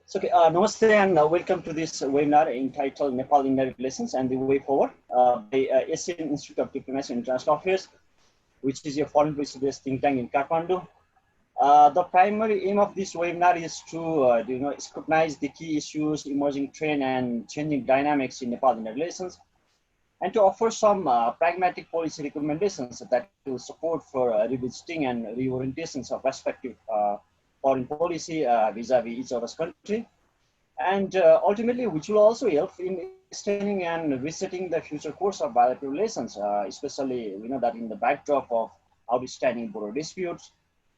So, namaste and welcome to this webinar entitled Nepal-India Relations and the Way Forward by Asian Institute of Diplomacy and International Affairs, which is a foreign policy-based think tank in Kathmandu. The primary aim of this webinar is to scrutinize the key issues, emerging trend and changing dynamics in Nepal-India relations, and to offer some pragmatic policy recommendations that will support for revisiting and reorientations of respective foreign policy vis-a-vis each other's country, and ultimately which will also help in extending and resetting the future course of bilateral relations, especially that in the backdrop of outstanding border disputes,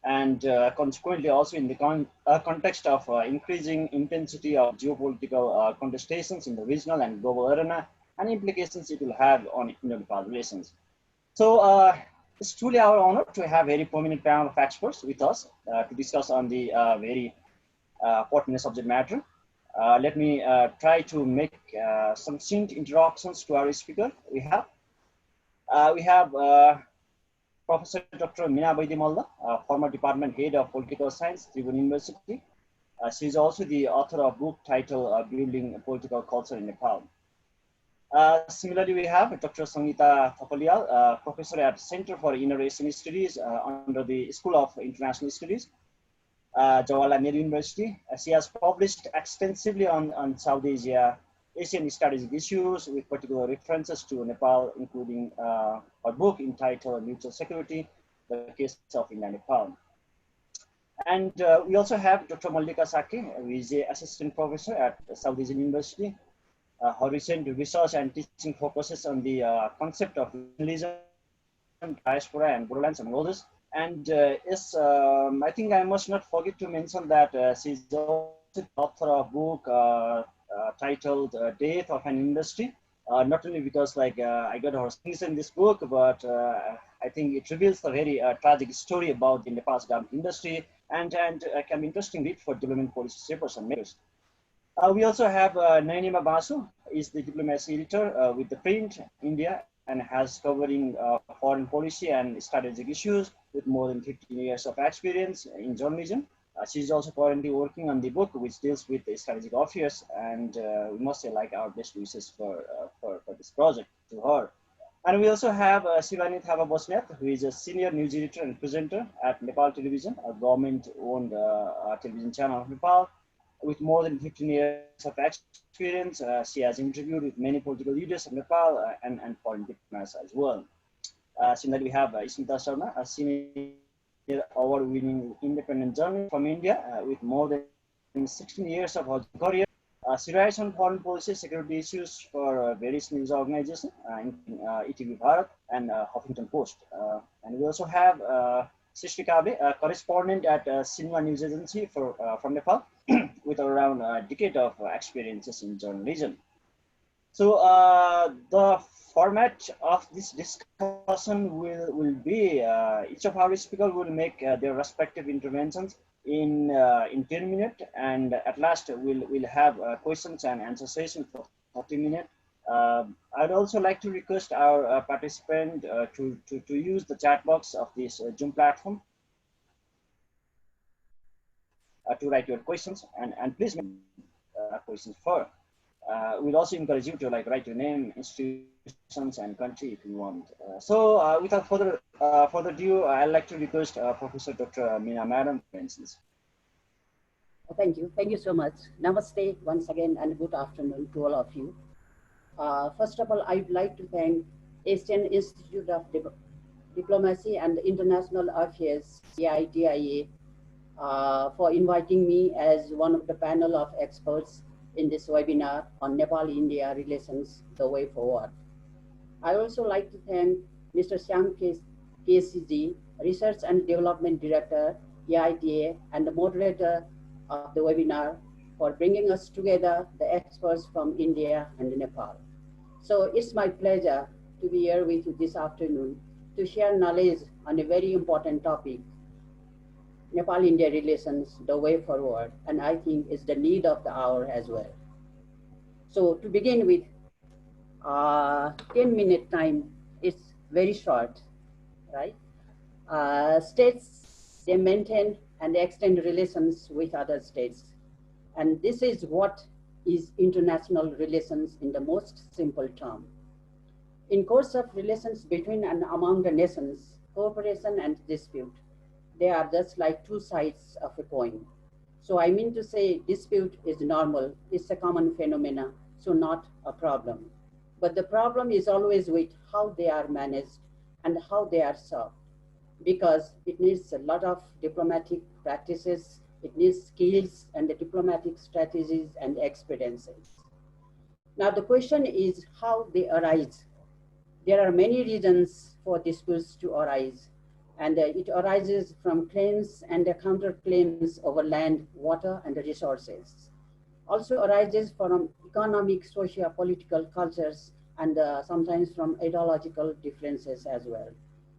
and consequently also in the context of increasing intensity of geopolitical contestations in the regional and global arena, and implications it will have on Indo-Nepal relations. So it's truly our honor to have a very prominent panel of experts with us to discuss on the very pertinent subject matter. Let me try to make some succinct introductions to our speaker. We have Professor Dr. Meena Vaidya, former department head of political science, Tribhuvan University. She is also the author of book titled Building Political Culture in Nepal. Similarly, we have Dr. Sangeeta Thapliyal, professor at Center for Inner Asian Studies under the School of International Studies, Jawaharlal University. She has published extensively on South Asia, Asian strategic issues with particular references to Nepal, including her book entitled Mutual Security, the Case of Indo-Nepal. And we also have Dr. Mallika Shakya, who is an assistant professor at South Asian University. Her recent research and teaching focuses on the concept of nationalism, diaspora, and borderlands, among others. And I think I must not forget to mention that she's also the author of a book titled Death of an Industry. Not only because I got her things in this book, but I think it reveals a very tragic story about the Nepal's garment industry, and can be interesting read for development policy shapers and makers. We also have Nayanima Basu, is the diplomacy editor with the Print India, and has covering foreign policy and strategic issues with more than 15 years of experience in journalism. She's also currently working on the book which deals with the strategic affairs, and we must say our best wishes for this project to her. And we also have Shivanee Basnyat, who is a senior news editor and presenter at Nepal Television, a government-owned television channel of Nepal. With more than 15 years of experience, she has interviewed with many political leaders of Nepal and foreign diplomats as well. Similarly, we have Smita Sharma, a senior award-winning independent journalist from India with more than 16 years of her career. She writes on foreign policy, security issues for various news organizations, including ETV Bharat and Huffington Post. And we also have Shristi, a correspondent at Xinhua news agency from Nepal, with around a decade of experiences in journalism. So the format of this discussion will be each of our speakers will make their respective interventions in 10 minutes, and at last we'll have questions and answer session for 30 minutes. I'd also like to request our participant to use the chat box of this Zoom platform to write your questions, and please make questions for. We'll also encourage you to write your name, institutions, and country if you want. So without further ado, I'd like to request Professor Dr. Meena Madam, for instance. Thank you so much. Namaste once again, and good afternoon to all of you. First of all, I'd like to thank Asian Institute of Diplomacy and International Affairs, AIDIA, for inviting me as one of the panel of experts in this webinar on Nepal-India relations, the way forward. I also like to thank Mr. Shyam KC, Research and Development Director, AIDIA, and the moderator of the webinar for bringing us together, the experts from India and Nepal. So it's my pleasure to be here with you this afternoon to share knowledge on a very important topic, Nepal-India relations, the way forward, and I think it's the need of the hour as well. So to begin with, 10-minute time is very short, right? States, they maintain and extend relations with other states. And this is what is international relations in the most simple term. In course of relations between and among the nations, cooperation and dispute, they are just like two sides of a coin. So I mean to say dispute is normal, it's a common phenomena, so not a problem. But the problem is always with how they are managed and how they are solved, because it needs a lot of diplomatic practices, it needs skills and the diplomatic strategies and experiences. Now the question is how they arise. There are many reasons for disputes to arise, and it arises from claims and counterclaims over land, water, and resources. Also arises from economic, socio-political cultures, and sometimes from ideological differences as well.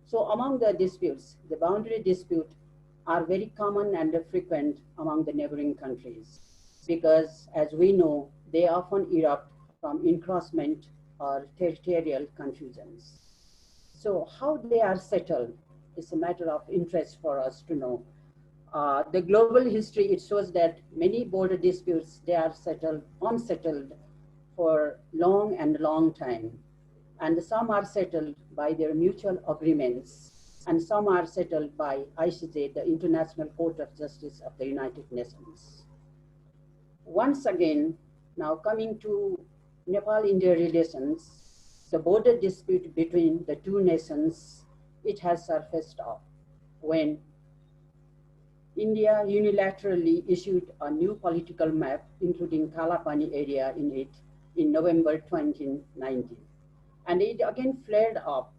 So among the disputes, the boundary dispute are very common and frequent among the neighboring countries, because as we know, they often erupt from encroachment or territorial confusions. So how they are settled is a matter of interest for us to know. The global history, it shows that many border disputes, they are unsettled for long time. And some are settled by their mutual agreements, and some are settled by ICJ, the International Court of Justice of the United Nations. Once again, now coming to Nepal-India relations, the border dispute between the two nations, it has surfaced up when India unilaterally issued a new political map, including Kalapani area in it, in November 2019. And it again flared up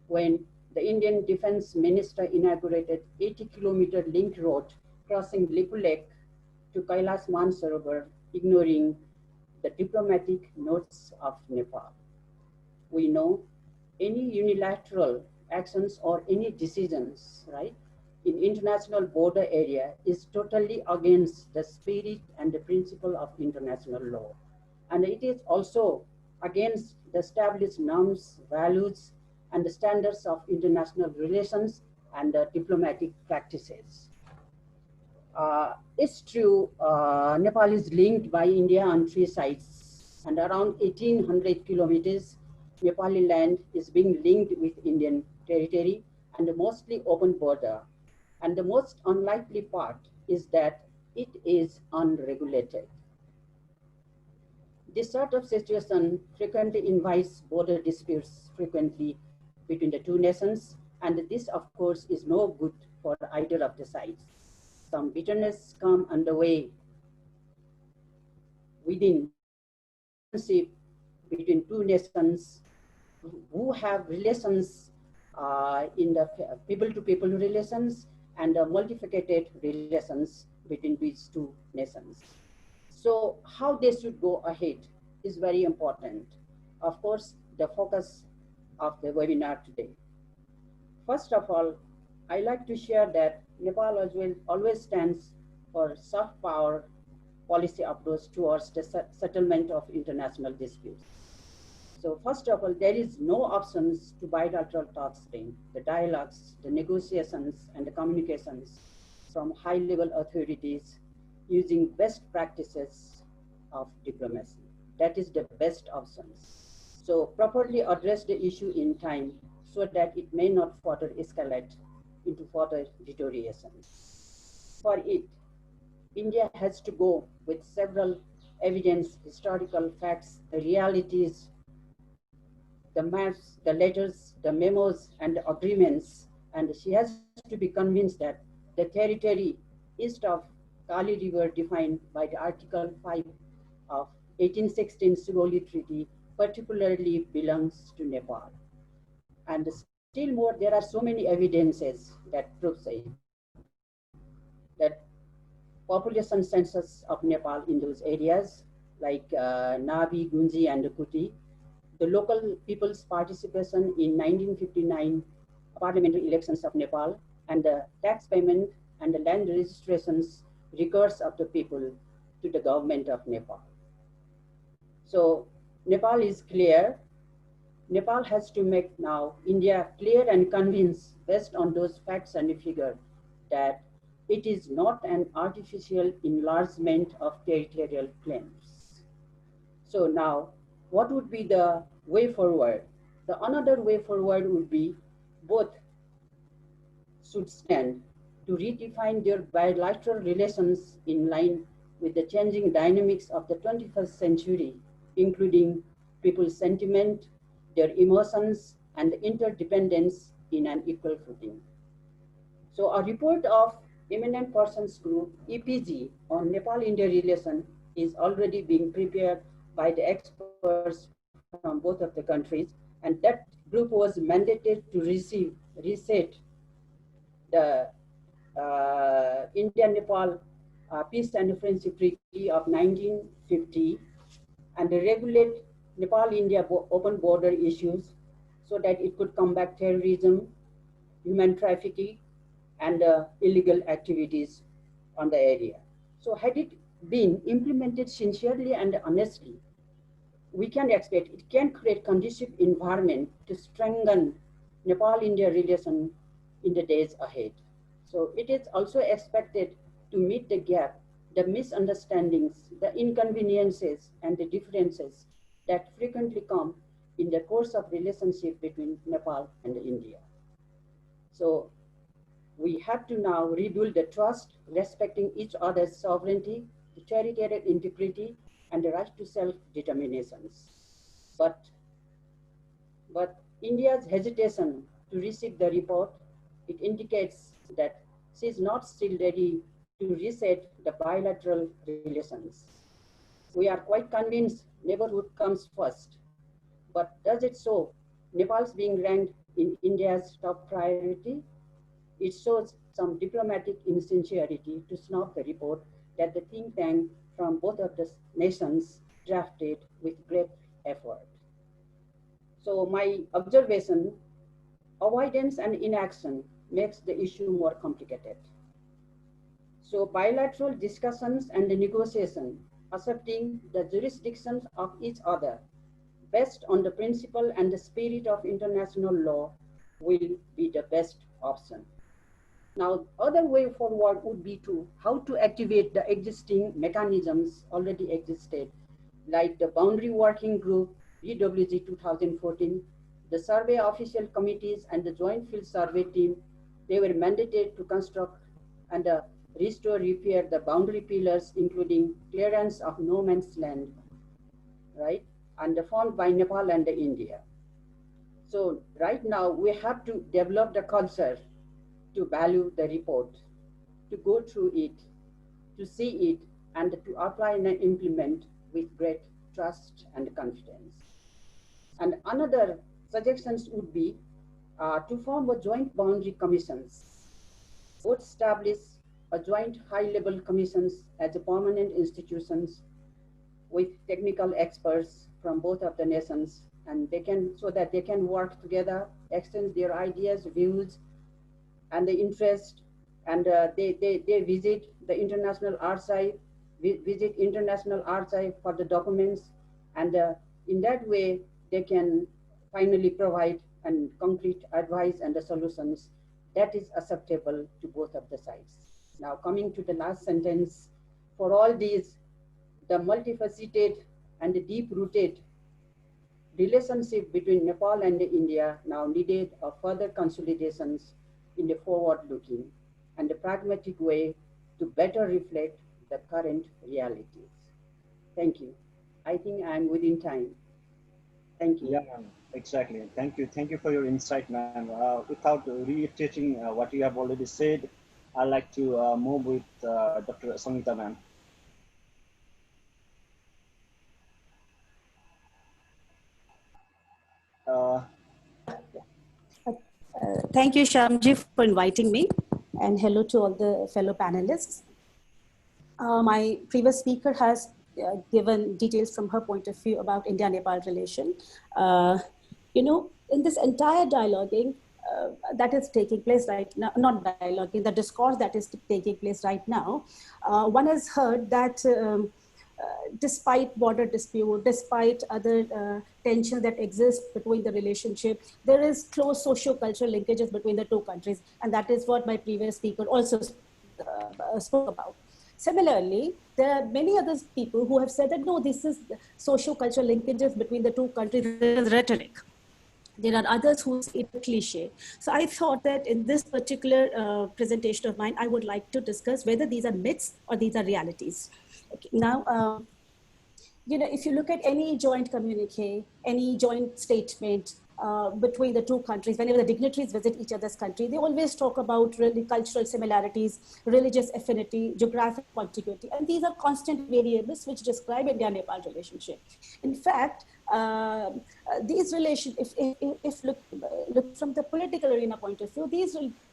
when the Indian Defense Minister inaugurated 80-kilometer link road crossing Lipu Lake to Kailash Mansarovar, ignoring the diplomatic notes of Nepal. We know any unilateral actions or any decisions, right, in international border area is totally against the spirit and the principle of international law. And it is also against the established norms, values, and the standards of international relations and diplomatic practices. It's true, Nepal is linked by India on three sides, and around 1800 kilometers, Nepali land is being linked with Indian territory and a mostly open border. And the most unlikely part is that it is unregulated. This sort of situation frequently invites border disputes frequently between the two nations, and this of course is no good for either of the sides. Some bitterness come underway within relationship between two nations who have relations in the people-to-people relations and multifaceted relations between these two nations. So how they should go ahead is very important. Of course, the focus of the webinar today. First of all, I like to share that Nepal always stands for soft power policy approach towards the settlement of international disputes. So first of all, there is no options to bilateral talks, the dialogues, the negotiations, and the communications from high-level authorities using best practices of diplomacy. That is the best options. So properly address the issue in time so that it may not further escalate into further deterioration. For it, India has to go with several evidence, historical facts, the realities, the maps, the letters, the memos, and the agreements, and she has to be convinced that the territory east of Kali River defined by the Article 5 of 1816 Sugauli Treaty particularly belongs to Nepal. And still more, there are so many evidences that proves it, that population census of Nepal in those areas like Nabi, Gunji, and Kuti, the local people's participation in 1959 parliamentary elections of Nepal, and the tax payment and the land registrations records of the people to the government of Nepal. So Nepal is clear. Nepal has to make now India clear and convinced based on those facts and figures that it is not an artificial enlargement of territorial claims. So now, what would be the way forward? The another way forward would be both should stand to redefine their bilateral relations in line with the changing dynamics of the 21st century, including people's sentiment, their emotions, and interdependence in an equal footing. So a report of Eminent Persons Group, EPG, on Nepal-India relation is already being prepared by the experts from both of the countries, and that group was mandated to reset the India-Nepal Peace and Friendship Treaty of 1950 and regulate Nepal-India open border issues so that it could combat terrorism, human trafficking, and illegal activities on the area. So had it been implemented sincerely and honestly, we can expect it can create conducive environment to strengthen Nepal-India relation in the days ahead. So it is also expected to meet the gap, the misunderstandings, the inconveniences, and the differences that frequently come in the course of relationship between Nepal and India. So we have to now rebuild the trust, respecting each other's sovereignty, the territorial integrity, and the right to self-determinations. But India's hesitation to receive the report, it indicates that she is not still ready to reset the bilateral relations. We are quite convinced neighborhood comes first, but does it show Nepal's being ranked in India's top priority? It shows some diplomatic insincerity to snub the report that the think tank from both of the nations drafted with great effort. So my observation, avoidance and inaction makes the issue more complicated. So bilateral discussions and the negotiation, accepting the jurisdictions of each other based on the principle and the spirit of international law will be the best option. Now, other way forward would be to how to activate the existing mechanisms already existed, like the Boundary Working Group, BWG 2014, the survey official committees and the Joint Field Survey team. They were mandated to construct and restore, repair the boundary pillars, including clearance of no man's land, right? And formed by Nepal and India. So right now we have to develop the culture to value the report, to go through it, to see it, and to apply and implement with great trust and confidence. And another suggestions would be to form a joint boundary commissions, would establish a joint high-level commissions as a permanent institutions with technical experts from both of the nations, and they can, so that they can work together, exchange their ideas, views, and the interest, and they visit the international archive, visit international archive for the documents, and in that way they can finally provide and concrete advice and the solutions that is acceptable to both of the sides. Now coming to the last sentence, for all these, the multifaceted and the deep-rooted relationship between Nepal and India now needed a further consolidations in the forward-looking and the pragmatic way to better reflect the current realities. Thank you. I think I'm within time. Thank you. Yeah, ma'am. Exactly. Thank you. Thank you for your insight, ma'am. Without reiterating what you have already said, I'd like to move with Dr. Sangeeta, ma'am. Thank you, Shyamji, for inviting me, and hello to all the fellow panelists. My previous speaker has given details from her point of view about India-Nepal relation. In this entire dialoguing that is taking place right now, not dialoguing, the discourse that is taking place right now, one has heard that despite border dispute, despite other tensions that exist between the relationship, there is close socio-cultural linkages between the two countries. And that is what my previous speaker also spoke about. Similarly, there are many other people who have said that, no, this is socio-cultural linkages between the two countries, this is rhetoric. There are others who say it's a cliche. So I thought that in this particular presentation of mine, I would like to discuss whether these are myths or these are realities. Okay. Now, if you look at any joint communique, any joint statement between the two countries, whenever the dignitaries visit each other's country, they always talk about really cultural similarities, religious affinity, geographic contiguity, and these are constant variables which describe India-Nepal relationship. In fact, these relations, if look from the political arena point of view,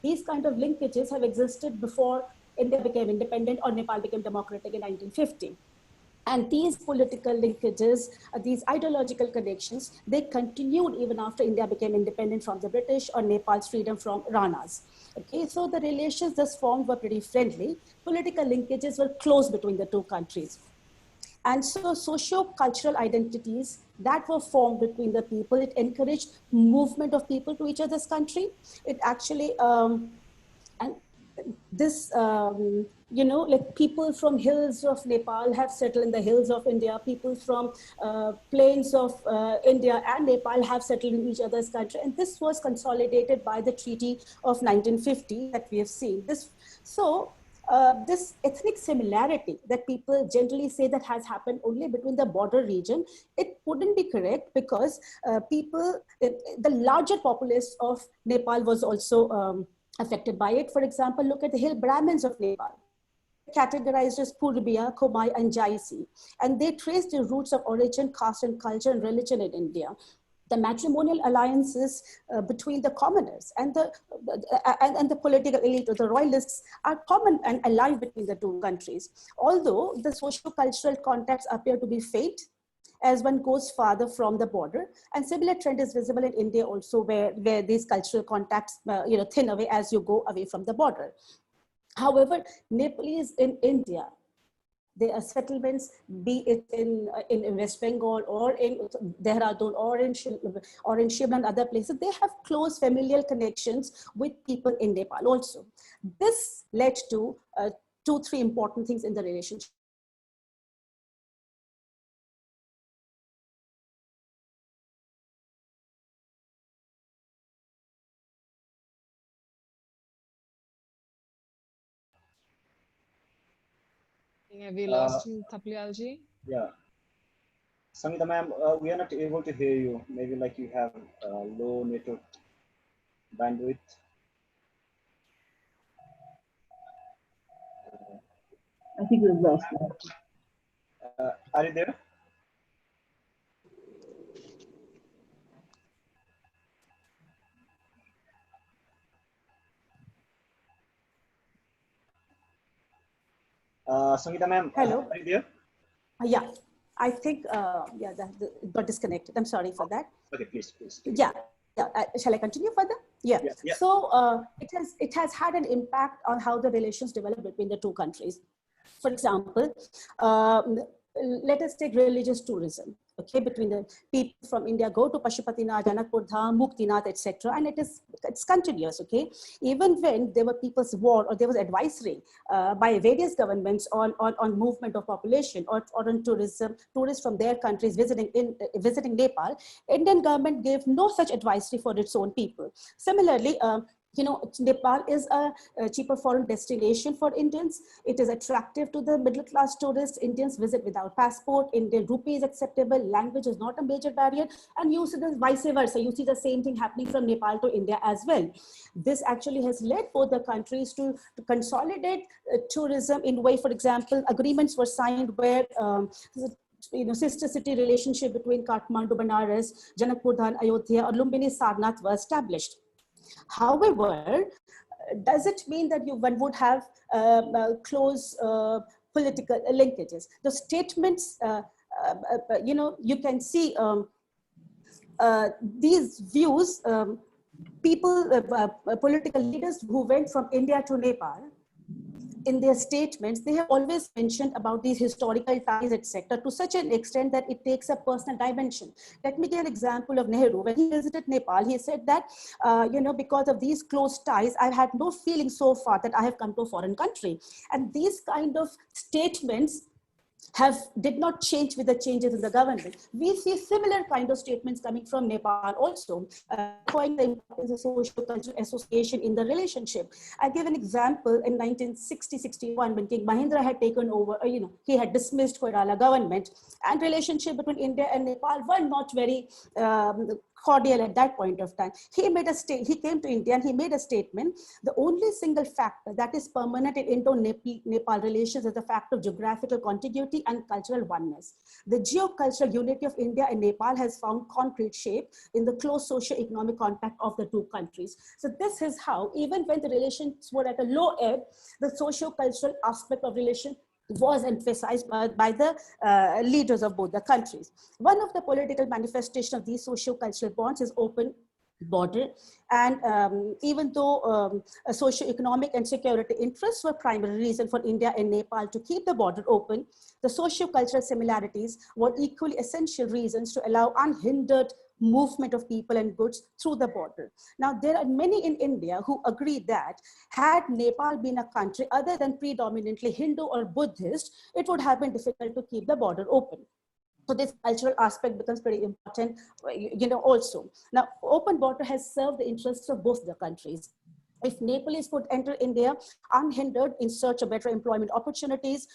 these kind of linkages have existed before India became independent or Nepal became democratic in 1950. And these political linkages, these ideological connections, they continued even after India became independent from the British or Nepal's freedom from Ranas. Okay, so the relations thus formed were pretty friendly. Political linkages were close between the two countries. And so socio-cultural identities that were formed between the people, it encouraged movement of people to each other's country. It actually, and this, like people from hills of Nepal have settled in the hills of India. People from plains of India and Nepal have settled in each other's country. And this was consolidated by the Treaty of 1950 that we have seen. This ethnic similarity that people generally say that has happened only between the border region, it wouldn't be correct, because the larger populace of Nepal was also affected by it. For example, look at the hill Brahmins of Nepal, categorized as Purbiya, Khomai, and Jaisi. And they traced the roots of origin, caste, and culture and religion in India. The matrimonial alliances between the commoners and the political elite or the royalists are common and alive between the two countries. Although the socio-cultural contacts appear to be fade as one goes farther from the border, and similar trend is visible in India also, where these cultural contacts thin away as you go away from the border. However, Nepalese in India, there are settlements, be it in West Bengal or in Dehradun or in Shimla and other places, they have close familial connections with people in Nepal also. This led to 2-3 important things in the relationship. Have we lost Thapliyal ji? Yeah. Sangeeta ma'am, we are not able to hear you. Maybe like you have low network bandwidth. I think we've lost that. Are you there? Sangeeta ma'am, hello. Are you there? Yeah, I think, it got disconnected. I'm sorry for that. Okay, please. Yeah. Shall I continue further? Yeah. So it has had an impact on how the relations develop between the two countries. For example, let us take religious tourism. Okay, between the people from India go to Pashupatinath, Janakpur Dham, Muktinath, etc., and it's continuous. Okay, even when there were people's war or there was advisory by various governments on movement of population or on tourism, tourists from their countries visiting Nepal, Indian government gave no such advisory for its own people. Similarly, Nepal is a cheaper foreign destination for Indians. It is attractive to the middle class tourists. Indians visit without passport. Indian rupee is acceptable. Language is not a major barrier. And you see the vice versa. You see the same thing happening from Nepal to India as well. This actually has led both the countries to consolidate tourism in a way. For example, agreements were signed where sister city relationship between Kathmandu, Banaras, Janakpur Dham, Ayodhya, or Lumbini Sarnath were established. However, does it mean that one would have close political linkages? The statements, you can see these views, people, political leaders who went from India to Nepal, in their statements, they have always mentioned about these historical ties, etc., to such an extent that it takes a personal dimension. Let me give an example of Nehru. When he visited Nepal, he said that, because of these close ties, I've had no feeling so far that I have come to a foreign country. And these kind of statements did not change with the changes in the government. We see similar kind of statements coming from Nepal also, showing the importance of socio-cultural association in the relationship. I give an example in 1960-61 when King Mahendra had taken over, he had dismissed Koirala government, and relationship between India and Nepal were not very cordial at that point of time. He came to India and he made a statement. The only single factor that is permanent in Indo-Nepal relations is the fact of geographical contiguity and cultural oneness. The geocultural unity of India and Nepal has found concrete shape in the close socio-economic contact of the two countries. So this is how, even when the relations were at a low ebb, the socio-cultural aspect of relation was emphasized by the leaders of both the countries. One of the political manifestations of these socio-cultural bonds is open border. And even though socio-economic and security interests were primary reason for India and Nepal to keep the border open, the socio-cultural similarities were equally essential reasons to allow unhindered movement of people and goods through the border. Now, there are many in India who agree that had Nepal been a country other than predominantly Hindu or Buddhist, it would have been difficult to keep the border open. So this cultural aspect becomes very important, also. Now, open border has served the interests of both the countries. If Nepalese could enter India unhindered in search of better employment opportunities,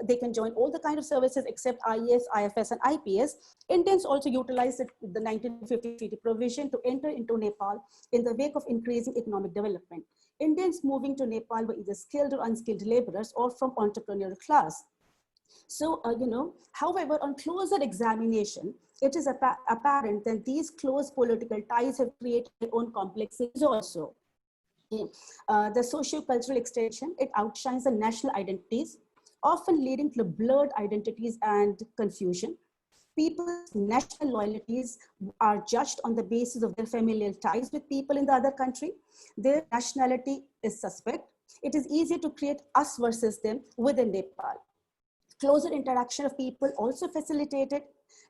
they can join all the kind of services except IES, IFS, and IPS. Indians also utilized the 1950 treaty provision to enter into Nepal in the wake of increasing economic development. Indians moving to Nepal were either skilled or unskilled laborers or from entrepreneurial class. So, however, on closer examination, it is apparent that these close political ties have created their own complexities also. The socio-cultural extension, it outshines the national identities, often leading to blurred identities and confusion. People's national loyalties are judged on the basis of their familial ties with people in the other country. Their nationality is suspect. It is easier to create us versus them within Nepal. Closer interaction of people also facilitated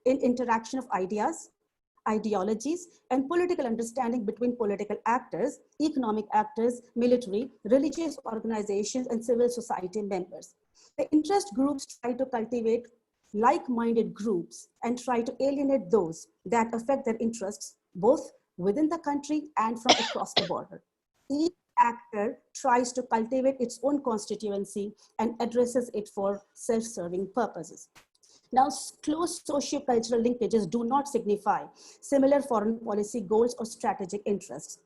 in interaction of ideas, ideologies, and political understanding between political actors, economic actors, military, religious organizations, and civil society members. The interest groups try to cultivate like-minded groups and try to alienate those that affect their interests, both within the country and from across the border. Each actor tries to cultivate its own constituency and addresses it for self-serving purposes. Now, close socio-cultural linkages do not signify similar foreign policy goals or strategic interests.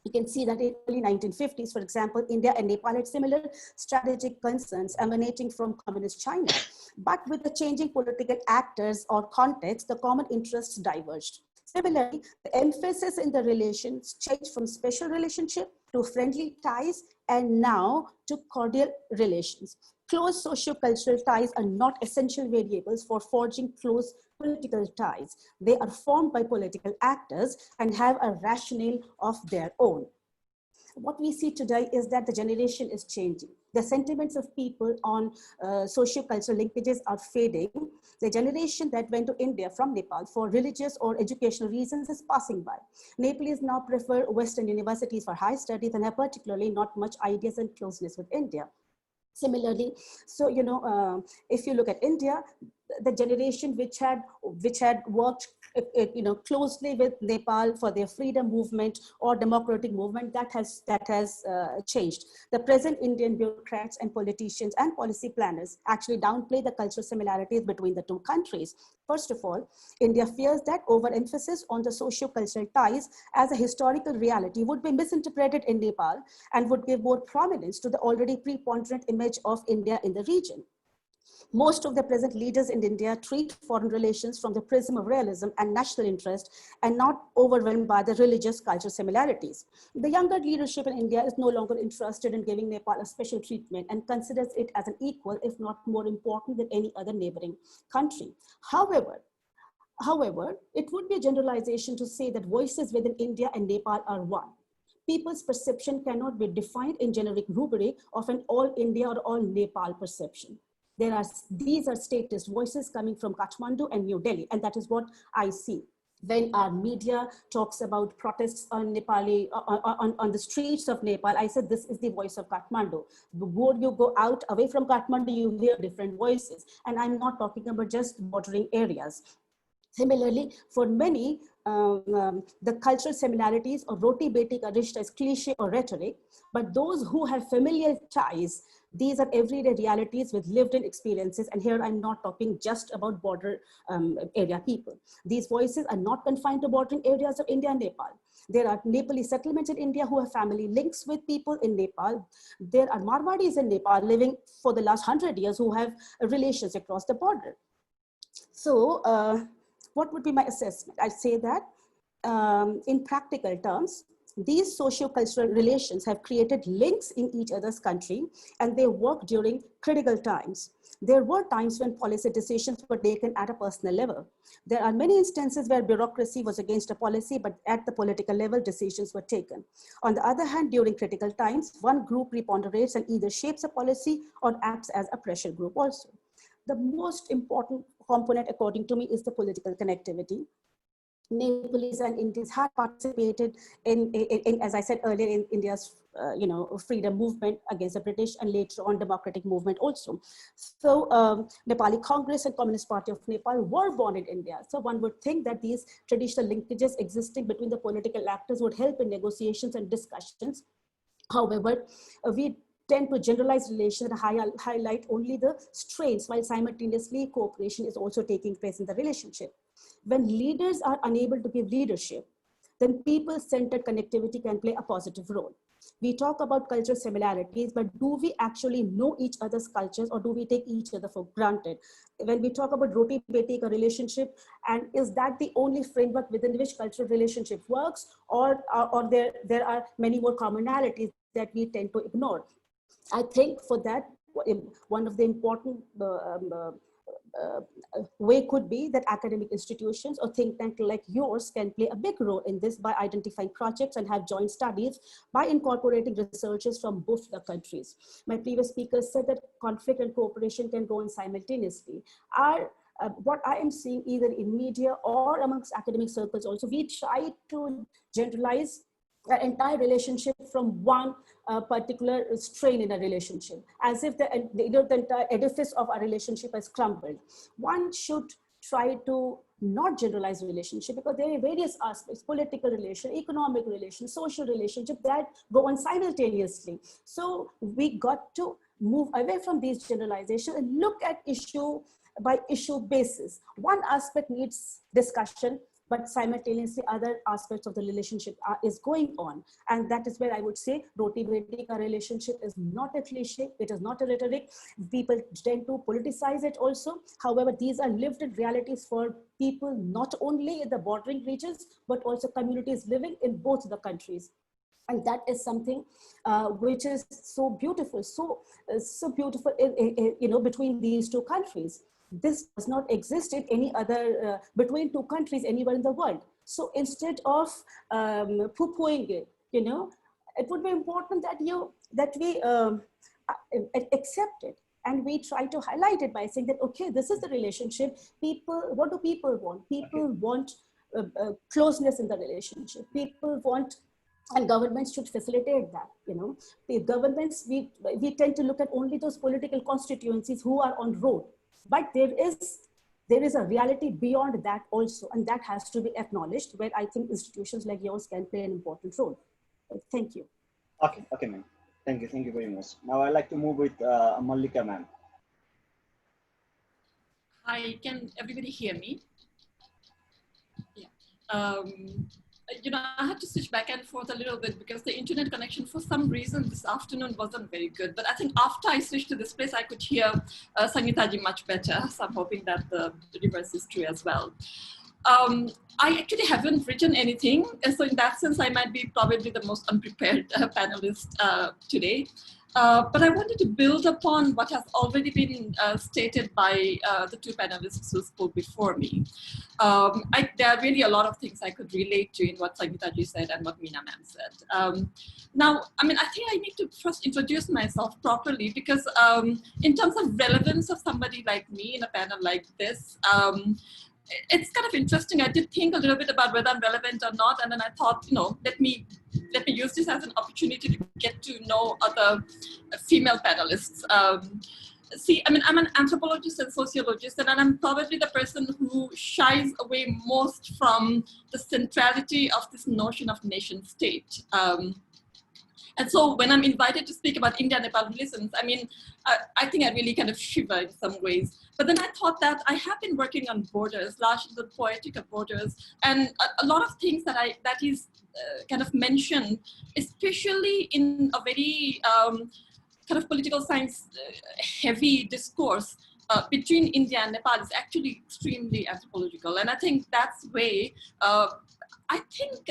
You can see that in the early 1950s, for example, India and Nepal had similar strategic concerns emanating from communist China. But with the changing political actors or context, the common interests diverged. Similarly, the emphasis in the relations changed from special relationship to friendly ties and now to cordial relations. Close socio-cultural ties are not essential variables for forging close political ties. They are formed by political actors and have a rationale of their own. What we see today is that the generation is changing. The sentiments of people on socio-cultural linkages are fading. The generation that went to India from Nepal for religious or educational reasons is passing by. Nepalese now prefer Western universities for high studies and have particularly not much ideas and closeness with India. Similarly, so if you look at India, the generation which had worked closely with Nepal for their freedom movement or democratic movement, that has changed. The present Indian bureaucrats and politicians and policy planners actually downplay the cultural similarities between the two countries. First of all, India fears that overemphasis on the socio-cultural ties as a historical reality would be misinterpreted in Nepal and would give more prominence to the already preponderant image of India in the region. Most of the present leaders in India treat foreign relations from the prism of realism and national interest and not overwhelmed by the religious cultural similarities. The younger leadership in India is no longer interested in giving Nepal a special treatment and considers it as an equal, if not more important than any other neighboring country. However, it would be a generalization to say that voices within India and Nepal are one. people's perception cannot be defined in generic rubric of an all India or all Nepal perception. These are statist voices coming from Kathmandu and New Delhi, and that is what I see. When our media talks about protests on Nepali, on the streets of Nepal, I said, this is the voice of Kathmandu. The more you go out away from Kathmandu, you hear different voices. And I'm not talking about just bordering areas. Similarly, for many, the cultural similarities of roti beti ka rishta is cliche or rhetoric, but those who have familial ties, these are everyday realities with lived-in experiences. And here I'm not talking just about border area people. These voices are not confined to bordering areas of India and Nepal. There are Nepali settlements in India who have family links with people in Nepal. There are Marwadis in Nepal living for the last 100 years who have relations across the border. So what would be my assessment? I'd say that in practical terms, these socio-cultural relations have created links in each other's country, and they work during critical times. There were times when policy decisions were taken at a personal level. There are many instances where bureaucracy was against a policy, but at the political level, decisions were taken. On the other hand, during critical times, one group preponderates and either shapes a policy or acts as a pressure group also. The most important component, according to me, is the political connectivity. Nepalese and Indians have participated in, as I said earlier, in India's freedom movement against the British, and later on democratic movement also. So Nepali Congress and Communist Party of Nepal were born in India. So one would think that these traditional linkages existing between the political actors would help in negotiations and discussions. However, we tend to generalize relations and highlight only the strains, while simultaneously cooperation is also taking place in the relationship. When leaders are unable to give leadership, then people-centered connectivity can play a positive role. We talk about cultural similarities, but do we actually know each other's cultures, or do we take each other for granted? When we talk about roti beti ka relationship, and is that the only framework within which cultural relationship works, or there are many more commonalities that we tend to ignore? I think for that, one of the important way could be that academic institutions or think tanks like yours can play a big role in this by identifying projects and have joint studies by incorporating researchers from both the countries. My previous speaker said that conflict and cooperation can go on simultaneously. What I am seeing either in media or amongst academic circles also, we try to generalize the entire relationship from one particular strain in a relationship, as if the entire edifice of our relationship has crumbled. One should try to not generalize relationship, because there are various aspects: political relation, economic relation, social relationship, that go on simultaneously. So we got to move away from these generalizations and look at issue by issue basis. One aspect needs discussion, but simultaneously other aspects of the relationship is going on. And that is where I would say roti beti ka relationship is not a cliche, it is not a rhetoric. People tend to politicize it also. However, these are lived realities for people not only in the bordering regions, but also communities living in both the countries. And that is something which is so beautiful, so beautiful between these two countries. This does not exist in any other, between two countries anywhere in the world. So instead of poo-pooing it, it would be important that we accept it. And we try to highlight it by saying that, okay, this is the relationship. What do people want? People want closeness in the relationship. People want, and governments should facilitate that. The governments, we tend to look at only those political constituencies who are on road. But there is a reality beyond that also, and that has to be acknowledged, where I think institutions like yours can play an important role. Thank you. Okay, ma'am. Thank you very much. Now I'd like to move with Mallika, ma'am. Hi, can everybody hear me? Yeah. I had to switch back and forth a little bit because the internet connection for some reason this afternoon wasn't very good. But I think after I switched to this place, I could hear Sangeeta ji much better. So I'm hoping that the reverse is true as well. I actually haven't written anything, so in that sense, I might be probably the most unprepared panelist today. But I wanted to build upon what has already been stated by the two panelists who spoke before me. There are really a lot of things I could relate to in what Sangeeta ji said and what Meena ma'am said. Now, I mean, I think I need to first introduce myself properly because in terms of relevance of somebody like me in a panel like this, it's kind of interesting. I did think a little bit about whether I'm relevant or not, and then I thought, you know, let me use this as an opportunity to get to know other female panelists. See, I mean, I'm an anthropologist and sociologist, and I'm probably the person who shies away most from the centrality of this notion of nation state. And so when I'm invited to speak about India-Nepal relations, I mean, I think I really kind of shiver in some ways. But then I thought that I have been working on borders, largely the poetic of borders, and a lot of things that is kind of mentioned, especially in a very kind of political science heavy discourse between India and Nepal is actually extremely anthropological. And I think that's way, I think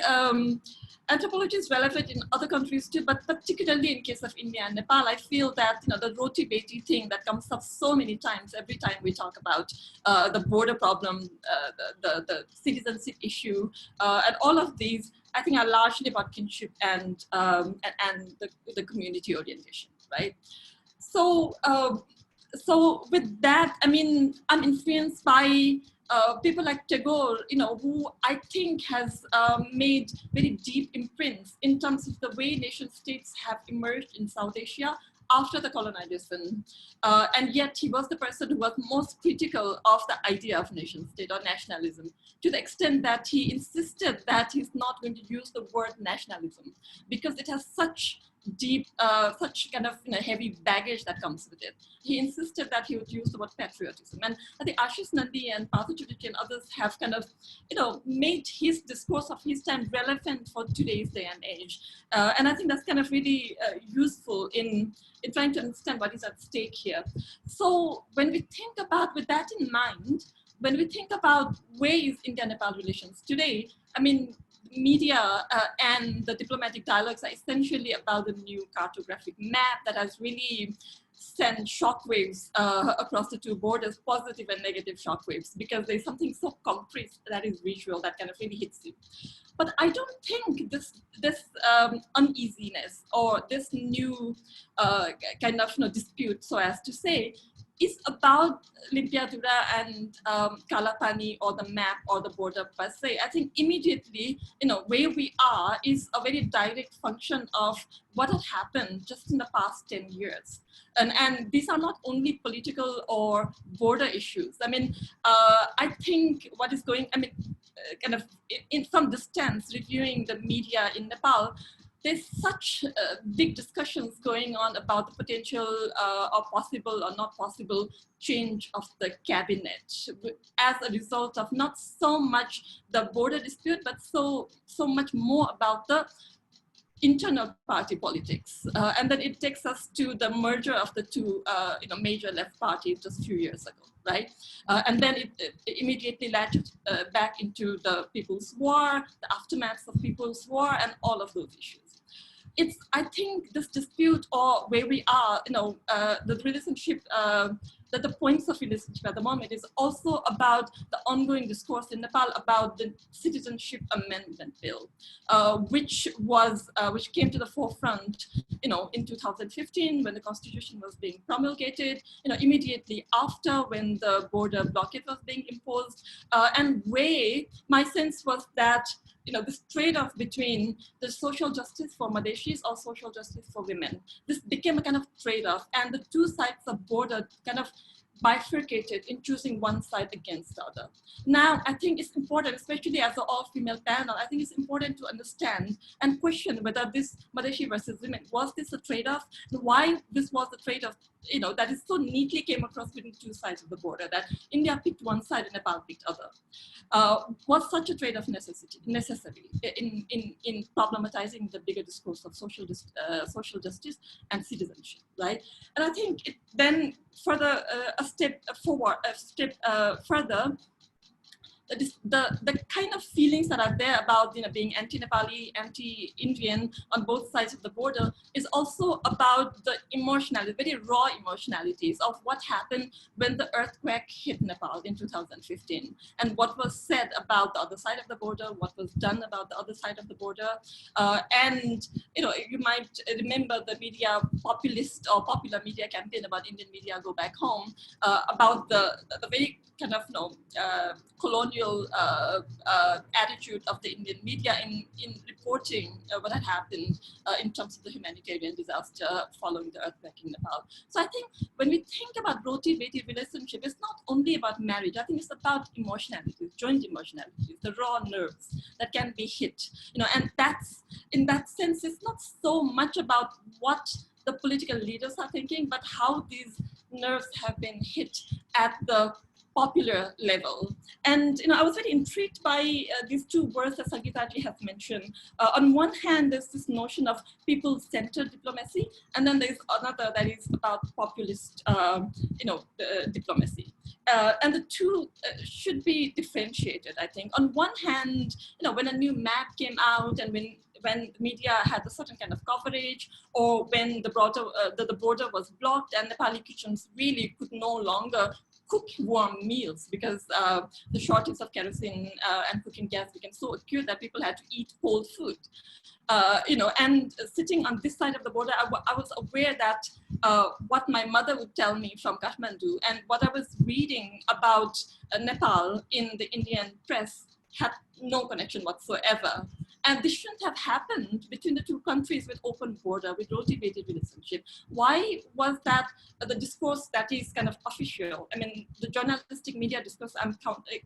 anthropology is relevant in other countries too, but particularly in case of India and Nepal, I feel that, you know, the roti-beti thing that comes up so many times every time we talk about the border problem, the citizenship issue, and all of these, I think are largely about kinship and the community orientation, right? So, so with that, I mean, I'm influenced by people like Tagore, you know, who I think has made very deep imprints in terms of the way nation states have emerged in South Asia after the colonization. And yet he was the person who was most critical of the idea of nation state or nationalism, to the extent that he insisted that he's not going to use the word nationalism because it has such deep, such kind of, you know, heavy baggage that comes with it. He insisted that he would use the word patriotism. And I think Ashish Nandi and Partha Chuditi and others have kind of, you know, made his discourse of his time relevant for today's day and age. And I think that's kind of really useful in trying to understand what is at stake here. So when we think about, with that in mind, when we think about where is India-Nepal relations today, I mean, media and the diplomatic dialogues are essentially about the new cartographic map that has really sent shockwaves across the two borders, positive and negative shockwaves, because there's something so concrete that is visual that kind of really hits you. But I don't think this uneasiness or this new kind of, you know, dispute, so as to say, is about Limpiadura and Kalapani or the map or the border per se. I think immediately, you know, where we are is a very direct function of what had happened just in the past 10 years. And these are not only political or border issues. I mean, I think what is going, I mean, kind of in from distance, reviewing the media in Nepal, there's such big discussions going on about the potential or possible or not possible change of the cabinet as a result of not so much the border dispute, but so much more about the internal party politics. And then it takes us to the merger of the two you know, major left parties just a few years ago, right? And then it immediately led back into the People's War, the aftermaths of People's War, and all of those issues. It's, I think, this dispute or where we are, you know, the relationship, the points of relationship at the moment is also about the ongoing discourse in Nepal about the Citizenship Amendment Bill, which came to the forefront, you know, in 2015 when the constitution was being promulgated, you know, immediately after when the border blockade was being imposed, and where my sense was that, you know, this trade-off between the social justice for Madeshis or social justice for women, this became a kind of trade-off, and the two sides of border kind of bifurcated in choosing one side against the other. Now, I think it's important, especially as an all-female panel, I think it's important to understand and question whether this Madeshi versus women, was this a trade-off? Why this was the trade-off, you know, that is so neatly came across between two sides of the border, that India picked one side and Nepal picked other. Was such a trade-off necessary in problematizing the bigger discourse of social justice and citizenship, right? And I think it then further a step further, the kind of feelings that are there about being anti-Nepali, anti-Indian on both sides of the border is also about the emotionality, very raw emotionalities of what happened when the earthquake hit Nepal in 2015, and what was said about the other side of the border, what was done about the other side of the border, and you might remember the media populist or popular media campaign about Indian media go back home, about the very kind of colonial attitude of the Indian media in reporting what had happened in terms of the humanitarian disaster following the earthquake in Nepal. So I think when we think about roti-beti relationship, it's not only about marriage. I think it's about emotionalities, joint emotionalities, the raw nerves that can be hit. And that's, in that sense, it's not so much about what the political leaders are thinking, but how these nerves have been hit at the popular level. And I was very intrigued by these two words that Sangeeta ji has mentioned. On one hand, there's this notion of people-centered diplomacy, and then there's another that is about populist, diplomacy. And the two should be differentiated, I think. On one hand, when a new map came out and when media had a certain kind of coverage, or when the border was blocked and Nepali kitchens really could no longer cook warm meals because the shortage of kerosene and cooking gas became so acute that people had to eat cold food. And sitting on this side of the border, I was aware that what my mother would tell me from Kathmandu and what I was reading about Nepal in the Indian press had no connection whatsoever. And this shouldn't have happened between the two countries with open border, with roti-beti relationship. Why was that the discourse that is kind of official? I mean, the journalistic media discourse I'm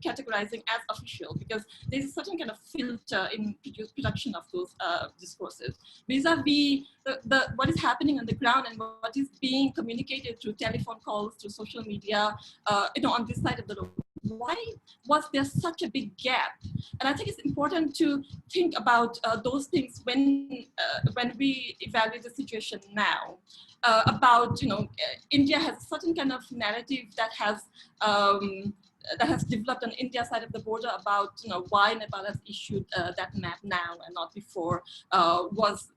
categorizing as official because there's a certain kind of filter in production of those discourses. Vis-a-vis what is happening on the ground and what is being communicated through telephone calls, through social media, on this side of the road. Why was there such a big gap? And I think it's important to think about those things when we evaluate the situation now. India has a certain kind of narrative that has developed on India side of the border about why Nepal has issued that map now and not before. Was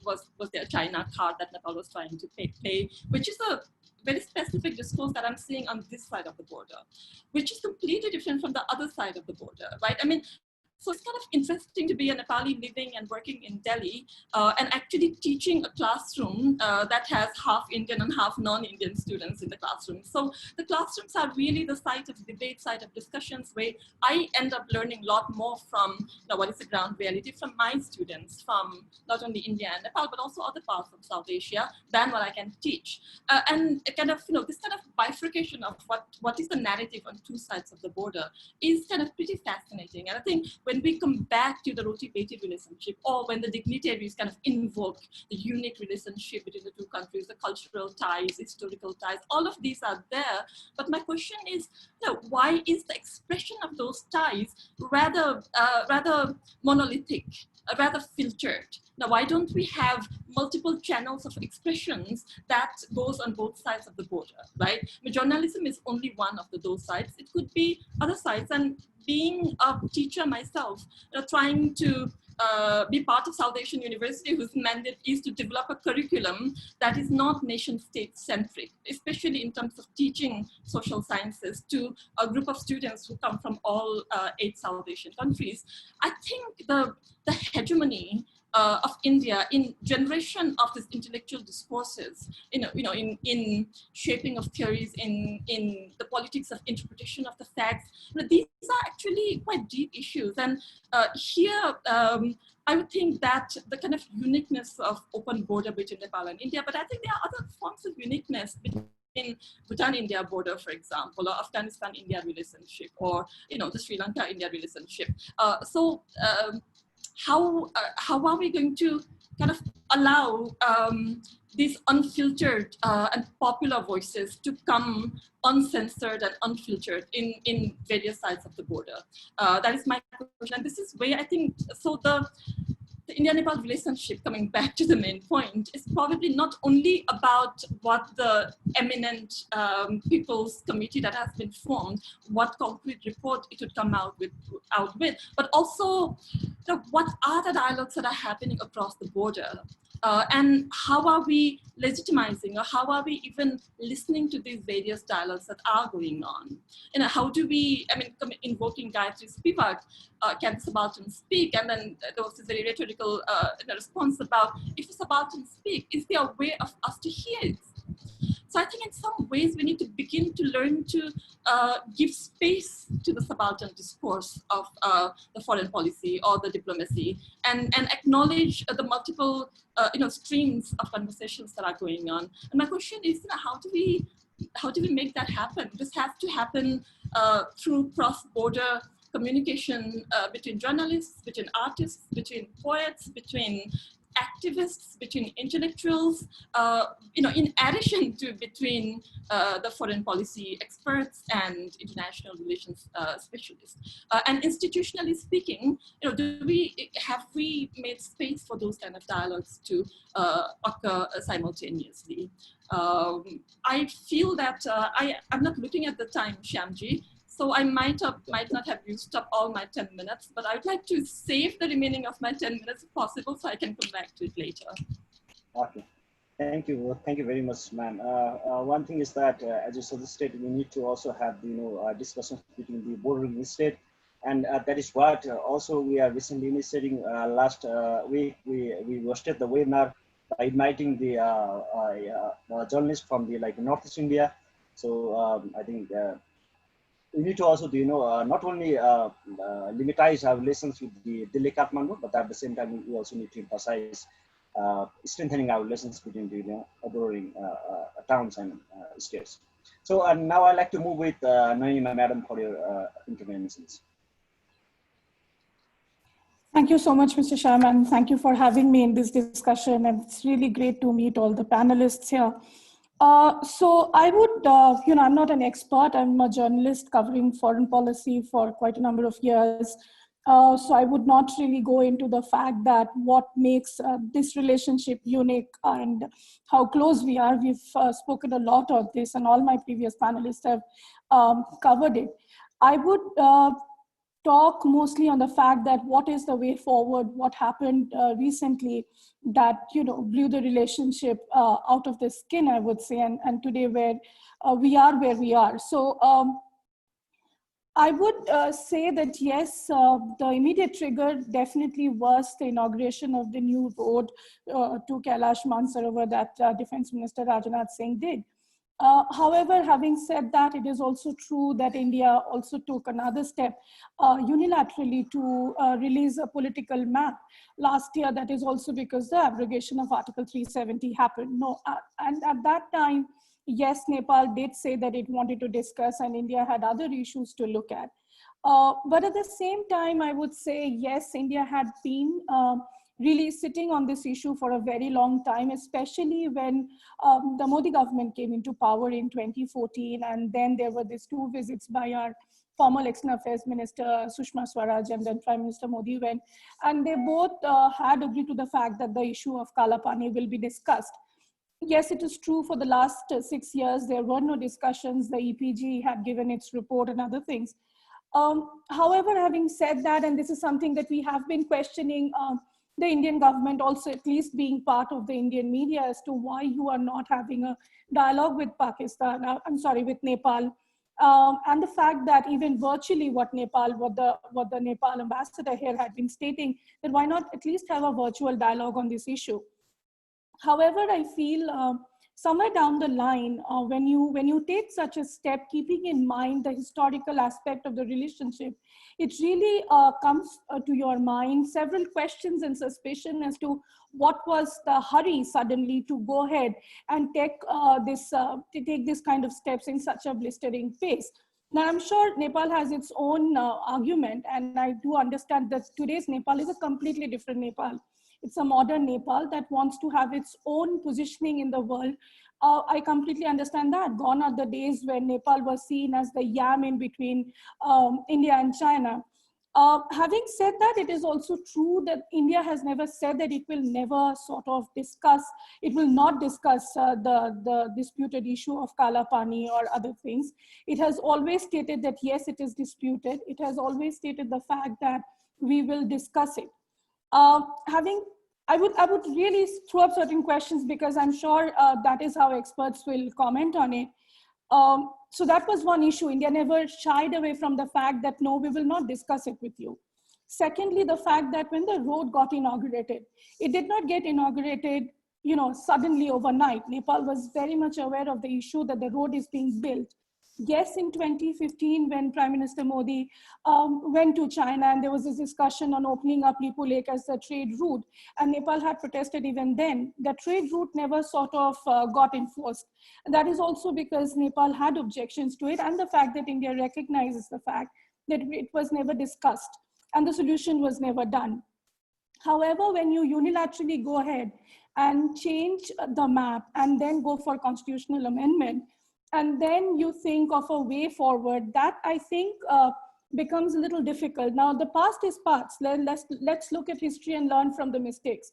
there a China card that Nepal was trying to pay, which is a very specific discourse that I'm seeing on this side of the border, which is completely different from the other side of the border, right? I mean, so it's kind of interesting to be a Nepali living and working in Delhi and actually teaching a classroom that has half Indian and half non-Indian students in the classroom. So the classrooms are really the site of debate, site of discussions where I end up learning a lot more from what is the ground reality from my students from not only India and Nepal, but also other parts of South Asia than what I can teach. And kind of, this kind of bifurcation of what is the narrative on two sides of the border is kind of pretty fascinating. And I think when we come back to the roti-beti relationship, or when the dignitaries kind of invoke the unique relationship between the two countries, the cultural ties, historical ties, all of these are there. But my question is, why is the expression of those ties rather monolithic, rather filtered? Now, why don't we have multiple channels of expressions that goes on both sides of the border, right? Journalism is only one of those sides. It could be other sides. And being a teacher myself, trying to be part of South Asian University, whose mandate is to develop a curriculum that is not nation-state centric, especially in terms of teaching social sciences to a group of students who come from all 8 South Asian countries. I think the hegemony of India in generation of these intellectual discourses, in shaping of theories, in the politics of interpretation of the facts, these are actually quite deep issues. And here, I would think that the kind of uniqueness of open border between Nepal and India, but I think there are other forms of uniqueness between Bhutan-India border, for example, or Afghanistan-India relationship, or the Sri Lanka-India relationship. How are we going to kind of allow these unfiltered and popular voices to come uncensored and unfiltered in various sides of the border? That is my question. And this is where I think, so the the India-Nepal relationship, coming back to the main point, is probably not only about what the eminent People's Committee that has been formed, what concrete report it would come out with, but also what are the dialogues that are happening across the border. And how are we legitimizing, or how are we even listening to these various dialogues that are going on? You know, how do we, I mean, invoking Gayatri Spivak, can the subaltern speak? And then there was this very rhetorical response about, if the subaltern speak, is there a way of us to hear it? So I think in some ways we need to begin to learn to give space to the subaltern discourse of the foreign policy or the diplomacy, and acknowledge the multiple streams of conversations that are going on. And my question is, how do we make that happen? This has to happen through cross-border communication between journalists, between artists, between poets, between activists, between intellectuals, in addition to between the foreign policy experts and international relations specialists. And institutionally speaking, have we made space for those kind of dialogues to occur simultaneously? I feel that I'm not looking at the time, Shyamji, so I might not have used up all my 10 minutes, but I would like to save the remaining of my 10 minutes if possible, so I can come back to it later. Okay, thank you very much, ma'am. One thing is that, as you suggested, we need to also have discussions between the bordering state, and that is what also we are recently initiating. Last week we hosted the webinar by inviting the journalists from the Northeast India. So I think. We need to also not only limitize our relations with the Delhi Kathmandu, but at the same time we also need to emphasize strengthening our relations between the neighboring towns and states. So now I'd like to move with Nayanima, madam, for your interventions. Thank you so much, Mr. Shyam, and thank you for having me in this discussion. And it's really great to meet all the panelists here. So I would, I'm not an expert. I'm a journalist covering foreign policy for quite a number of years. So I would not really go into the fact that what makes this relationship unique and how close we are. We've spoken a lot of this, and all my previous panelists have covered it. I would talk mostly on the fact that what is the way forward, what happened recently that blew the relationship out of the skin, I would say, and today where we are. So I would say that yes, the immediate trigger definitely was the inauguration of the new road to Kailash Mansarovar that Defense Minister Rajnath Singh did. However, having said that, it is also true that India also took another step unilaterally to release a political map last year. That is also because the abrogation of Article 370 happened. And at that time, yes, Nepal did say that it wanted to discuss, and India had other issues to look at. But at the same time, I would say, yes, India had been really sitting on this issue for a very long time, especially when the Modi government came into power in 2014. And then there were these 2 visits by our former External Affairs Minister, Sushma Swaraj, and then Prime Minister Modi went. And they both had agreed to the fact that the issue of Kala Pani will be discussed. Yes, it is true for the last 6 years, there were no discussions. The EPG had given its report and other things. However, having said that, and this is something that we have been questioning, the Indian government also, at least being part of the Indian media, as to why you are not having a dialogue with with Nepal. And the fact that even virtually what the Nepal ambassador here had been stating, that why not at least have a virtual dialogue on this issue. However, I feel somewhere down the line, when you take such a step, keeping in mind the historical aspect of the relationship, it really comes to your mind several questions and suspicion as to what was the hurry suddenly to go ahead and take this kind of steps in such a blistering pace. Now, I'm sure Nepal has its own argument, and I do understand that today's Nepal is a completely different Nepal. It's a modern Nepal that wants to have its own positioning in the world. I completely understand that. Gone are the days when Nepal was seen as the yam in between India and China. Having said that, it is also true that India has never said that it will never sort of discuss, it will not discuss the disputed issue of Kala Pani or other things. It has always stated that yes, it is disputed. It has always stated the fact that we will discuss it. I would really throw up certain questions because I'm sure that is how experts will comment on it. So that was one issue. India never shied away from the fact that no, we will not discuss it with you. Secondly, the fact that when the road got inaugurated, it did not get inaugurated, suddenly overnight. Nepal was very much aware of the issue that the road is being built. Yes, in 2015, when Prime Minister Modi went to China and there was this discussion on opening up Lipu Lake as a trade route, and Nepal had protested even then, the trade route never sort of got enforced. And that is also because Nepal had objections to it and the fact that India recognizes the fact that it was never discussed and the solution was never done. However, when you unilaterally go ahead and change the map and then go for constitutional amendment, and then you think of a way forward, that I think becomes a little difficult. Now, the past is past. Let's look at history and learn from the mistakes.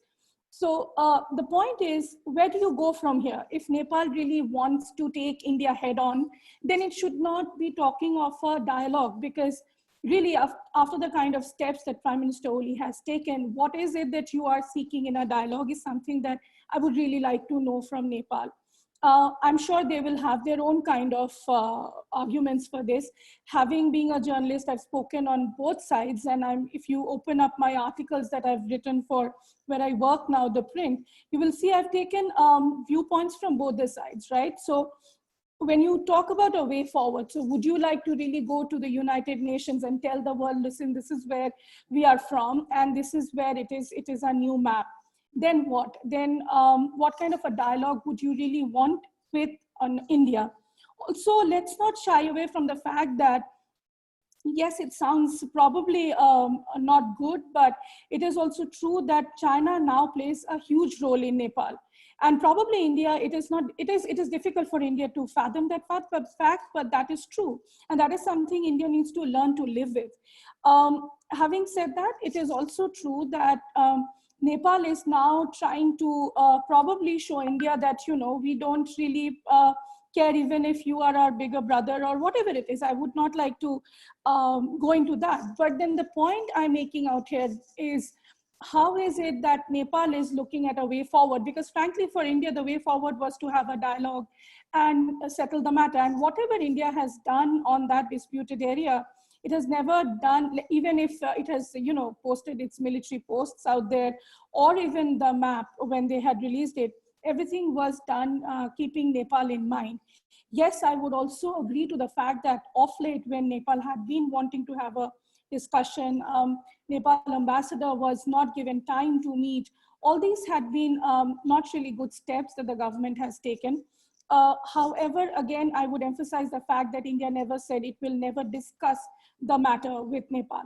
So the point is, where do you go from here? If Nepal really wants to take India head on, then it should not be talking of a dialogue, because really after the kind of steps that Prime Minister Oli has taken, what is it that you are seeking in a dialogue is something that I would really like to know from Nepal. I'm sure they will have their own kind of arguments for this. Having been a journalist, I've spoken on both sides, and if you open up my articles that I've written for where I work now, the print, you will see I've taken viewpoints from both the sides, right? So when you talk about a way forward, so would you like to really go to the United Nations and tell the world, listen, this is where we are from, and this is where it is a new map? Then what? Then what kind of a dialogue would you really want with India? Also, let's not shy away from the fact that, yes, it sounds probably not good, but it is also true that China now plays a huge role in Nepal. And probably India, it is difficult for India to fathom that fact, but that is true. And that is something India needs to learn to live with. Having said that, it is also true that Nepal is now trying to probably show India that, we don't really care even if you are our bigger brother or whatever it is. I would not like to go into that. But then the point I'm making out here is, how is it that Nepal is looking at a way forward? Because frankly, for India, the way forward was to have a dialogue and settle the matter. And whatever India has done on that disputed area, it has never done, even if it has, posted its military posts out there, or even the map when they had released it, everything was done keeping Nepal in mind. Yes, I would also agree to the fact that of late, when Nepal had been wanting to have a discussion, Nepal ambassador was not given time to meet. All these had been not really good steps that the government has taken. However, again, I would emphasize the fact that India never said it will never discuss the matter with Nepal.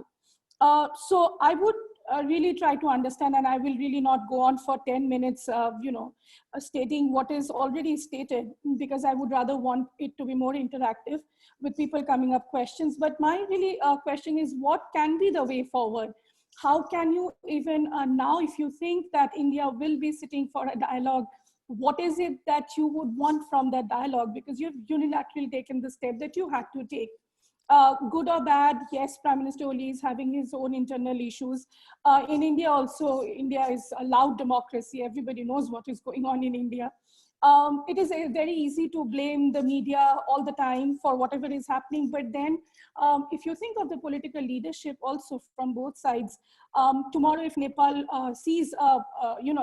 So I would really try to understand, and I will really not go on for 10 minutes, stating what is already stated, because I would rather want it to be more interactive with people coming up questions. But my really question is, what can be the way forward? How can you even now, if you think that India will be sitting for a dialogue, what is it that you would want from that dialogue? Because you've unilaterally taken the step that you had to take. Good or bad, yes, Prime Minister Oli is having his own internal issues. In India also, India is a loud democracy. Everybody knows what is going on in India. It is very easy to blame the media all the time for whatever is happening. But then if you think of the political leadership also from both sides, tomorrow if Nepal sees a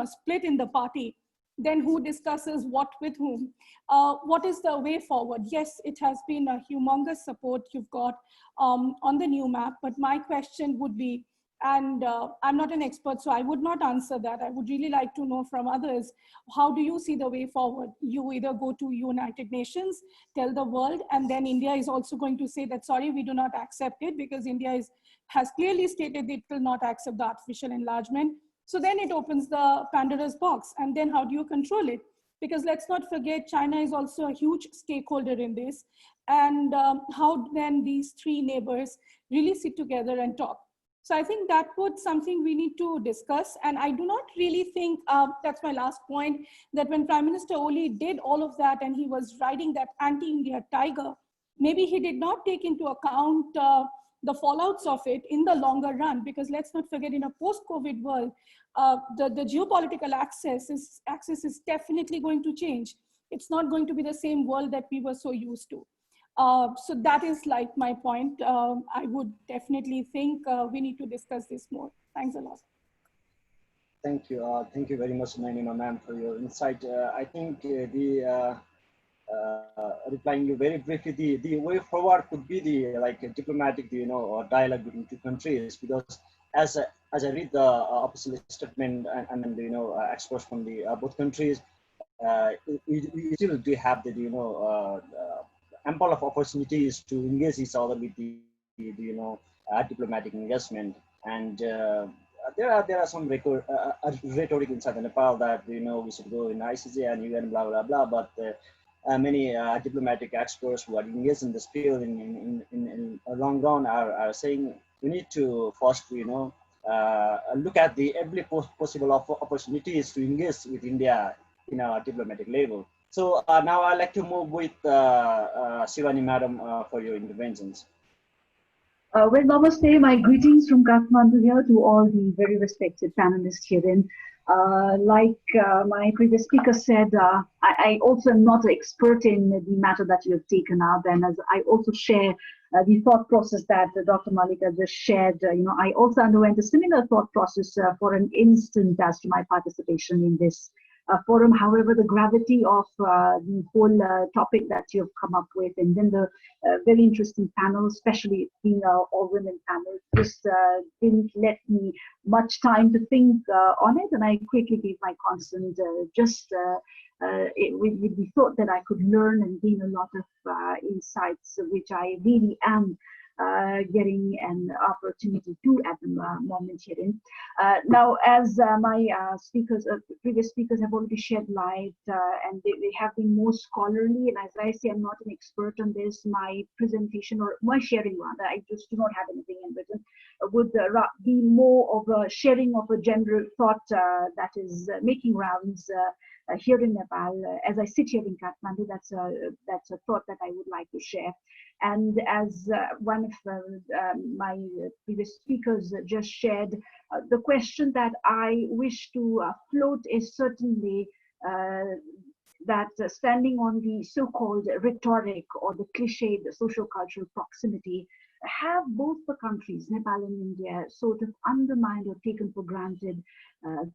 split in the party, then who discusses what with whom? What is the way forward? Yes, it has been a humongous support you've got on the new map, but my question would be, and I'm not an expert, so I would not answer that. I would really like to know from others, how do you see the way forward? You either go to United Nations, tell the world, and then India is also going to say that, sorry, we do not accept it, because India has clearly stated it will not accept the artificial enlargement. So then it opens the Pandora's box, and then how do you control it? Because let's not forget, China is also a huge stakeholder in this. And how then these three neighbors really sit together and talk? So I think that was something we need to discuss. And I do not really think, that's my last point, that when Prime Minister Oli did all of that and he was riding that anti-India tiger, maybe he did not take into account the fallouts of it in the longer run, because let's not forget, in a post-COVID world, the geopolitical axis is definitely going to change. It's not going to be the same world that we were so used to. So that is like my point. I would definitely think we need to discuss this more. Thanks a lot. Thank you. Thank you very much, Nayanima ma'am, for your insight. I think replying you very briefly, the way forward could be the diplomatic, dialogue between two countries, because as I read the official statement and experts from the both countries, we still do have the ample of opportunities to engage each other with the diplomatic engagement, and there are some rhetoric inside Nepal that we should go in ICJ and UN blah blah blah, but many diplomatic experts who are engaged in this field in a long run are saying we need to first look at the every possible opportunities to engage with India in a diplomatic level. So now I'd like to move with Shivanee madam for your interventions. Well, namaste, my greetings from Kathmandu here to all the very respected panelists herein. Like my previous speaker said, I also am not an expert in the matter that you have taken up, and as I also share the thought process that Dr. Mallika just shared, I also underwent a similar thought process for an instant as to my participation in this forum. However, the gravity of the whole topic that you have come up with, and then the very interesting panel, especially being an all-women panel, just didn't let me much time to think on it, and I quickly gave my consent with the thought that I could learn and gain a lot of insights, which I really am getting an opportunity to at the moment herein. Now, as my previous speakers have already shed light, and they have been more scholarly, and as I say, I'm not an expert on this, my presentation, or my sharing rather, I just do not have anything in written, would be more of a sharing of a general thought that is making rounds here in Nepal. As I sit here in Kathmandu, that's a thought that I would like to share. And as one of my previous speakers just shared, the question that I wish to float is certainly that standing on the so-called rhetoric or the cliched social-cultural proximity, have both the countries, Nepal and India, sort of undermined or taken for granted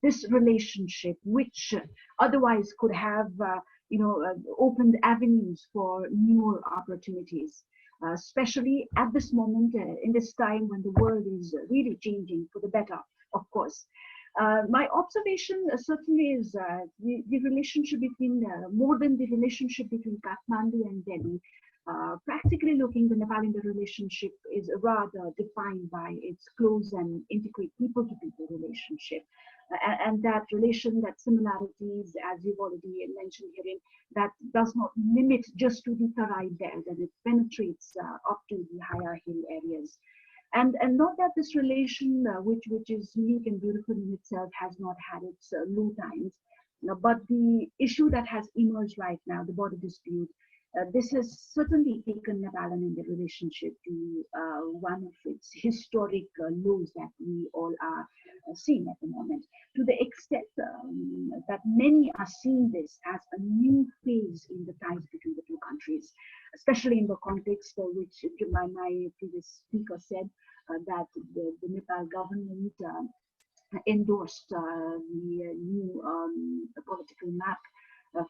this relationship, which otherwise could have opened avenues for newer opportunities, especially at this moment, in this time when the world is really changing for the better, of course. My observation certainly is the relationship between, more than the relationship between Kathmandu and Delhi, practically looking, the Nepal-India relationship is rather defined by its close and integrate people-to-people relationship. And that relation, that similarities, as you've already mentioned herein, that does not limit just to the Tarai belt, and it penetrates up to the higher hill areas. And not that this relation, which is unique and beautiful in itself, has not had its low times, but the issue that has emerged right now, the border dispute, this has certainly taken Nepal and India relationship to one of its historic lows that we all are seeing at the moment, to the extent that many are seeing this as a new phase in the ties between the two countries, especially in the context which my previous speaker said, that the Nepal government endorsed the new political map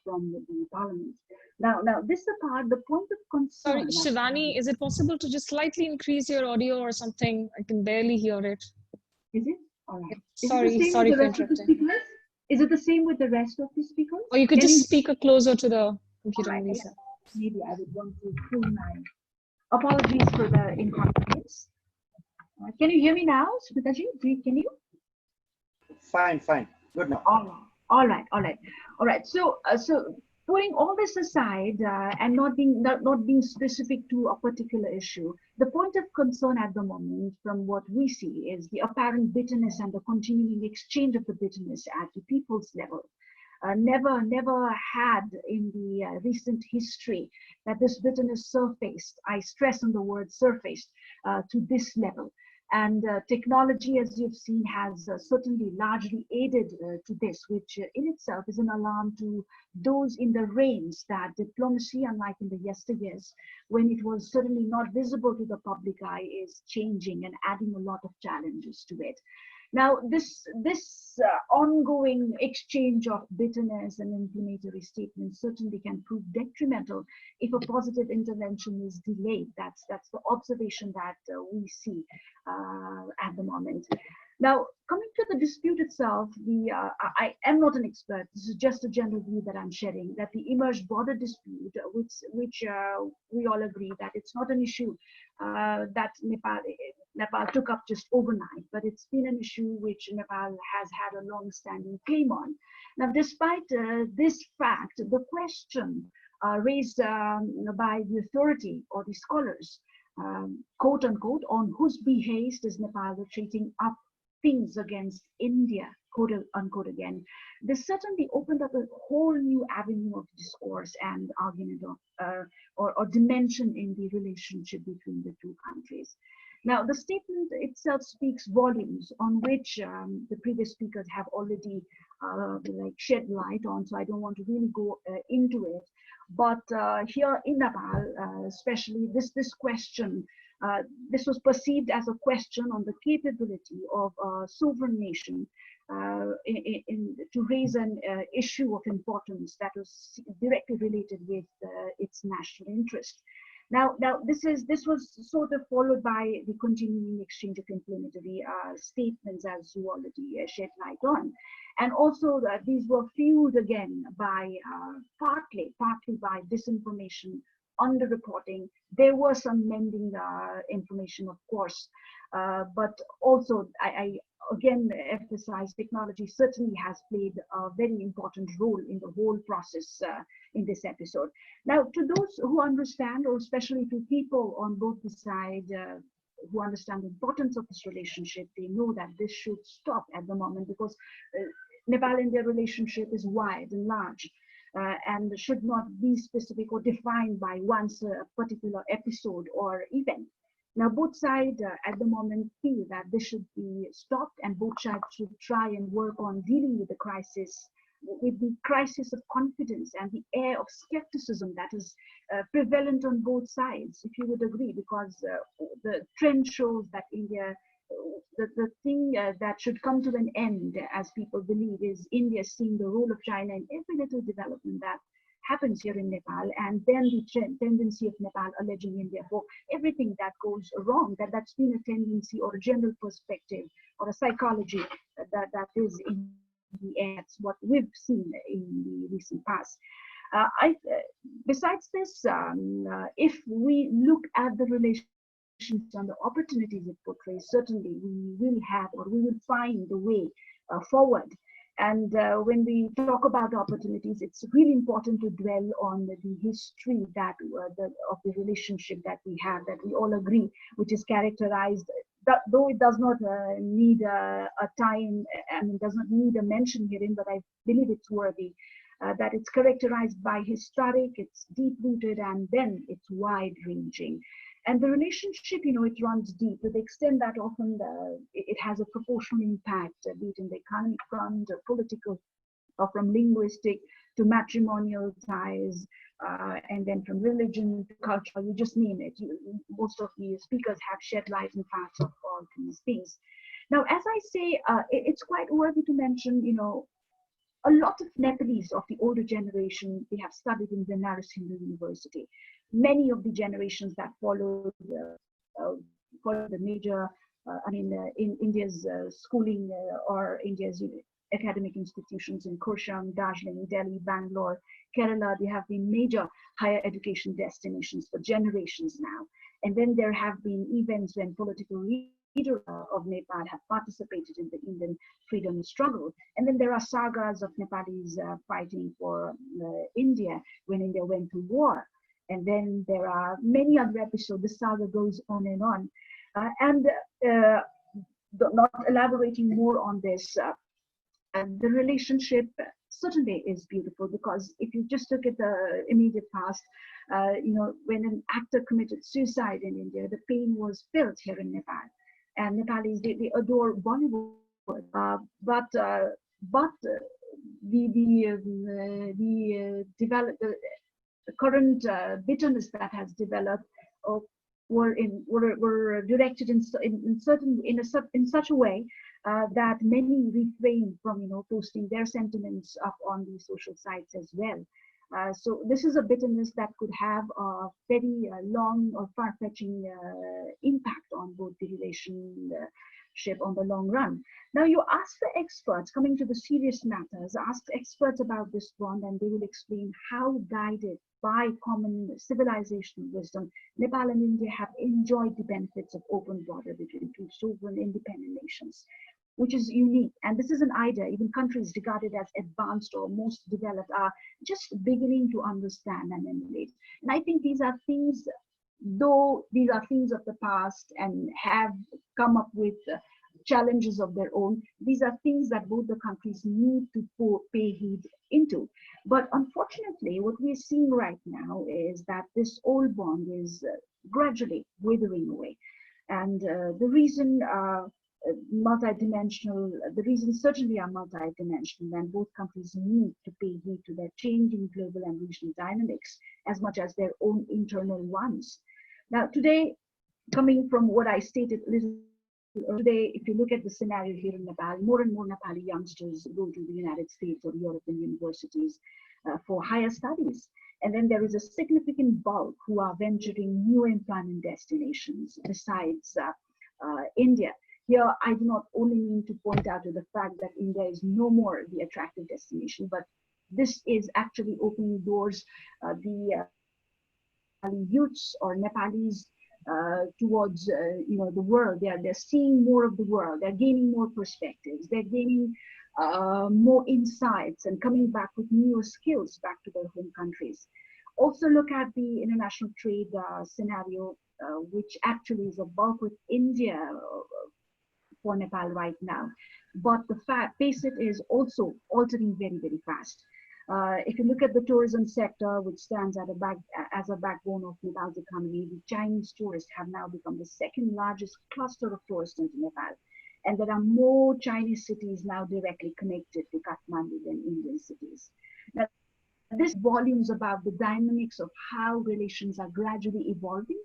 from the parliament. Now this apart, the point of concern. Sorry, Shivanee, is it possible to just slightly increase your audio or something? I can barely hear it. Is it? All right. Sorry for interrupting. Is it the same with the rest of the speakers? Or you could just speak closer to the computer. Right. Maybe I would want to pull my apologies for the inconvenience. Can you hear me now, Smitaji? Can you? Fine. Good now. All right. So putting all this aside and not being specific to a particular issue, the point of concern at the moment, from what we see, is the apparent bitterness and the continuing exchange of the bitterness at the people's level. Never had in the recent history that this bitterness surfaced. I stress on the word surfaced to this level. And technology, as you've seen, has certainly largely aided to this, which in itself is an alarm to those in the reins that diplomacy, unlike in the yesteryears, when it was certainly not visible to the public eye, is changing and adding a lot of challenges to it. Now, this ongoing exchange of bitterness and inflammatory statements certainly can prove detrimental if a positive intervention is delayed. That's the observation that we see at the moment. Now, coming to the dispute itself, I am not an expert. This is just a general view that I'm sharing, that the emerged border dispute, which we all agree that it's not an issue that Nepal took up just overnight, but it's been an issue which Nepal has had a long-standing claim on. Now, despite this fact, the question raised by the authority or the scholars, quote unquote, on whose behest is Nepal retreating up things against India, quote unquote again, this certainly opened up a whole new avenue of discourse and argument or dimension in the relationship between the two countries. Now, the statement itself speaks volumes, on which the previous speakers have already shed light on, so I don't want to really go into it. But here in Nepal, especially this question, this was perceived as a question on the capability of a sovereign nation to raise an issue of importance that was directly related with its national interest. Now this was sort of followed by the continuing exchange of inflammatory statements, as you already shed light on, and also that these were fueled again by partly by disinformation, underreporting. There was some mending information, of course, but also I again emphasize technology certainly has played a very important role in the whole process in this episode. Now, to those who understand, or especially to people on both the sides who understand the importance of this relationship, they know that this should stop at the moment, because Nepal-India relationship is wide and large. And should not be specific or defined by one particular episode or event. Now, both sides at the moment feel that this should be stopped, and both sides should try and work on dealing with the crisis, with the crisis of confidence and the air of skepticism that is prevalent on both sides, if you would agree, because the trend shows that India, the thing that should come to an end, as people believe, is India seeing the role of China in every little development that happens here in Nepal, and then the tendency of Nepal alleging India for everything that goes wrong. That's been a tendency or a general perspective or a psychology that is in the air. That's what we've seen in the recent past. Besides this, if we look at the relationship and the opportunities it portrays, certainly we will have, or we will find the way forward. And when we talk about opportunities, it's really important to dwell on the history that of the relationship that we have, that we all agree, which is characterized, though it does not need a time, and it does not need a mention herein, but I believe it's worthy, that it's characterized by historic, it's deep-rooted, and then it's wide-ranging. And the relationship, it runs deep to the extent that often it has a proportional impact, be it in the economic front, or political, or from linguistic to matrimonial ties, and then from religion to culture, you just name it. Most of the speakers have shed light in parts of all these things. Now, as I say, it's quite worthy to mention, a lot of Nepalese of the older generation, they have studied in Banaras Hindu University. Many of the generations that followed the major, in India's schooling or India's academic institutions in Kursham, Darjeeling, Delhi, Bangalore, Kerala, they have been major higher education destinations for generations now. And then there have been events when political leader of Nepal have participated in the Indian freedom struggle. And then there are sagas of Nepalis fighting for India when India went to war. And then there are many other episodes. The saga goes on and on. Not elaborating more on this, the relationship certainly is beautiful, because if you just look at the immediate past, when an actor committed suicide in India, the pain was felt here in Nepal. And Nepalis, they adore Bollywood, but the current bitterness that has developed were directed in such a way that many refrain from posting their sentiments up on the social sites as well. So this is a bitterness that could have a very long or far-fetching impact on both the relationship on the long run. Now you ask the experts, coming to the serious matters, ask experts about this bond, and they will explain how, guided by common civilizational wisdom, Nepal and India have enjoyed the benefits of open border between two sovereign independent nations, which is unique. And this is an idea even countries regarded as advanced or most developed are just beginning to understand and emulate. And I think these are things, though these are things of the past and have come up with challenges of their own, these are things that both the countries need to pay heed into. But unfortunately, what we're seeing right now is that this old bond is gradually withering away. And the reason the reasons certainly are multidimensional, and both countries need to pay heed to their changing global and regional dynamics as much as their own internal ones. Now, today, coming from what I stated a little today, if you look at the scenario here in Nepal, more and more Nepali youngsters go to the United States or European universities for higher studies. And then there is a significant bulk who are venturing new employment destinations besides India. Here, I do not only mean to point out to the fact that India is no more the attractive destination, but this is actually opening doors, the youths or Nepalis towards the world. They're seeing more of the world. They're gaining more perspectives. They're gaining more insights and coming back with newer skills back to their home countries. Also look at the international trade scenario, which actually is a bulk with India for Nepal right now. But the face it is also altering very, very fast. If you look at the tourism sector, which stands as a backbone of Nepal's economy, the Chinese tourists have now become the second largest cluster of tourists into Nepal. And there are more Chinese cities now directly connected to Kathmandu than Indian cities. Now, this volumes about the dynamics of how relations are gradually evolving.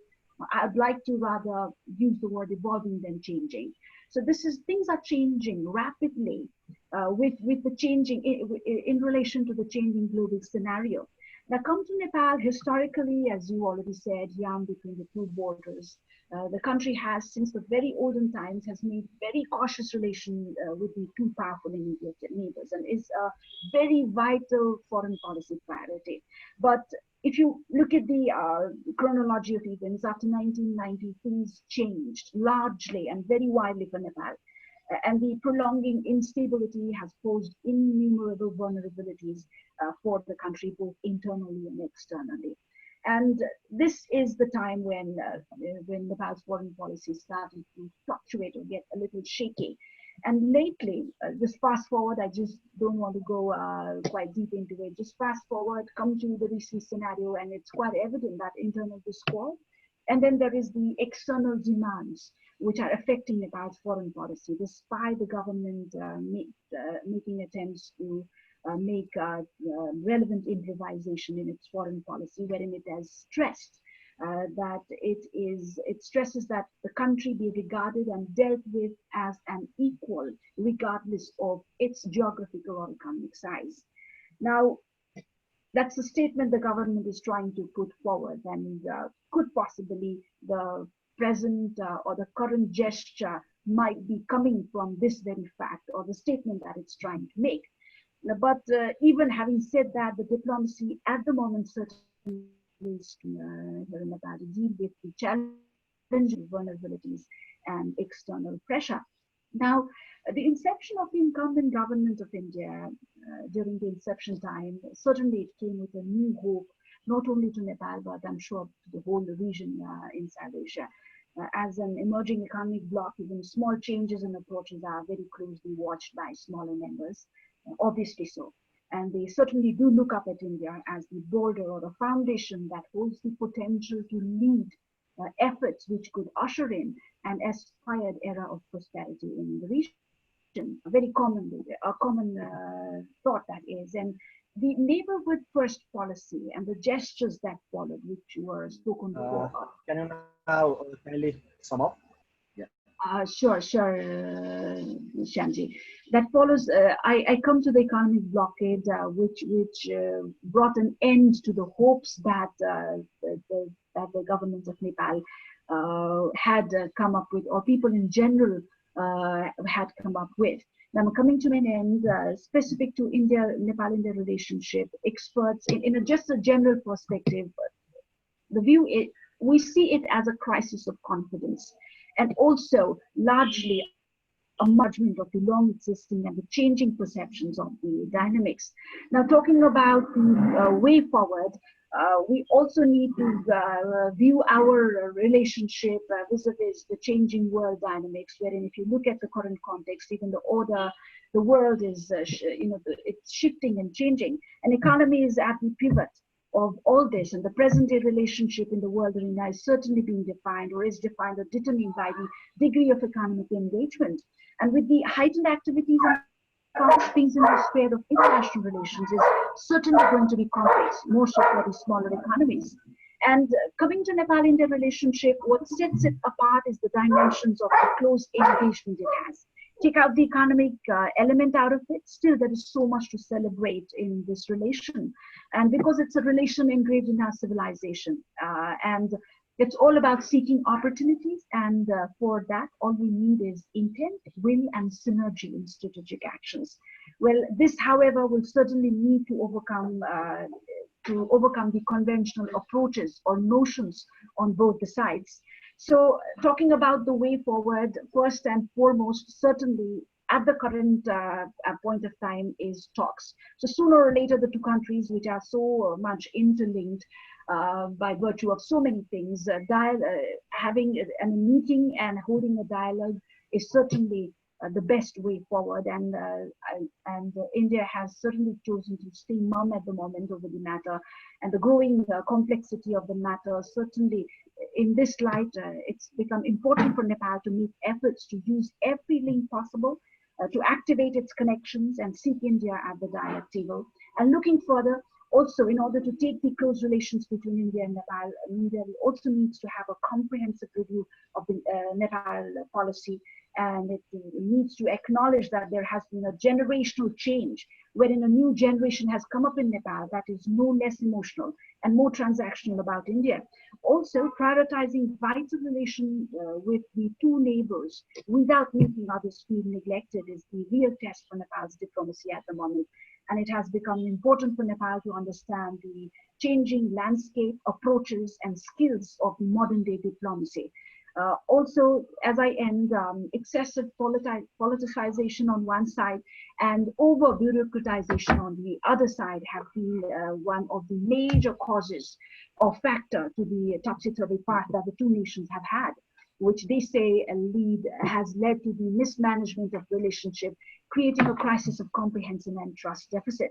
I'd like to rather use the word evolving than changing. So things are changing rapidly with the changing in relation to the changing global scenario. Now come to Nepal, historically, as you already said, between the two borders, the country has, since the very olden times, has made very cautious relation with the two powerful immediate neighbors, and is a very vital foreign policy priority. But if you look at the chronology of events, after 1990, things changed largely and very widely for Nepal. And the prolonging instability has posed innumerable vulnerabilities for the country, both internally and externally. And this is the time when Nepal's foreign policy started to fluctuate or get a little shaky. And lately, just fast forward, I just don't want to go quite deep into it. Just fast forward, come to the recent scenario, and it's quite evident that internal discord. And then there is the external demands, which are affecting Nepal's foreign policy, despite the government making attempts to make relevant improvisation in its foreign policy, wherein it has stressed that it stresses that the country be regarded and dealt with as an equal, regardless of its geographical or economic size. Now, that's the statement the government is trying to put forward, and could possibly the present or the current gesture might be coming from this very fact or the statement that it's trying to make. But even having said that, the diplomacy at the moment certainly is here in Nepal to deal with the challenging vulnerabilities and external pressure. Now, the inception of the incumbent government of India during the inception time, certainly it came with a new hope, not only to Nepal, but I'm sure to the whole region in South Asia. As an emerging economic bloc, even small changes and approaches are very closely watched by smaller members, obviously so. And they certainly do look up at India as the border or a foundation that holds the potential to lead efforts which could usher in an aspired era of prosperity in the region. A very common thought that is. And the neighborhood first policy and the gestures that followed, which were spoken before. Can you now kindly sum up? Sure, Shyamji. That follows, I come to the economic blockade, which brought an end to the hopes that the government of Nepal had come up with, or people in general had come up with. Now, coming to an end, specific to Nepal-India relationship, experts, in just a general perspective, the view is, we see it as a crisis of confidence, and also largely a mergement of the long existing and the changing perceptions of the dynamics. Now, talking about the way forward, we also need to view our relationship vis-a-vis the changing world dynamics, wherein if you look at the current context, even the order, the world is, it's shifting and changing. An economy is at the pivot of all this, and the present day relationship in the world arena is certainly being defined, or is defined or determined by the degree of economic engagement. And with the heightened activities and things in the sphere of international relations is certainly going to be complex, more so for the smaller economies. And coming to Nepal-India relationship, what sets it apart is the dimensions of the close engagement it has. Take out the economic element out of it, still there is so much to celebrate in this relation. And because it's a relation engraved in our civilization, and it's all about seeking opportunities, and for that, all we need is intent, will, and synergy in strategic actions. Well, this, however, will certainly need to overcome the conventional approaches or notions on both the sides. So, talking about the way forward, first and foremost, certainly at the current point of time is talks. So sooner or later, the two countries, which are so much interlinked by virtue of so many things, having a meeting and holding a dialogue is certainly the best way forward. And India has certainly chosen to stay mum at the moment over the matter, and the growing complexity of the matter. Certainly, in this light, it's become important for Nepal to make efforts to use every link possible to activate its connections and seek India at the dialogue table. And looking further, also in order to take the close relations between India and Nepal, India also needs to have a comprehensive review of the Nepal policy, and it needs to acknowledge that there has been a generational change, wherein a new generation has come up in Nepal that is no less emotional and more transactional about India. Also, prioritizing vital relations with the two neighbors without making others feel neglected is the real test for Nepal's diplomacy at the moment. And it has become important for Nepal to understand the changing landscape, approaches, and skills of the modern day diplomacy. Also, as I end, excessive politicization on one side and over-bureaucratization on the other side have been one of the major causes or factor to the topsy-turvy path that the two nations have had, which they say has led to the mismanagement of relationship, creating a crisis of comprehension and trust deficit.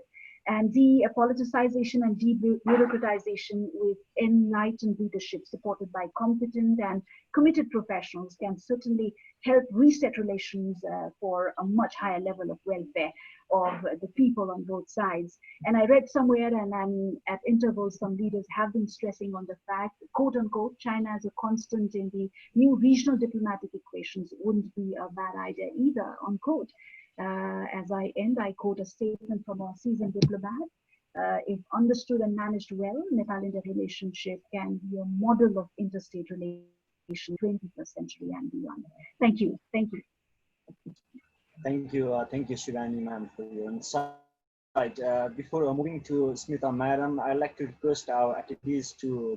And the politicization and de-bureaucratization with enlightened leadership supported by competent and committed professionals can certainly help reset relations for a much higher level of welfare of the people on both sides. And I read somewhere, and at intervals, some leaders have been stressing on the fact, quote unquote, China as a constant in the new regional diplomatic equations wouldn't be a bad idea either, unquote. As I end, I quote a statement from a seasoned diplomat. If understood and managed well, Nepal-India relationship can be a model of interstate relations 21st century and beyond. Thank you. Thank you. Thank you, Shivanee ma'am, for your insight. Before moving to Smita madam, I'd like to request our attendees to,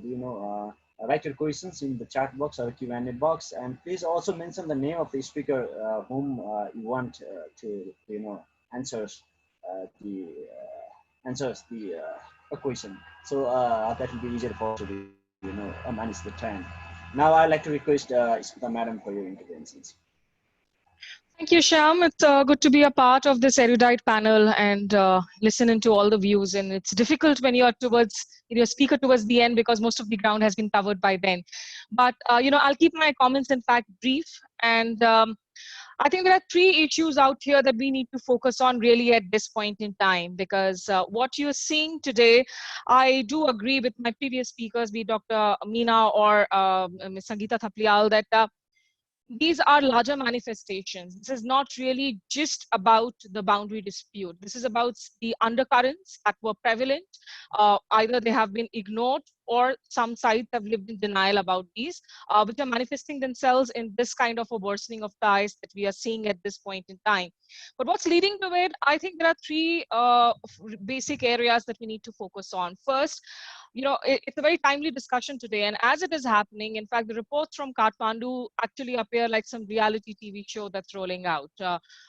write your questions in the chat box or Q&A box, and please also mention the name of the speaker whom you want to answers the question. So that will be easier for us to manage the time. Now I'd like to request Smita Madam for your interventions. Thank you, Shyam. It's good to be a part of this erudite panel and listening to all the views. And it's difficult when you're your speaker towards the end because most of the ground has been covered by then. But I'll keep my comments, in fact, brief. And I think there are three issues out here that we need to focus on really at this point in time, because what you're seeing today, I do agree with my previous speakers, be Dr. Meena or Ms. Sangeeta Thapliyal, that these are larger manifestations. This is not really just about the boundary dispute. This is about the undercurrents that were prevalent. Either they have been ignored or some sides have lived in denial about these, which are manifesting themselves in this kind of a worsening of ties that we are seeing at this point in time. But what's leading to it? I think there are three basic areas that we need to focus on. First, it's a very timely discussion today, and as it is happening, in fact, the reports from Kathmandu actually appear like some reality TV show that's rolling out.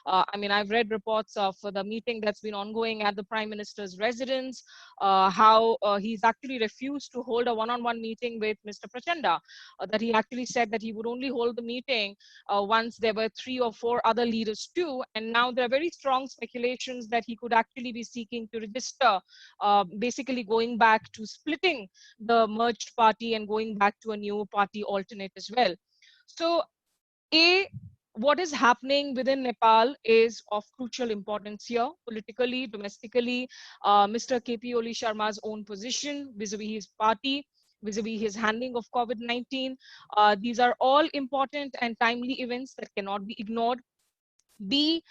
I mean, I've read reports of the meeting that's been ongoing at the Prime Minister's residence, how he's actually refused to hold a one-on-one meeting with Mr. Prachanda, that he actually said that he would only hold the meeting once there were 3 or 4 other leaders too, and now there are very strong speculations that he could actually be seeking to register, basically going back to splitting the merged party and going back to a new party alternate as well. So what is happening within Nepal is of crucial importance here, politically, domestically. Mr. KP Oli Sharma's own position vis-a-vis his party, vis-a-vis his handling of COVID-19. These are all important and timely events that cannot be ignored. B,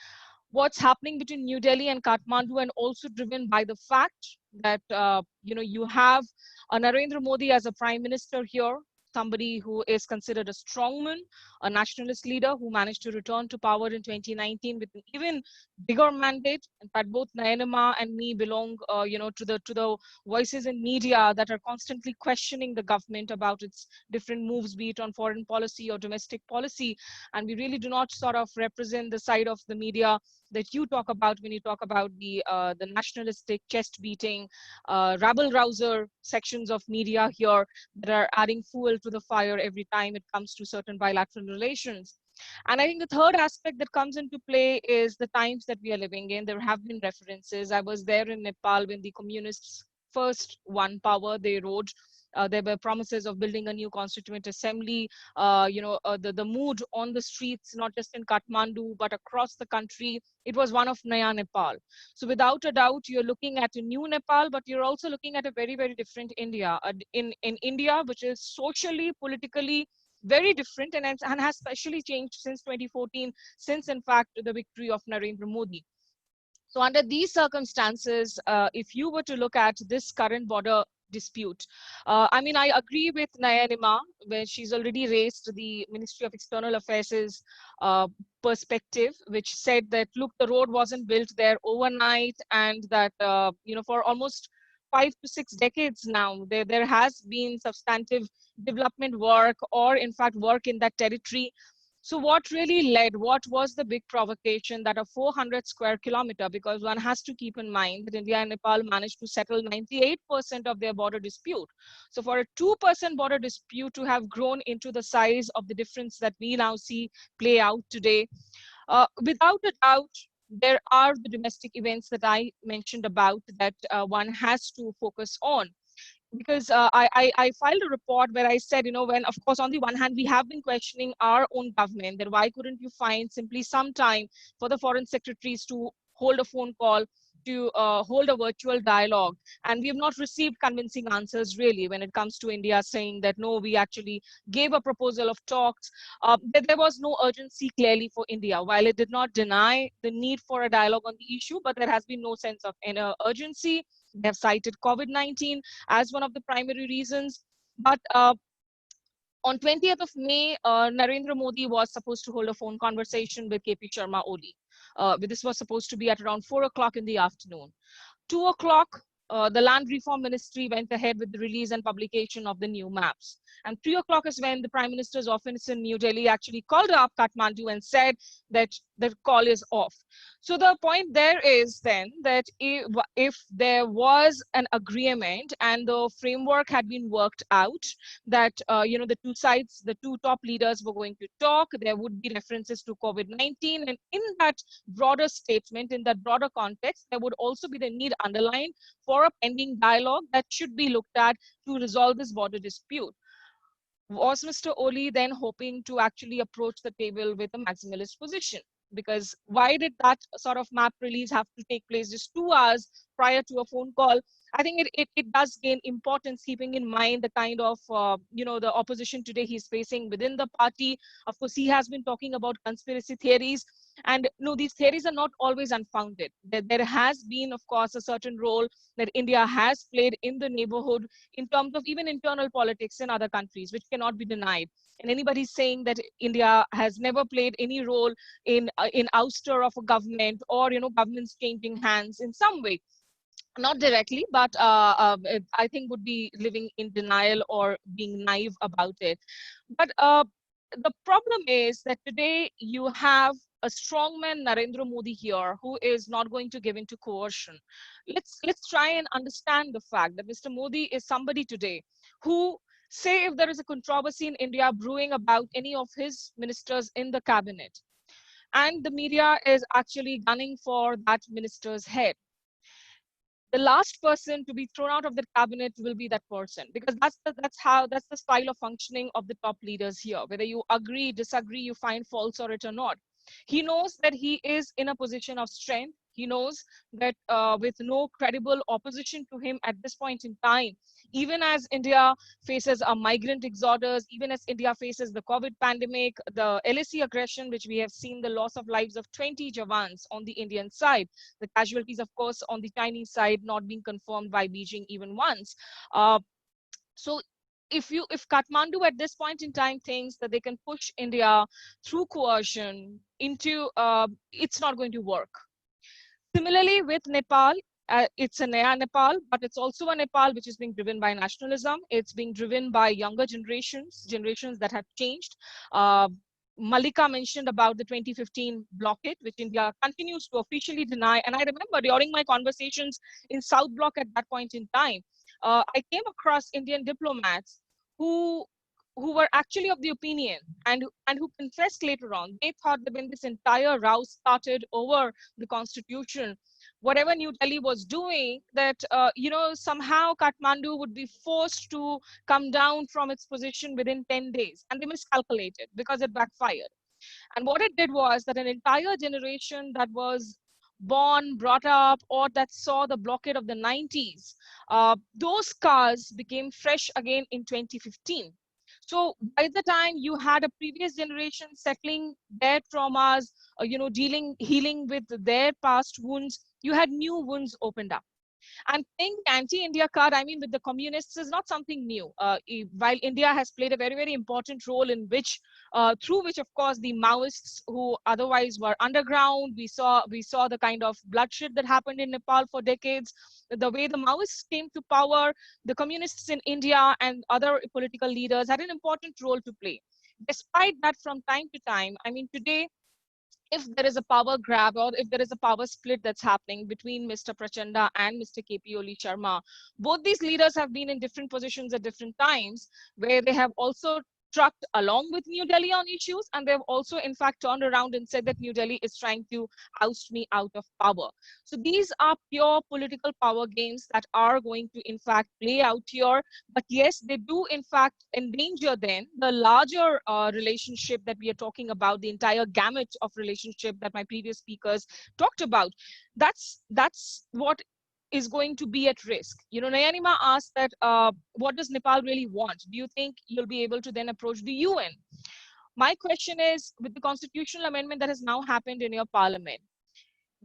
what's happening between New Delhi and Kathmandu, and also driven by the fact that you have Narendra Modi as a prime minister here, somebody who is considered a strongman, a nationalist leader who managed to return to power in 2019 with an even bigger mandate. In fact, both Nayanima and me belong, to the voices in media that are constantly questioning the government about its different moves, be it on foreign policy or domestic policy. And we really do not sort of represent the side of the media that you talk about when you talk about the nationalistic, chest-beating, rabble-rouser sections of media here that are adding fuel to the fire every time it comes to certain bilateral relations. And I think the third aspect that comes into play is the times that we are living in. There have been references. I was there in Nepal when the communists first won power. They rode. There were promises of building a new constituent assembly. The mood on the streets, not just in Kathmandu, but across the country, it was one of Naya Nepal. So without a doubt, you're looking at a new Nepal, but you're also looking at a very, very different India. In India, which is socially, politically, very different and has especially changed since 2014, since in fact the victory of Narendra Modi. So under these circumstances, if you were to look at this current border dispute, I mean, I agree with Nayanima where she's already raised the Ministry of External Affairs' perspective, which said that, look, the road wasn't built there overnight, and that, for almost 5 to 6 decades now, there has been substantive development work, or in fact work in that territory. So what really led, what was the big provocation that a 400 square kilometer, because one has to keep in mind that India and Nepal managed to settle 98% of their border dispute. So for a 2% border dispute to have grown into the size of the difference that we now see play out today, without a doubt, there are the domestic events that I mentioned about that one has to focus on. Because I filed a report where I said, when, of course, on the one hand, we have been questioning our own government, that why couldn't you find simply some time for the foreign secretaries to hold a phone call, to hold a virtual dialogue. And we have not received convincing answers, really, when it comes to India saying that, no, we actually gave a proposal of talks. That there was no urgency, clearly, for India. While it did not deny the need for a dialogue on the issue, but there has been no sense of urgency. They have cited COVID-19 as one of the primary reasons. But on 20th of May, Narendra Modi was supposed to hold a phone conversation with KP Sharma Oli. This was supposed to be at around 4 o'clock in the afternoon. 2 o'clock, the Land Reform Ministry went ahead with the release and publication of the new maps. And 3 o'clock is when the Prime Minister's office in New Delhi actually called up Kathmandu and said that the call is off. So the point there is then that if there was an agreement and the framework had been worked out, that the two sides, the two top leaders were going to talk, there would be references to COVID-19, and in that broader statement, in that broader context, there would also be the need underlined for a pending dialogue that should be looked at to resolve this border dispute. Was Mr. Oli then hoping to actually approach the table with a maximalist position? Because why did that sort of map release have to take place just 2 hours prior to a phone call? I think it does gain importance, keeping in mind the kind of, the opposition today he's facing within the party. Of course, he has been talking about conspiracy theories. And no, these theories are not always unfounded. There has been, of course, a certain role that India has played in the neighborhood in terms of even internal politics in other countries, which cannot be denied. And anybody saying that India has never played any role in ouster of a government or governments changing hands in some way, not directly, but I think would be living in denial or being naive about it. But the problem is that today you have a strongman Narendra Modi here who is not going to give in to coercion. Let's try and understand the fact that Mr. Modi is somebody today who, say if there is a controversy in India brewing about any of his ministers in the cabinet, and the media is actually gunning for that minister's head, the last person to be thrown out of the cabinet will be that person, because that's the style of functioning of the top leaders here. Whether you agree, disagree, you find faults or it or not, he knows that he is in a position of strength. He knows that with no credible opposition to him at this point in time, even as India faces a migrant exodus, even as India faces the COVID pandemic, the LAC aggression, which we have seen the loss of lives of 20 Jawans on the Indian side, the casualties, of course, on the Chinese side not being confirmed by Beijing even once. So if Kathmandu at this point in time thinks that they can push India through coercion into, it's not going to work. Similarly with Nepal, it's a Naya Nepal, but it's also a Nepal which is being driven by nationalism. It's being driven by younger generations that have changed. Mallika mentioned about the 2015 blockade, which India continues to officially deny. And I remember during my conversations in South Block at that point in time, I came across Indian diplomats who were actually of the opinion and who confessed later on, they thought that when this entire row started over the constitution, whatever New Delhi was doing, that, somehow Kathmandu would be forced to come down from its position within 10 days. And they miscalculated because it backfired. And what it did was that an entire generation that was born, brought up, or that saw the blockade of the 90s, those scars became fresh again in 2015. So by the time you had a previous generation settling their traumas, healing with their past wounds, you had new wounds opened up. And playing the anti-India card, I mean, with the communists is not something new. While India has played a very, very important role in which, through which, of course, the Maoists who otherwise were underground, we saw the kind of bloodshed that happened in Nepal for decades. The way the Maoists came to power, the communists in India and other political leaders had an important role to play. Despite that, from time to time, I mean, today, if there is a power grab or if there is a power split that's happening between Mr. Prachanda and Mr. KP Oli Sharma, both these leaders have been in different positions at different times, where they have also trucked along with New Delhi on issues, and they've also in fact turned around and said that New Delhi is trying to oust me out of power. So these are pure political power games that are going to in fact play out here. But yes, they do in fact endanger then the larger relationship that we are talking about, the entire gamut of relationship that my previous speakers talked about. That's what is going to be at risk. Nayanima asked that, what does Nepal really want? Do you think you'll be able to then approach the UN? My question is, with the constitutional amendment that has now happened in your parliament,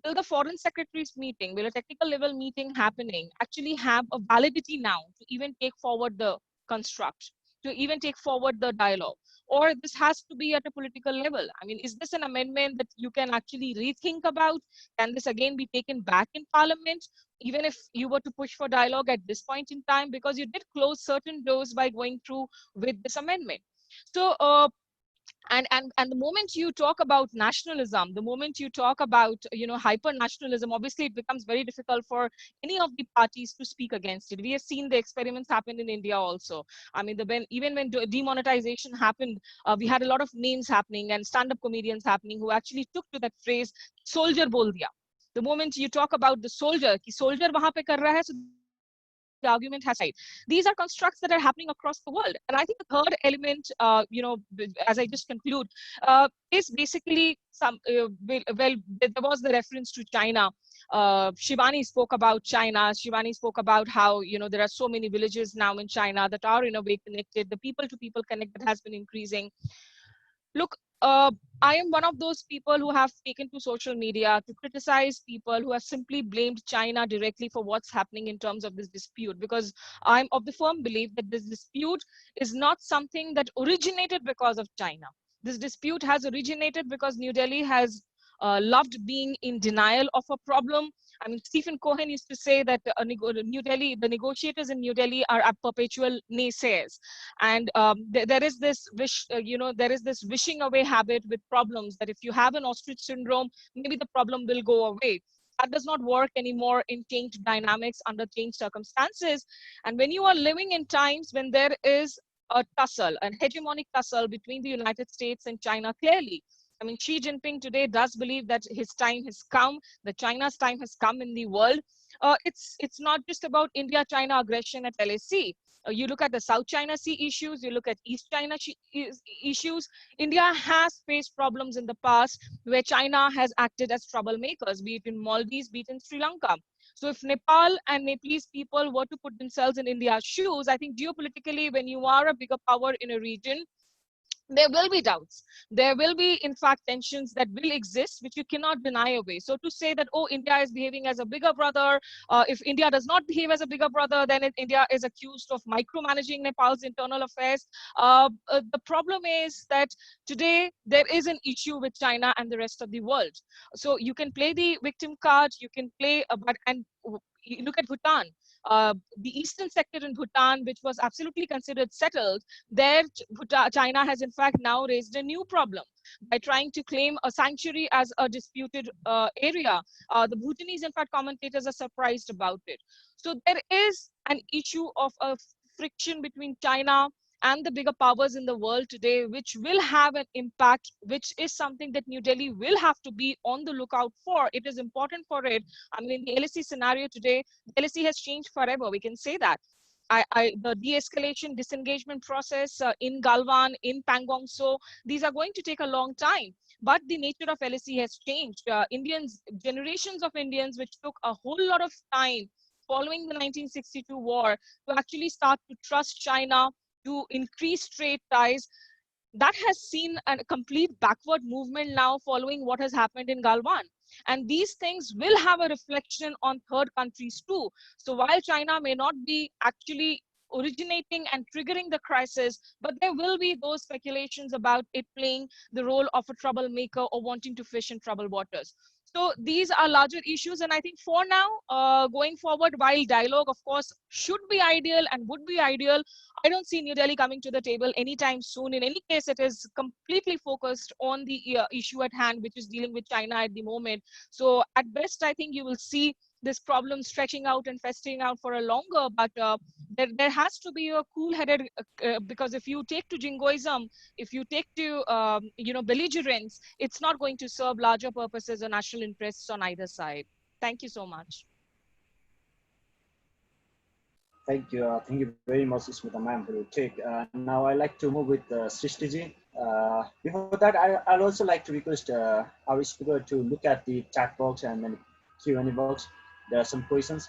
will the foreign secretaries meeting, will a technical level meeting happening actually have a validity now to even take forward the construct? to even take forward the dialogue? Or this has to be at a political level? I mean, is this an amendment that you can actually rethink about? Can this again be taken back in Parliament, even if you were to push for dialogue at this point in time? Because you did close certain doors by going through with this amendment. So, and the moment you talk about nationalism, the moment you talk about hyper nationalism, obviously it becomes very difficult for any of the parties to speak against it. We have seen the experiments happen in India also. I mean, even when demonetization happened, we had a lot of names happening and stand-up comedians happening who actually took to that phrase, soldier bol diya. The moment you talk about the soldier, ki soldier wahan pe kar raha hai, so the argument has side. These are constructs that are happening across the world. And I think the third element, as I just conclude, is basically there was the reference to China. Shivanee spoke about China. Shivanee spoke about how, there are so many villages now in China that are in a way connected. The people-to-people connect that has been increasing. Look, I am one of those people who have taken to social media to criticize people who have simply blamed China directly for what's happening in terms of this dispute, because I'm of the firm belief that this dispute is not something that originated because of China. This dispute has originated because New Delhi has loved being in denial of a problem. I mean, Stephen Cohen used to say that the negotiators in New Delhi are perpetual naysayers. And there is this there is this wishing away habit with problems, that if you have an ostrich syndrome, maybe the problem will go away. That does not work anymore in changed dynamics under changed circumstances. And when you are living in times when there is a tussle, an hegemonic tussle between the United States and China, clearly, I mean, Xi Jinping today does believe that his time has come, that China's time has come in the world. It's not just about India-China aggression at LAC. You look at the South China Sea issues, you look at East China issues. India has faced problems in the past where China has acted as troublemakers, be it in Maldives, be it in Sri Lanka. So if Nepal and Nepalese people were to put themselves in India's shoes, I think geopolitically, when you are a bigger power in a region, there will be doubts. There will be, in fact, tensions that will exist, which you cannot deny away. So to say that, oh, India is behaving as a bigger brother, if India does not behave as a bigger brother, then India is accused of micromanaging Nepal's internal affairs. The problem is that today there is an issue with China and the rest of the world. So you can play the victim card, you can play, and you look at Bhutan. The eastern sector in Bhutan, which was absolutely considered settled, there China has in fact now raised a new problem by trying to claim a sanctuary as a disputed area. The Bhutanese, in fact, commentators are surprised about it. So there is an issue of a friction between China and the bigger powers in the world today, which will have an impact, which is something that New Delhi will have to be on the lookout for. It is important for it. I mean, in the LSE scenario today, the LSE has changed forever. We can say that. The de-escalation, disengagement process in Galwan, in Pangong So, these are going to take a long time. But the nature of LSE has changed. Generations of Indians, which took a whole lot of time following the 1962 war to actually start to trust China, to increase trade ties, that has seen a complete backward movement now following what has happened in Galwan. And these things will have a reflection on third countries too. So while China may not be actually originating and triggering the crisis, but there will be those speculations about it playing the role of a troublemaker or wanting to fish in troubled waters. So these are larger issues. And I think for now, going forward, while dialogue, of course, should be ideal and would be ideal, I don't see New Delhi coming to the table anytime soon. In any case, it is completely focused on the issue at hand, which is dealing with China at the moment. So at best, I think you will see this problem stretching out and festering out for a longer, but there has to be a cool-headed, because if you take to jingoism, if you take to, belligerence, it's not going to serve larger purposes or national interests on either side. Thank you so much. Thank you very much, Smita ma'am, for your take. Now I'd like to move with Shristi ji. Before that, I'd also like to request our speaker to look at the chat box and then Q&A box. There are some questions.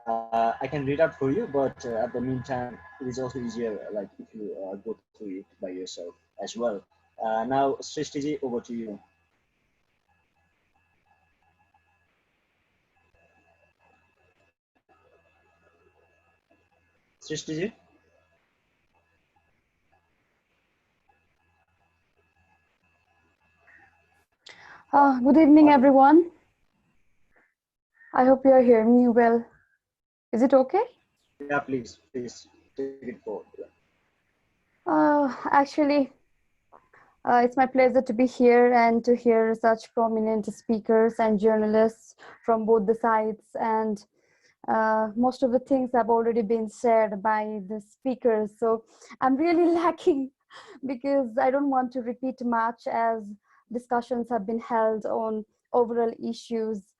I can read out for you, but at the meantime, it is also easier like if you go through it by yourself as well. Now, Shristi ji, over to you. Shristi ji? Good evening, everyone. I hope you are hearing me well. Is it okay? Yeah, please take it forward. Actually, it's my pleasure to be here and to hear such prominent speakers and journalists from both the sides. And most of the things have already been shared by the speakers. So I'm really lacking because I don't want to repeat much, as discussions have been held on overall issues,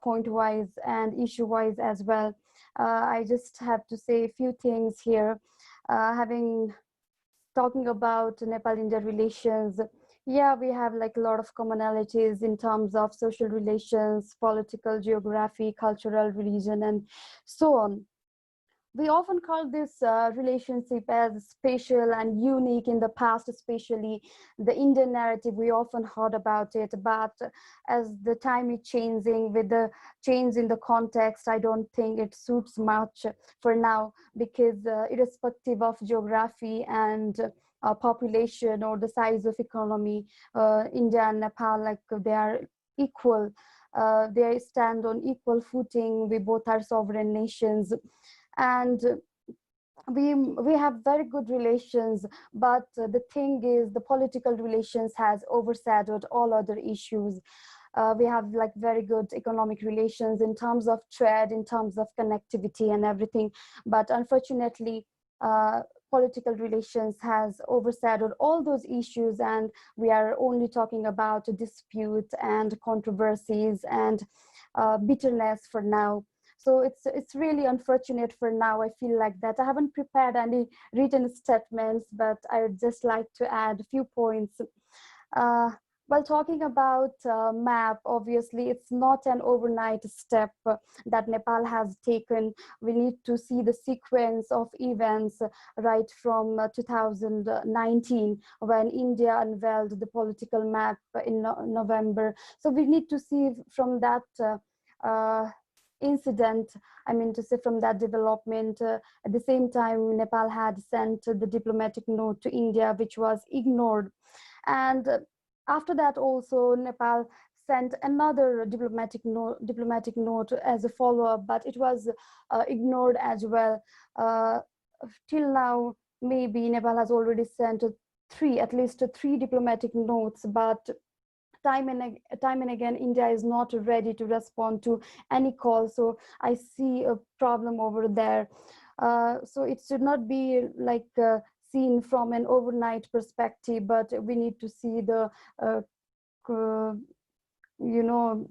point-wise and issue-wise as well. I just have to say a few things here. Talking about Nepal-India relations, yeah, we have like a lot of commonalities in terms of social relations, political, geography, cultural, religion, and so on. We often call this relationship as special and unique in the past, especially the Indian narrative. We often heard about it, but as the time is changing with the change in the context, I don't think it suits much for now, because irrespective of geography and population or the size of economy, India and Nepal, like they are equal. They stand on equal footing. We both are sovereign nations. And we have very good relations, but the thing is the political relations has overshadowed all other issues. We have like very good economic relations in terms of trade, in terms of connectivity and everything, but unfortunately political relations has overshadowed all those issues, and we are only talking about dispute and controversies and bitterness for now. So it's really unfortunate for now. I feel like that. I haven't prepared any written statements, but I would just like to add a few points. While talking about map, obviously it's not an overnight step that Nepal has taken. We need to see the sequence of events right from 2019, when India unveiled the political map in November. So we need to see from that incident, I mean to say from that development. At the same time, Nepal had sent the diplomatic note to India, which was ignored. And after that also, Nepal sent another diplomatic note as a follow-up, but it was ignored as well. Till now, maybe Nepal has already sent at least three diplomatic notes, but time and again, India is not ready to respond to any call. So I see a problem over there. So it should not be like seen from an overnight perspective, but we need to see the we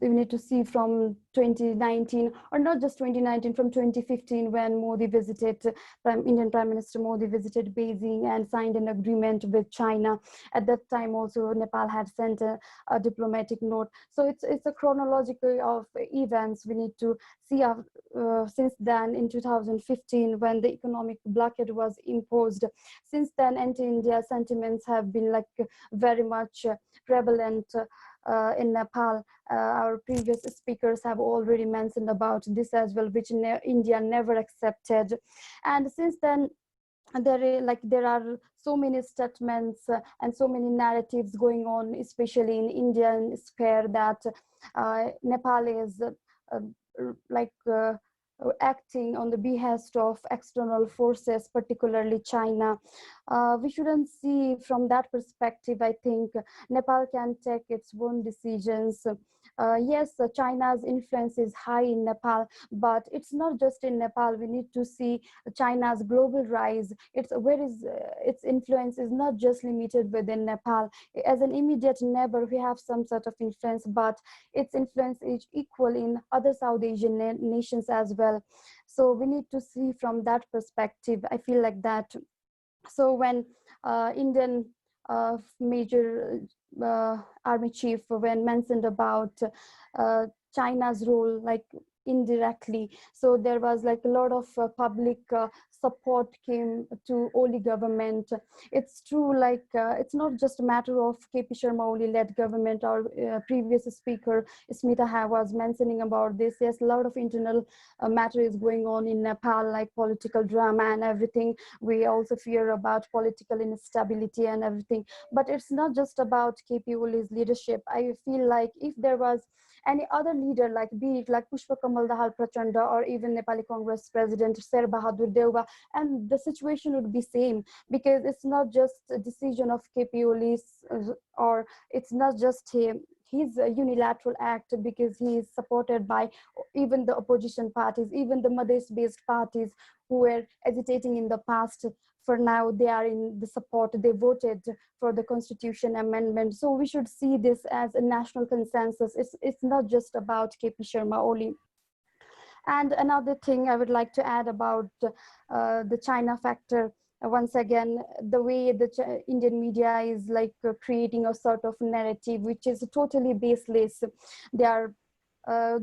need to see from 2019, or not just 2019, from 2015, when Modi visited, Indian Prime Minister Modi visited Beijing and signed an agreement with China. At that time also, Nepal had sent a diplomatic note. So it's a chronological of events. We need to see since then, in 2015, when the economic blockade was imposed. Since then, anti-India sentiments have been like very much prevalent in Nepal. Our previous speakers have already mentioned about this as well, which India never accepted. And since then, there are so many statements and so many narratives going on, especially in Indian sphere, that Nepal is acting on the behest of external forces, particularly China. We shouldn't see from that perspective. I think Nepal can take its own decisions. Yes, China's influence is high in Nepal, but it's not just in Nepal. We need to see China's global rise. Its influence is not just limited within Nepal. As an immediate neighbor, we have some sort of influence, but its influence is equal in other South Asian nations as well. So we need to see from that perspective. I feel like that. So when Indian major army chief, when mentioned about China's role, like indirectly, so there was like a lot of public support came to Oli government. It's true, like it's not just a matter of KP Sharma Oli led government. Our previous speaker Smita was mentioning about this. Yes, a lot of internal matter is going on in Nepal, like political drama and everything. We also fear about political instability and everything. But it's not just about KP Oli's leadership. I feel like if there was any other leader, like be it like Pushpa Kamal Dahal Prachanda or even Nepali Congress President Sher Bahadur Deuba, and the situation would be same, because it's not just a decision of KP Oli's or it's not just his unilateral act, because he is supported by even the opposition parties, even the Madhya-based parties who were agitating in the past. For now, they are in the support. They voted for the constitution amendment. So we should see this as a national consensus. It's not just about KP Sharma Oli. And another thing I would like to add about the China factor. Once again, the way the Indian media is like creating a sort of narrative which is totally baseless. They are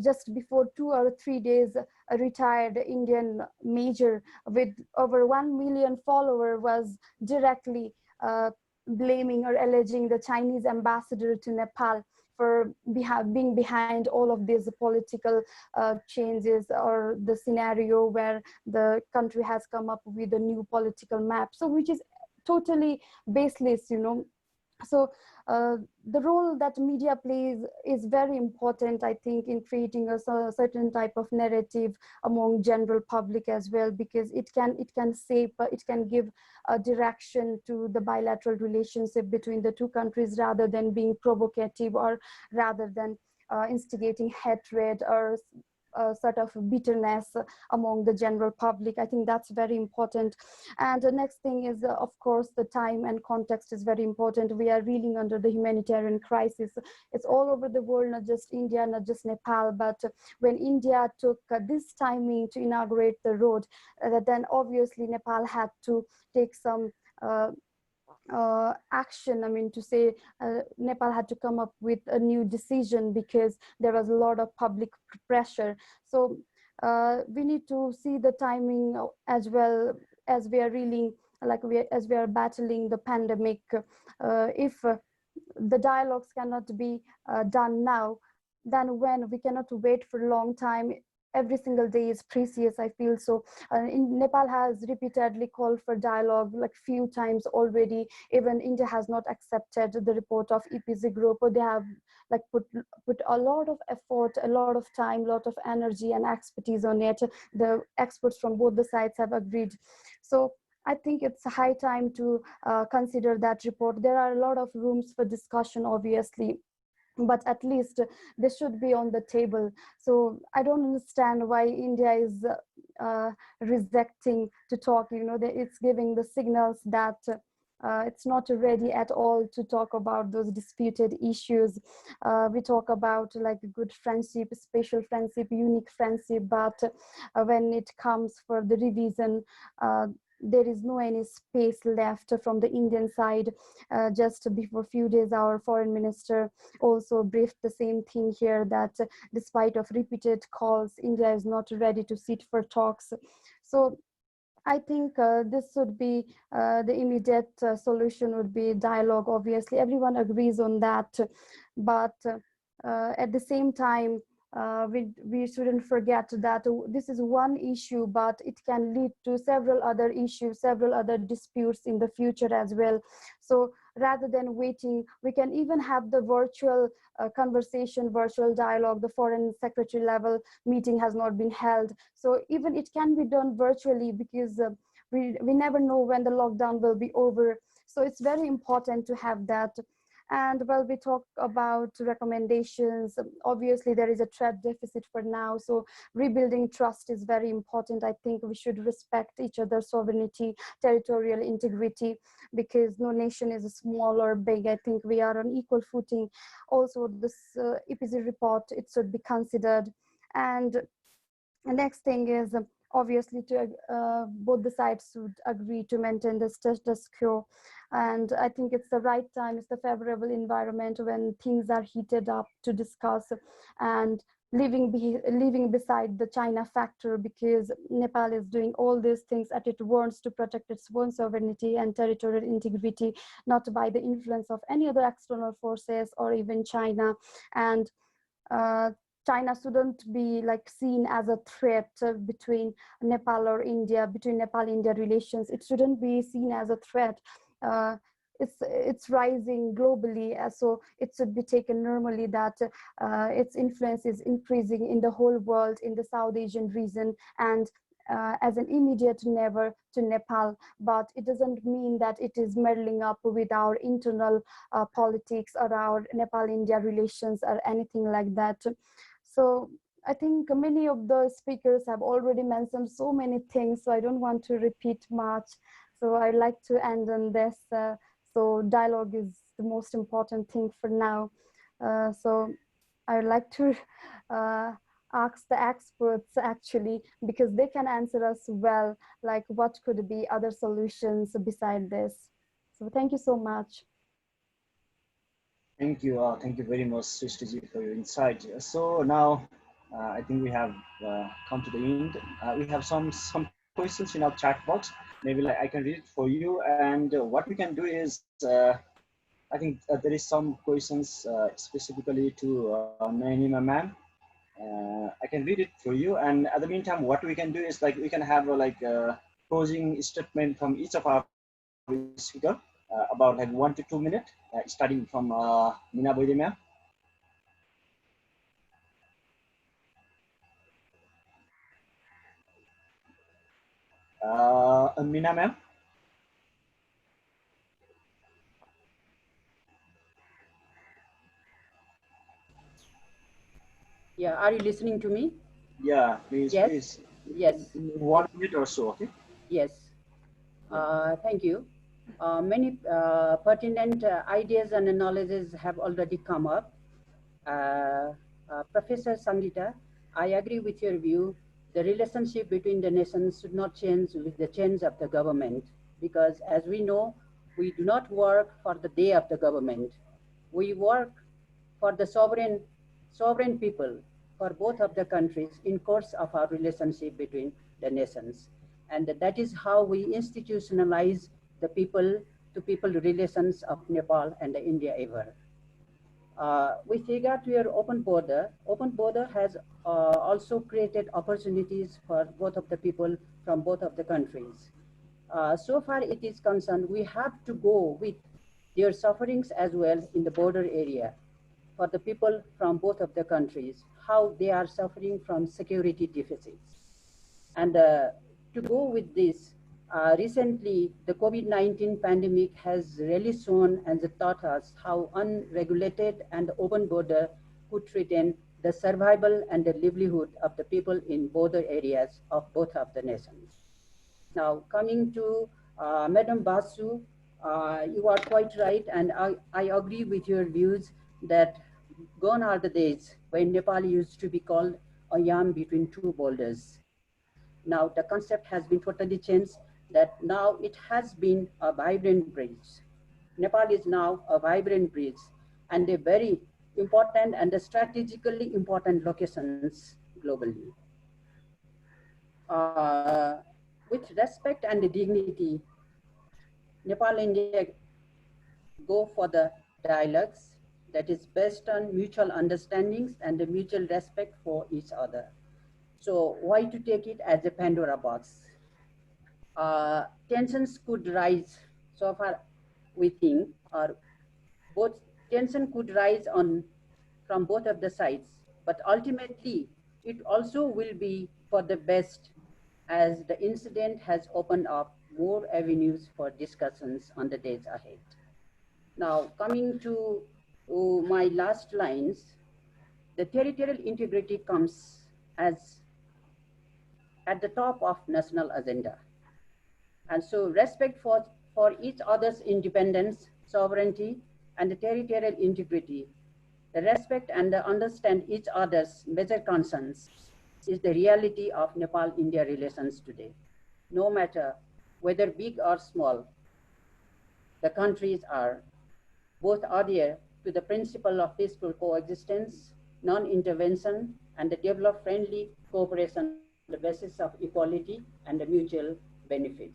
just before 2 or 3 days, a retired Indian major with over 1 million followers was directly blaming or alleging the Chinese ambassador to Nepal for being behind all of these political changes, or the scenario where the country has come up with a new political map. So which is totally baseless, you know. So the role that media plays is very important, I think, in creating a certain type of narrative among general public as well, because it can shape, it can give a direction to the bilateral relationship between the two countries, rather than being provocative or rather than instigating hatred or sort of bitterness among the general public. I think that's very important. And the next thing is, of course, the time and context is very important. We are reeling under the humanitarian crisis. It's all over the world, not just India, not just Nepal, but when India took this timing to inaugurate the road, then obviously Nepal had to take some action. I mean, to say Nepal had to come up with a new decision because there was a lot of public pressure. So we need to see the timing as well, as we are reeling, like as we are battling the pandemic. If the dialogues cannot be done now, then when? We cannot wait for a long time. Every single day is precious, I feel. So in Nepal has repeatedly called for dialogue, like few times already. Even India has not accepted the report of EPZ group, or they have like put a lot of effort, a lot of time, a lot of energy and expertise on it. The experts from both the sides have agreed. So I think it's high time to consider that report. There are a lot of rooms for discussion, obviously, but at least they should be on the table. So I don't understand why India is rejecting to talk. You know, it's giving the signals that it's not ready at all to talk about those disputed issues. We talk about like good friendship, special friendship, unique friendship, but when it comes for the revision, there is no any space left from the Indian side. Just before a few days, our foreign minister also briefed the same thing here, that despite of repeated calls, India is not ready to sit for talks. So I think this would be the immediate solution would be dialogue. Obviously, everyone agrees on that, but at the same time, we shouldn't forget that this is one issue, but it can lead to several other issues, several other disputes in the future as well. So rather than waiting, we can even have the virtual conversation, virtual dialogue. The foreign secretary level meeting has not been held. So even it can be done virtually, because we never know when the lockdown will be over. So it's very important to have that. And while we talk about recommendations, obviously there is a trade deficit for now. So rebuilding trust is very important. I think we should respect each other's sovereignty, territorial integrity, because no nation is small or big. I think we are on equal footing. Also, this EPZ report, it should be considered. And the next thing is, obviously, to both the sides should agree to maintain the status quo. And I think it's the right time, it's the favorable environment when things are heated up to discuss. And leaving beside the China factor, because Nepal is doing all these things that it wants to protect its own sovereignty and territorial integrity, not by the influence of any other external forces or even China. And China shouldn't be like seen as a threat between Nepal or India, between Nepal-India relations. It shouldn't be seen as a threat. It's rising globally, so it should be taken normally that its influence is increasing in the whole world, in the South Asian region, and as an immediate neighbor to Nepal. But it doesn't mean that it is meddling up with our internal politics or our Nepal-India relations or anything like that. So I think many of the speakers have already mentioned so many things, so I don't want to repeat much. So I'd like to end on this. So dialogue is the most important thing for now. So I'd like to ask the experts actually, because they can answer us well, like what could be other solutions beside this. So thank you so much. Thank you very much, Shristi, for your insight. So now I think we have come to the end. We have some questions in our chat box. Maybe like I can read it for you. And what we can do is, I think there is some questions specifically to Nayanima ma'am. I can read it for you. And at the meantime, what we can do is like we can have a closing statement from each of our speaker about like 1 to 2 minutes, starting from Meena Vaidya ma'am. Meena ma'am. Yeah, are you listening to me? Yeah, please, yes. please. Yes. 1 minute or so, okay? Yes. Thank you. Many pertinent ideas and knowledges have already come up. Professor Sangeeta, I agree with your view. The relationship between the nations should not change with the change of the government, because as we know, we do not work for the day of the government. We work for the sovereign people for both of the countries in course of our relationship between the nations. And that is how we institutionalize the people-to-people relations of Nepal and India ever. With regard to your open border has also created opportunities for both of the people from both of the countries. So far it is concerned, we have to go with their sufferings as well in the border area for the people from both of the countries, how they are suffering from security deficits. And to go with this, recently the COVID-19 pandemic has really shown and taught us how unregulated and open border could threaten the survival and the livelihood of the people in border areas of both of the nations. Now, coming to Madam Basu, you are quite right, and I agree with your views that gone are the days when Nepal used to be called a yam between two boulders. Now the concept has been totally changed, that now it has been a vibrant bridge. Nepal is now a vibrant bridge and a very important and a strategically important locations globally. With respect and dignity, Nepal-India go for the dialogues that is based on mutual understandings and the mutual respect for each other. So why to take it as a Pandora box? Tensions could rise, so far we think, or both tension could rise from both of the sides, but ultimately it also will be for the best, as the incident has opened up more avenues for discussions on the days ahead. Now, coming to my last lines, the territorial integrity comes as at the top of national agenda. And so respect for each other's independence, sovereignty, and the territorial integrity, the respect and the understand each other's major concerns is the reality of Nepal-India relations today. No matter whether big or small, the countries are both adhere to the principle of peaceful coexistence, non-intervention, and develop friendly cooperation on the basis of equality and the mutual benefits.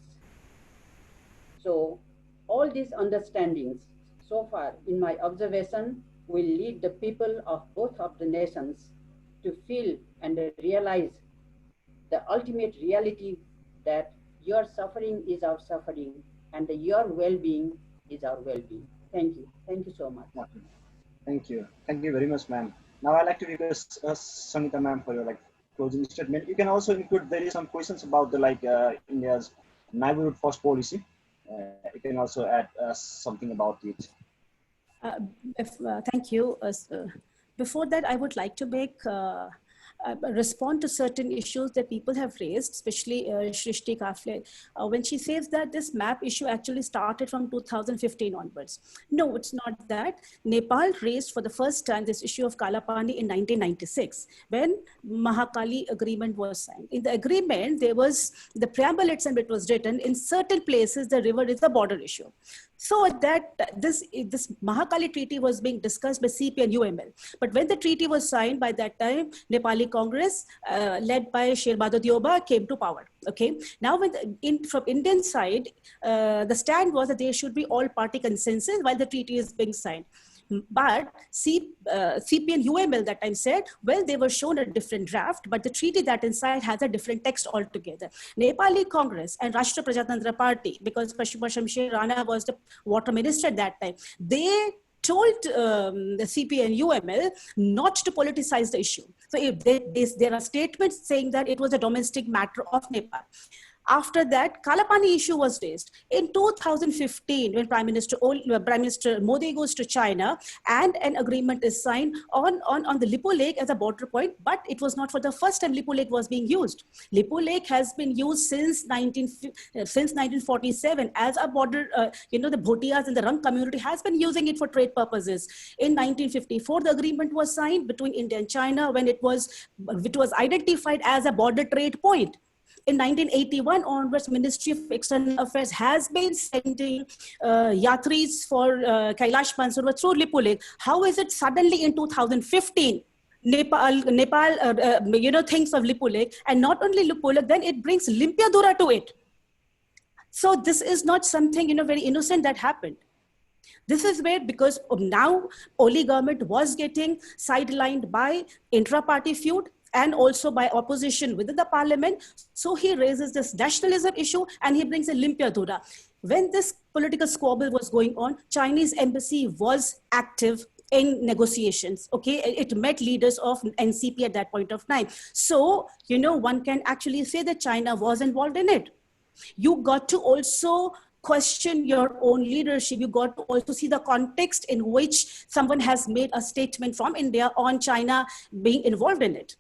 So all these understandings so far in my observation will lead the people of both of the nations to feel and realize the ultimate reality that your suffering is our suffering and your well-being is our well-being. Thank you. Thank you so much. Okay. Thank you. Thank you very much, ma'am. Now I'd like to request Sangeeta ma'am for your closing statement. You can also include, there is some questions about the India's neighborhood first policy. You can also add something about it. Thank you. Before that, I would like to respond to certain issues that people have raised, especially Shristi Kafle, when she says that this map issue actually started from 2015 onwards. No, it's not that. Nepal raised for the first time this issue of Kalapani in 1996, when Mahakali agreement was signed. In the agreement, there was the preamble itself, it was written, in certain places, the river is a border issue. So that this Mahakali treaty was being discussed by CP and UML. But when the treaty was signed, by that time, Nepali Congress, led by Sher Bahadur Dioba, came to power. Okay. Now, from Indian side, the stand was that there should be all party consensus while the treaty is being signed. But CP and UML that time said, well, they were shown a different draft, but the treaty that inside has a different text altogether. Nepali Congress and Rashtra Prajatantra Party, because Pashupar Shamsher Rana was the water minister at that time, they told the CP and UML not to politicize the issue. So if there are statements saying that it was a domestic matter of Nepal. After that, Kalapani issue was raised. In 2015, when Prime Minister Modi goes to China and an agreement is signed on the Lippo Lake as a border point, but it was not for the first time Lippo Lake was being used. Lippo Lake has been used since 1947 as a border, the Bhotias and the Rang community has been using it for trade purposes. In 1954, the agreement was signed between India and China when it was identified as a border trade point. In 1981 onwards, Ministry of External Affairs has been sending yatris for Kailash Mansarovar through Lippo Lake. How is it suddenly in 2015, Nepal thinks of Lippo Lake, and not only Lippo Lake, then it brings Limpiadura to it. So this is not something, very innocent that happened. This is where, because now Oli government was getting sidelined by intra-party feud, and also by opposition within the parliament. So he raises this nationalism issue and he brings a Limpiadura. When this political squabble was going on, Chinese embassy was active in negotiations. Okay, it met leaders of NCP at that point of time. So, one can actually say that China was involved in it. You got to also question your own leadership. You got to also see the context in which someone has made a statement from India on China being involved in it.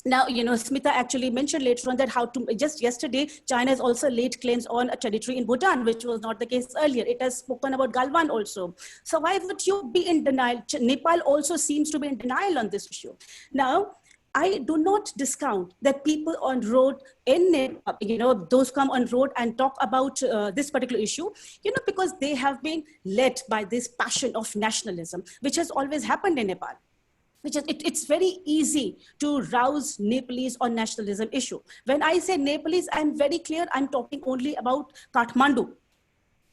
Now, Smita actually mentioned later on that just yesterday, China has also laid claims on a territory in Bhutan, which was not the case earlier. It has spoken about Galwan also. So why would you be in denial? Nepal also seems to be in denial on this issue. Now, I do not discount that people on road in Nepal, those come on road and talk about this particular issue, because they have been led by this passion of nationalism, which has always happened in Nepal. It's very easy to rouse Nepalese on nationalism issue. When I say Nepalese, I'm very clear, I'm talking only about Kathmandu.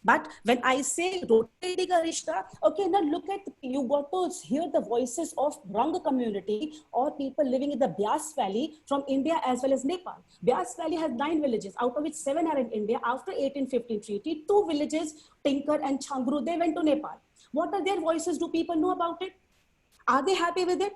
But when I say Rotedi ka Rishta, okay, now look at, you got to hear the voices of Rang community or people living in the Byas Valley from India as well as Nepal. Byas Valley has 9 villages, out of which 7 are in India. After 1815 treaty, 2 villages, Tinker and Changru, they went to Nepal. What are their voices? Do people know about it? Are they happy with it?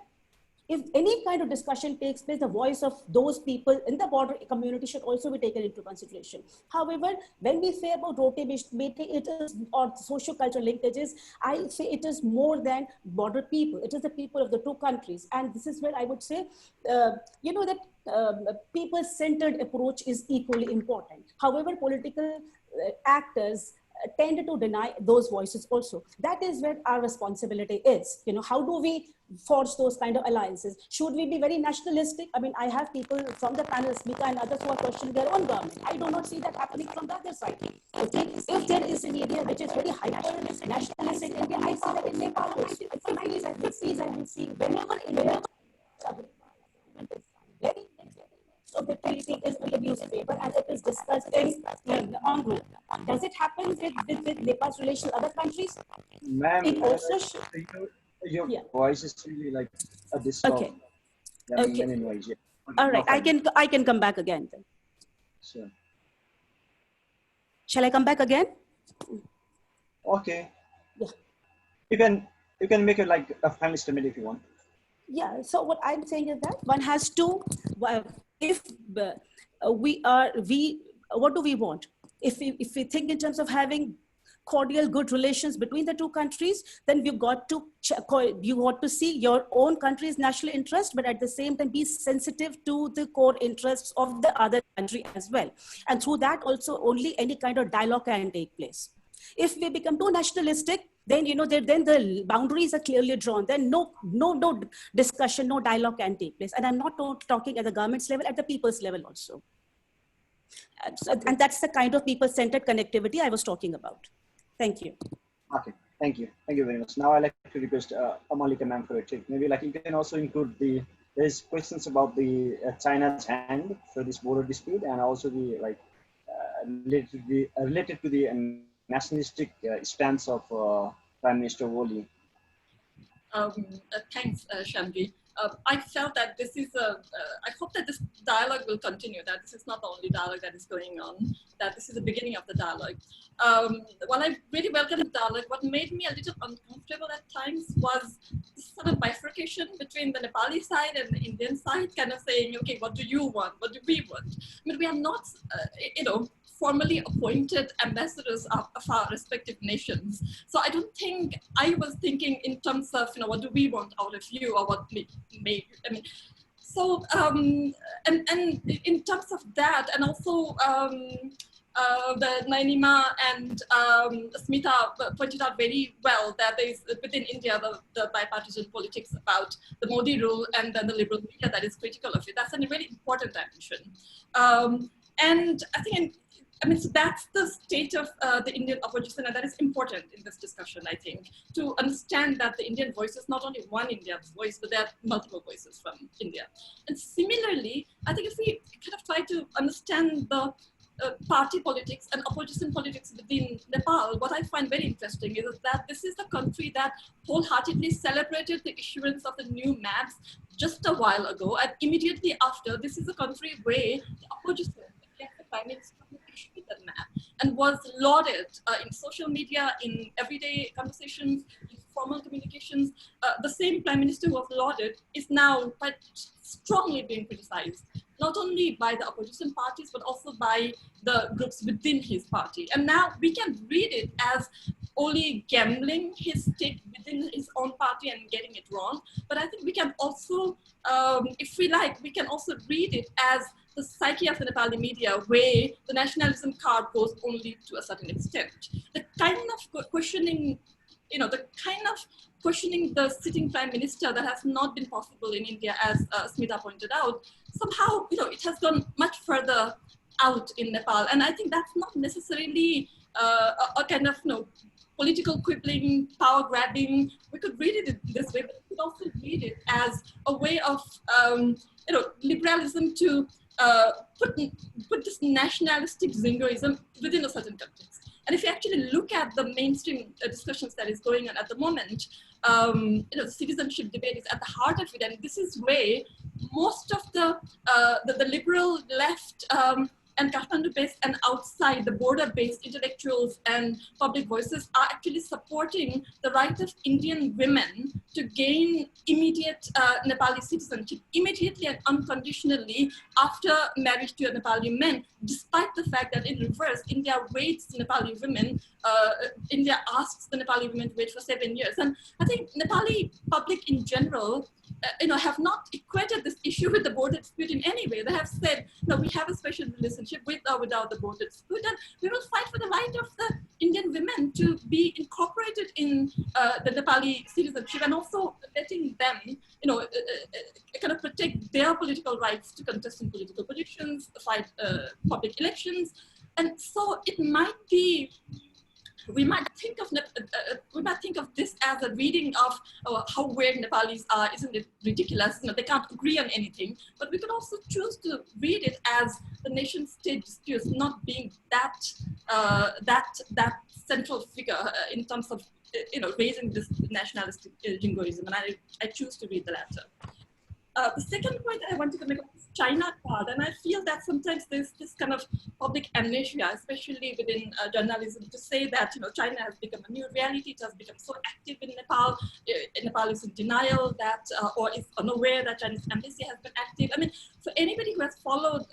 If any kind of discussion takes place, the voice of those people in the border community should also be taken into consideration. However, when we say about it is, or social-cultural linkages, I say it is more than border people. It is the people of the 2 countries. And this is where I would say, that people-centered approach is equally important. However, political actors tend to deny those voices also. That is where our responsibility is. How do we forge those kind of alliances? Should we be very nationalistic? I mean, I have people from the panel, Smita and others, who are questioning their own government. I do not see that happening from the other side. If there is an area which is very hyper nationalistic, I see that in Nepal. I will see whenever of the treaty is in the newspaper and it is discussed on group. Does it happen with Nepal's relation to other countries? Ma'am, It also your yeah. voice is really like a disturb. Okay. Yeah, Okay. many ways. Yeah. All right. I can come back again then. Sure. Shall I come back again? Okay. Yeah. You can make it like a final statement if you want. Yeah. So what I'm saying is that one has to, if what do we want? If we think in terms of having cordial, good relations between the two countries, then we've got to see your own country's national interest, but at the same time be sensitive to the core interests of the other country as well. And through that also only any kind of dialogue can take place. If we become too nationalistic, then then the boundaries are clearly drawn. Then no discussion, no dialogue can take place. And I'm not talking at the government's level, at the people's level also. And that's the kind of people-centered connectivity I was talking about. Thank you. Okay, thank you very much. Now I'd like to request Mallika ma'am for a tip. Maybe like you can also include there's questions about the China's hand for this border dispute, and also the related to the nationalistic stance of Prime Minister Woli. Thanks, Shyamji. I felt that this is I hope that this dialogue will continue, that this is not the only dialogue that is going on, that this is the beginning of the dialogue. While I really welcome the dialogue, what made me a little uncomfortable at times was this sort of bifurcation between the Nepali side and the Indian side, kind of saying, okay, what do you want? What do we want? I mean, we are not, formally appointed ambassadors of our respective nations. So I don't think I was thinking in terms of, what do we want out of you, or what may, I mean, so, and in terms of that, and also the Nayanima and Smita pointed out very well that there is within India the bipartisan politics about the Modi rule and then the liberal media that is critical of it. That's a really important dimension. And I think, so that's the state of the Indian opposition, and that is important in this discussion, I think, to understand that the Indian voice is not only one India's voice, but there are multiple voices from India. And similarly, I think if we kind of try to understand the party politics and opposition politics within Nepal, what I find very interesting is that this is the country that wholeheartedly celebrated the issuance of the new maps just a while ago, and immediately after, this is a country where the opposition, the Prime Minister, issued that map and was lauded in social media, in everyday conversations, in formal communications. The same Prime Minister who was lauded is now quite strongly being criticized, not only by the opposition parties, but also by the groups within his party. And now we can read it as only gambling his stake within his own party and getting it wrong. But I think we can also, if we like, we can also read it as the psyche of the Nepali media, where the nationalism card goes only to a certain extent. The kind of questioning, questioning the sitting prime minister that has not been possible in India, as Smita pointed out, somehow, it has gone much further out in Nepal. And I think that's not necessarily a kind of, political quibbling, power grabbing. We could read it this way, but we could also read it as a way of, liberalism to put this nationalistic zingoism within a certain context. And if you actually look at the mainstream discussions that is going on at the moment, the citizenship debate is at the heart of it, and this is where most of the liberal left and Kathmandu-based and outside the border-based intellectuals and public voices are actually supporting the right of Indian women to gain immediate Nepali citizenship, immediately and unconditionally after marriage to a Nepali man, despite the fact that in reverse, India waits Nepali women, India asks the Nepali women to wait for 7 years. And I think Nepali public in general, have not equated this issue with the border dispute in any way. They have said, no, we have a special relationship with or without the border dispute, and we will fight for the right of the Indian women to be incorporated in the Nepali citizenship, and also letting them, kind of protect their political rights to contest in political positions, fight public elections. And so it might be, we might think of we might think of this as a reading of how weird Nepalis are. Isn't it ridiculous? They can't agree on anything. But we could also choose to read it as the nation-state disputes not being that central figure in terms of raising this nationalistic jingoism, and I choose to read the latter. The second point I wanted to make is China part, and I feel that sometimes there's this kind of public amnesia, especially within journalism, to say that China has become a new reality, it has become so active in Nepal. Nepal is in denial that, or is unaware that Chinese embassy has been active. I mean, for anybody who has followed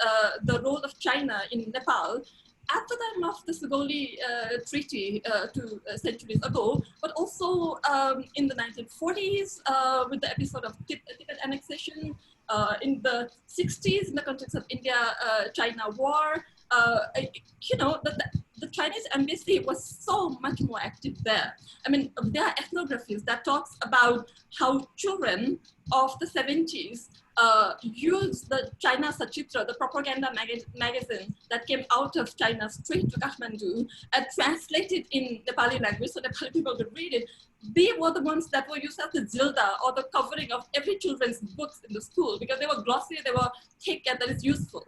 the role of China in Nepal, after the time of the Sugoli Treaty 2 centuries ago, but also in the 1940s with the episode of Tibet annexation, in the 60s in the context of India-China war, the Chinese embassy was so much more active there. I mean, there are ethnographies that talks about how children of the 70s used the China Sachitra, the propaganda magazine that came out of China straight to Kathmandu and translated in Nepali language so Nepali people could read it. They were the ones that were used as the zilda or the covering of every children's books in the school because they were glossy, they were thick, and that is useful.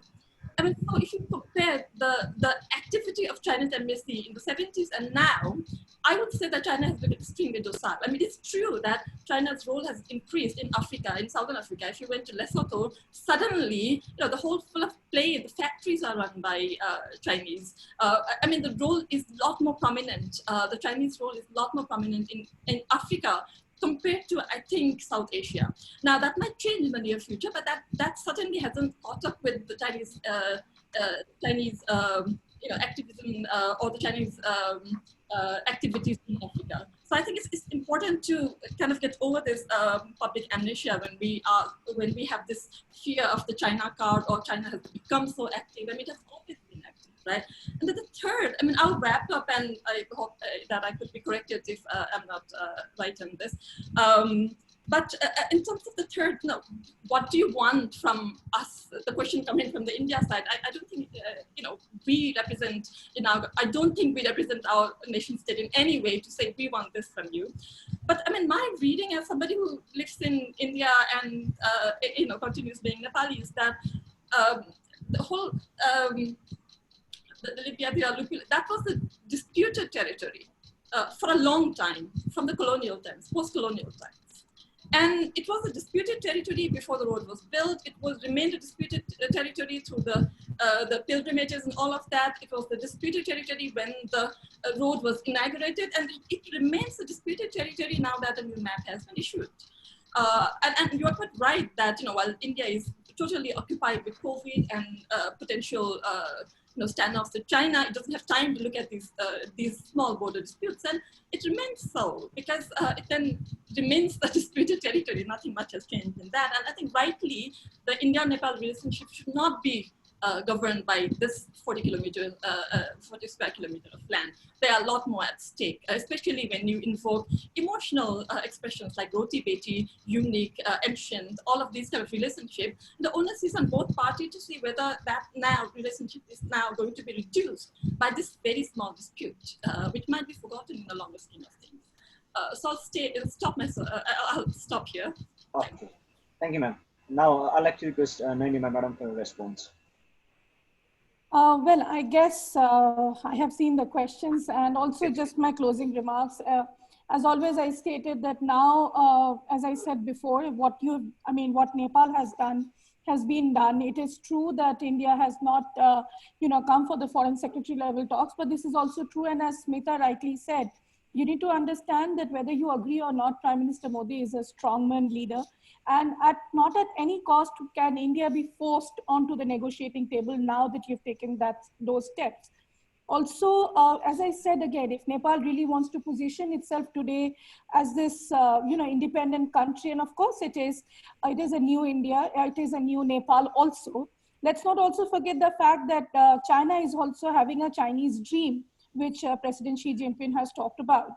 I mean, so if you compare the activity of China's embassy in the 70s and now, I would say that China has been extremely docile. I mean, it's true that China's role has increased in Africa, in Southern Africa. If you went to Lesotho, suddenly, the whole full of play, the factories are run by Chinese. I mean, the role is a lot more prominent. The Chinese role is a lot more prominent in Africa compared to, I think, South Asia. Now, that might change in the near future, but that certainly hasn't caught up with the Chinese activism or the Chinese activities in Africa. So I think it's important to kind of get over this public amnesia when we have this fear of the China card or China has become so active. I mean, it has always been active, right? And then the third, I mean, I'll wrap up, and I hope that I could be corrected if I'm not right on this. But in terms of the third, what do you want from us? The question coming from the India side, I don't think, we represent, I don't think we represent our nation state in any way to say we want this from you. But I mean, my reading as somebody who lives in India and, continues being Nepali is that the whole, that was a disputed territory for a long time, from the colonial times, post-colonial times. And it was a disputed territory before the road was built. It remained a disputed territory through the pilgrimages and all of that. It was the disputed territory when the road was inaugurated, and it remains a disputed territory now that a new map has been issued. And you are quite right that while India is totally occupied with COVID and potential standoffs with China, it doesn't have time to look at these small border disputes, and it remains so because it then remains a disputed territory. Nothing much has changed in that, and I think rightly the India-Nepal relationship should not be governed by this 40 square kilometer of land. There are a lot more at stake, especially when you invoke emotional expressions like roti beti, unique, ancient, all of these kind of relationship. The onus is on both parties to see whether that relationship is now going to be reduced by this very small dispute, which might be forgotten in the longer scheme of things. So I'll stop here. Okay. Thank you, ma'am. Now, I'd like to request Nayanima madam for a response. Well, I guess I have seen the questions, and also just my closing remarks. As always, I stated that now, as I said before, what Nepal has done has been done. It is true that India has not, come for the foreign secretary level talks, but this is also true. And as Smita rightly said, you need to understand that whether you agree or not, Prime Minister Modi is a strongman leader. And not at any cost can India be forced onto the negotiating table now that you've taken those steps. Also, as I said again, if Nepal really wants to position itself today as this, independent country, and of course it is a new India, it is a new Nepal also. Let's not also forget the fact that China is also having a Chinese dream, which President Xi Jinping has talked about.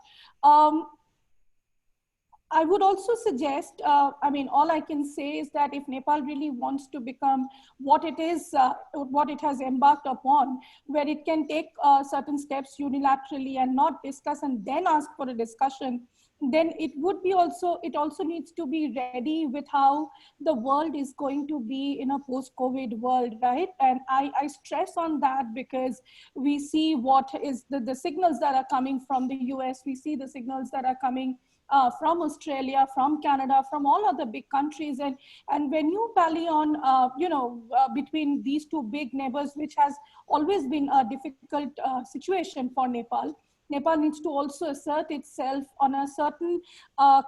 I would also suggest, I mean, all I can say is that if Nepal really wants to become what it is, what it has embarked upon, where it can take certain steps unilaterally and not discuss and then ask for a discussion, then it would be also, it also needs to be ready with how the world is going to be in a post-COVID world, right? And I stress on that because we see what is the signals that are coming from the US, we see the signals that are coming from Australia, from Canada, from all other big countries. And when you tally on, between these two big neighbors, which has always been a difficult situation for Nepal, Nepal needs to also assert itself on a certain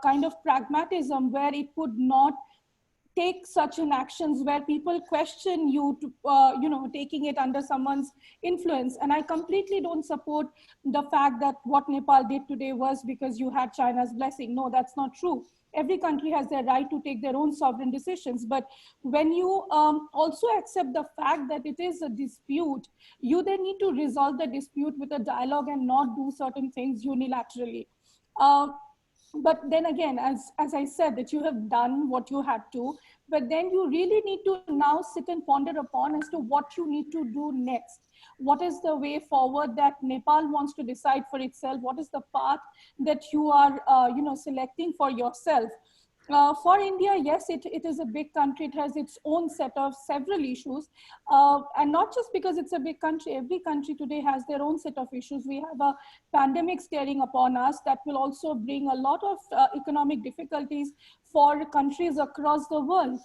kind of pragmatism where it would not take such an actions where people question you to, taking it under someone's influence. And I completely don't support the fact that what Nepal did today was because you had China's blessing. No, that's not true. Every country has their right to take their own sovereign decisions. But when you also accept the fact that it is a dispute, you then need to resolve the dispute with a dialogue and not do certain things unilaterally. But then again, as I said, that you have done what you had to, but then you really need to now sit and ponder upon as to what you need to do next. What is the way forward that Nepal wants to decide for itself? What is the path that you are, selecting for yourself? For India, yes, it is a big country. It has its own set of several issues. And not just because it's a big country, every country today has their own set of issues. We have a pandemic staring upon us that will also bring a lot of economic difficulties for countries across the world.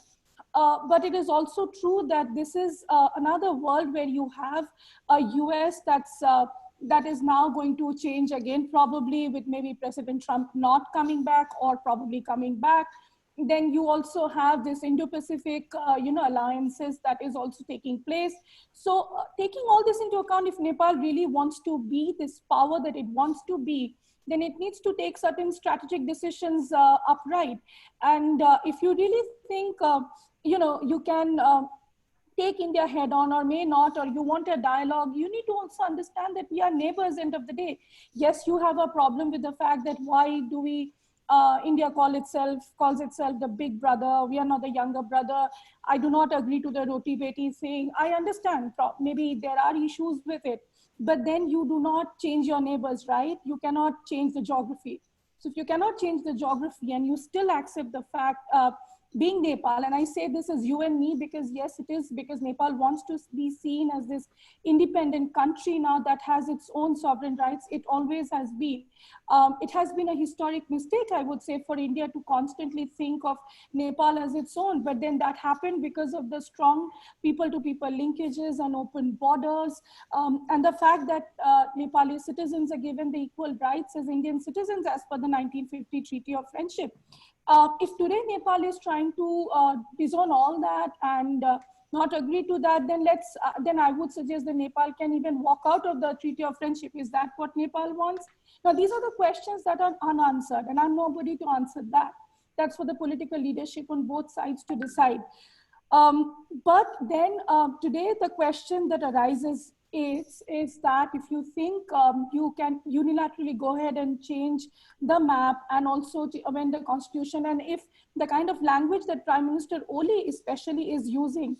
But it is also true that this is another world where you have a US that is now going to change again, probably with maybe President Trump not coming back or probably coming back. Then you also have this Indo-Pacific, alliances that is also taking place. So taking all this into account, if Nepal really wants to be this power that it wants to be, then it needs to take certain strategic decisions upright. And if you really think, you can take India head on or may not, or you want a dialogue, you need to also understand that we are neighbors end of the day. Yes, you have a problem with the fact that why do we, India calls itself the big brother, we are not the younger brother. I do not agree to the roti beti thing. I understand, maybe there are issues with it, but then you do not change your neighbors, right? You cannot change the geography. So if you cannot change the geography and you still accept the fact, being Nepal, and I say this as you and me because yes, it is because Nepal wants to be seen as this independent country now that has its own sovereign rights. It always has been. It has been a historic mistake, I would say, for India to constantly think of Nepal as its own, but then that happened because of the strong people-to-people linkages and open borders, and the fact that Nepali citizens are given the equal rights as Indian citizens as per the 1950 Treaty of Friendship. If today Nepal is trying to disown all that and not agree to that, then then I would suggest that Nepal can even walk out of the Treaty of Friendship. Is that what Nepal wants? Now, these are the questions that are unanswered, and I'm nobody to answer that. That's for the political leadership on both sides to decide. But then today, the question that arises is that if you think you can unilaterally go ahead and change the map and also to amend the constitution, and if the kind of language that Prime Minister Oli especially is using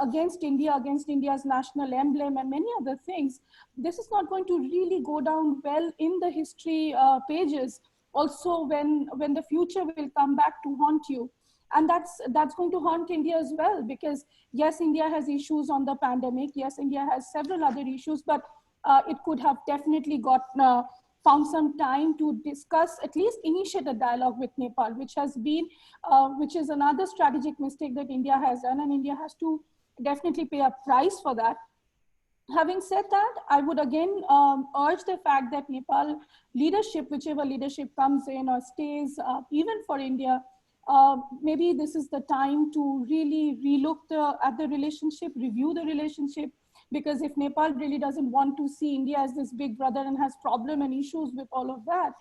against India, against India's national emblem and many other things, this is not going to really go down well in the history pages. Also, when the future will come back to haunt you. And that's going to haunt India as well, because yes, India has issues on the pandemic. Yes, India has several other issues, but it could have definitely found some time to discuss, at least initiate a dialogue with Nepal, which is another strategic mistake that India has done, and India has to definitely pay a price for that. Having said that, I would again urge the fact that Nepal leadership, whichever leadership comes in or stays, even for India, maybe this is the time to really relook at the relationship, review the relationship, because if Nepal really doesn't want to see India as this big brother and has problem and issues with all of that,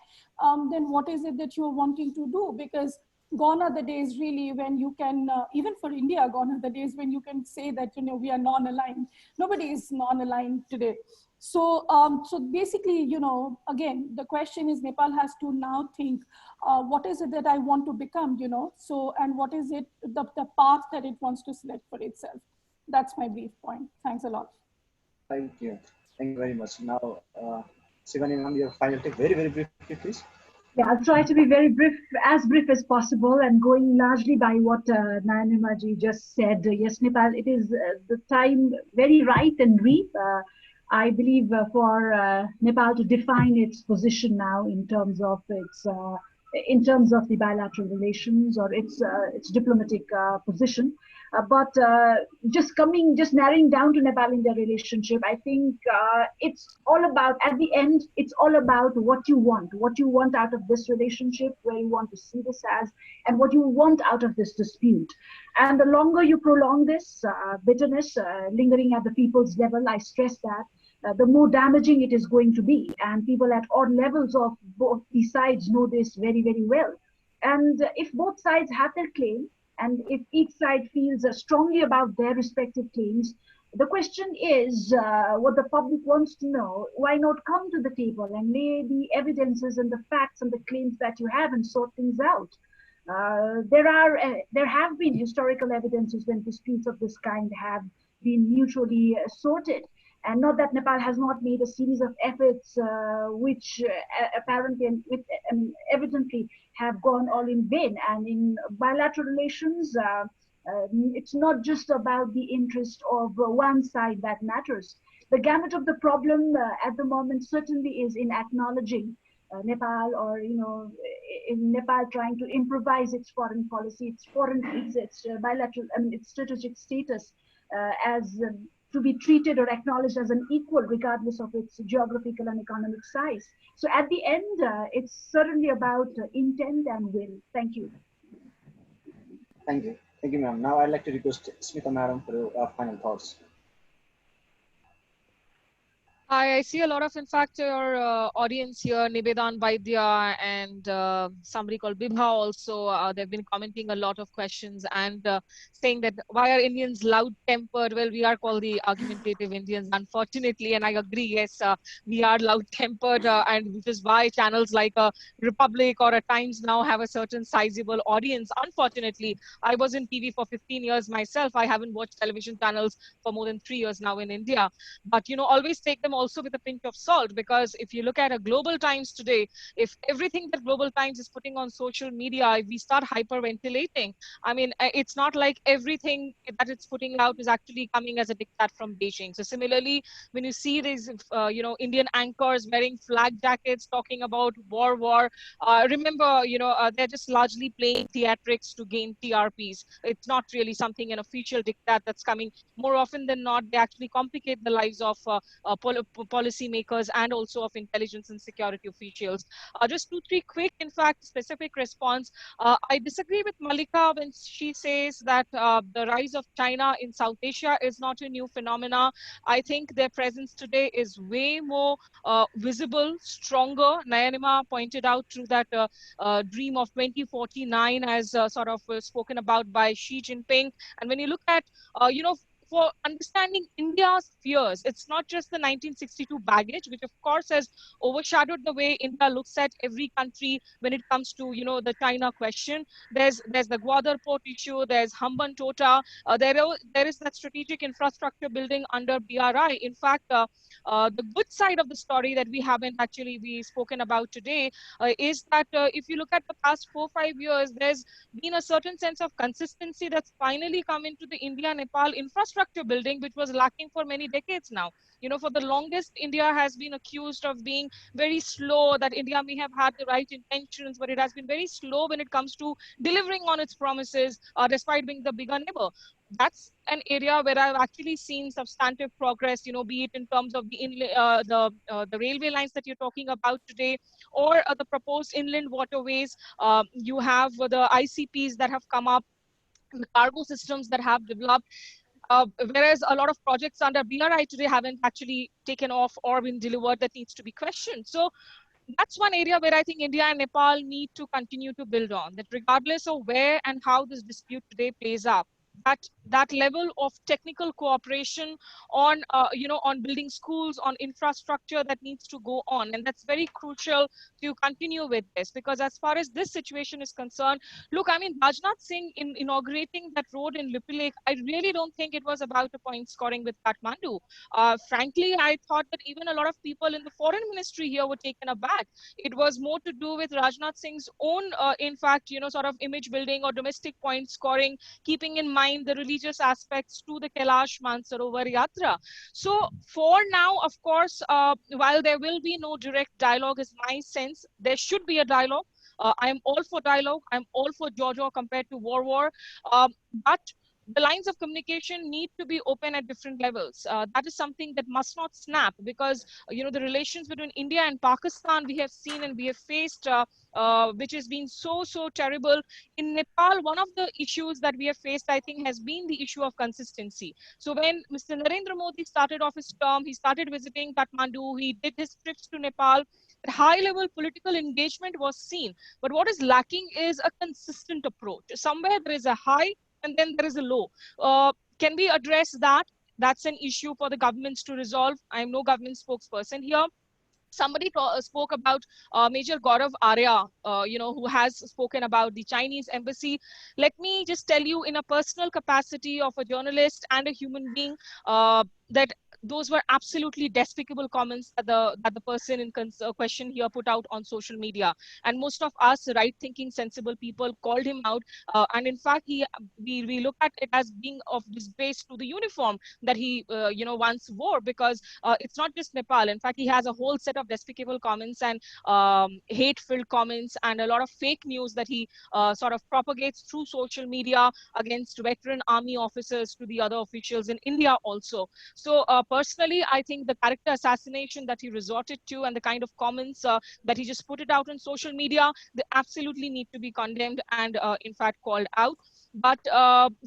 then what is it that you're wanting to do? Because gone are the days really when you can, even for India, gone are the days when you can say that, we are non-aligned. Nobody is non-aligned today. So basically, again, the question is Nepal has to now think, what is it that I want to become, and what is it, the path that it wants to select for itself. That's my brief point. Thanks a lot. Thank you. Thank you very much. Now, Shivanee, ma'am, your final take, very, very briefly, please. Yeah, I'll try to be very brief, as brief as possible, and going largely by what Nayanima ji just said. Yes, Nepal, it is the time very right and I believe for Nepal to define its position now in terms of the bilateral relations or its diplomatic position. But just narrowing down to Nepal-India relationship, I think it's all about, at the end, it's all about what you want out of this relationship, where you want to see this as, and what you want out of this dispute. And the longer you prolong this bitterness, lingering at the people's level, I stress that, the more damaging it is going to be. And people at all levels of both these sides know this very, very well. And if both sides have their claim, and if each side feels strongly about their respective claims, the question is what the public wants to know. Why not come to the table and lay the evidences and the facts and the claims that you have and sort things out? There have been historical evidences when disputes of this kind have been mutually sorted. And not that Nepal has not made a series of efforts which apparently and evidently have gone all in vain. And in bilateral relations, it's not just about the interest of one side that matters. The gamut of the problem at the moment certainly is in acknowledging Nepal, or in Nepal trying to improvise its foreign policy, its bilateral, its strategic status as to be treated or acknowledged as an equal, regardless of its geographical and economic size. So at the end, it's certainly about intent and will. Thank you. Thank you. Thank you, ma'am. Now I'd like to request Smita madam for your final thoughts. I see a lot of, in fact, your audience here, Nibedan, Vaidya, and somebody called Bibha also. They've been commenting a lot of questions and saying that why are Indians loud-tempered? Well, we are called the argumentative Indians, unfortunately, and I agree, yes, we are loud-tempered, and which is why channels like Republic or at Times Now have a certain sizable audience. Unfortunately, I was in TV for 15 years myself. I haven't watched television channels for more than 3 years now in India. But, always take them also with a pinch of salt, because if you look at a Global Times today, if everything that Global Times is putting on social media, if we start hyperventilating, I mean, it's not like everything that it's putting out is actually coming as a diktat from Beijing. So similarly, when you see these, Indian anchors wearing flag jackets talking about war, remember, they're just largely playing theatrics to gain TRPs. It's not really something, an official diktat that's coming. More often than not, they actually complicate the lives of policy makers and also of intelligence and security officials. Just 2-3 quick, in fact, specific response. I disagree with Mallika when she says that the rise of China in South Asia is not a new phenomena. I think their presence today is way more visible, stronger. Nayanima pointed out through that dream of 2049 as sort of spoken about by Xi Jinping. And when you look at, for understanding India's fears, it's not just the 1962 baggage, which of course has overshadowed the way India looks at every country when it comes to, the China question. There's the Gwadar port issue, there's Hambantota, there is that strategic infrastructure building under BRI. In fact, the good side of the story that we haven't actually spoken about today is that if you look at the past 4-5 years, there's been a certain sense of consistency that's finally come into the India-Nepal infrastructure building, which was lacking for many decades now. For the longest, India has been accused of being very slow, that India may have had the right intentions, but it has been very slow when it comes to delivering on its promises, despite being the bigger neighbor. That's an area where I've actually seen substantive progress, be it in terms of the railway lines that you're talking about today, or the proposed inland waterways. You have the ICPs that have come up, the cargo systems that have developed. Whereas a lot of projects under BRI today haven't actually taken off or been delivered, that needs to be questioned. So that's one area where I think India and Nepal need to continue to build on, that regardless of where and how this dispute today plays out, that that level of technical cooperation on, on building schools, on infrastructure that needs to go on. And that's very crucial to continue with this, because as far as this situation is concerned, look, I mean, Rajnath Singh inaugurating that road in Lipilek, I really don't think it was about a point scoring with Kathmandu. Frankly, I thought that even a lot of people in the foreign ministry here were taken aback. It was more to do with Rajnath Singh's own, in fact, sort of image building or domestic point scoring, keeping in mind the religious aspects to the Kailash Mansarovar Yatra. So for now, of course, while there will be no direct dialogue, is my sense, there should be a dialogue. I'm all for dialogue. I'm all for Jaw compared to war. But the lines of communication need to be open at different levels. That is something that must not snap, because the relations between India and Pakistan we have seen and we have faced, which has been so terrible. In Nepal, one of the issues that we have faced, I think, has been the issue of consistency. So when Mr. Narendra Modi started off his term, he started visiting Kathmandu, he did his trips to Nepal. High-level political engagement was seen, but what is lacking is a consistent approach. Somewhere there is a high and then there is a low. Can we address that? That's an issue for the governments to resolve. I'm no government spokesperson here. Somebody spoke about Major Gaurav Arya, who has spoken about the Chinese embassy. Let me just tell you, in a personal capacity of a journalist and a human being, that those were absolutely despicable comments that the person in question here put out on social media. And most of us right-thinking, sensible people called him out. And in fact, we look at it as being of disgrace to the uniform that he once wore, because it's not just Nepal. In fact, he has a whole set of despicable comments and hate-filled comments and a lot of fake news that he sort of propagates through social media against veteran army officers to the other officials in India also. So personally, I think the character assassination that he resorted to and the kind of comments that he just put it out on social media, they absolutely need to be condemned and in fact called out. But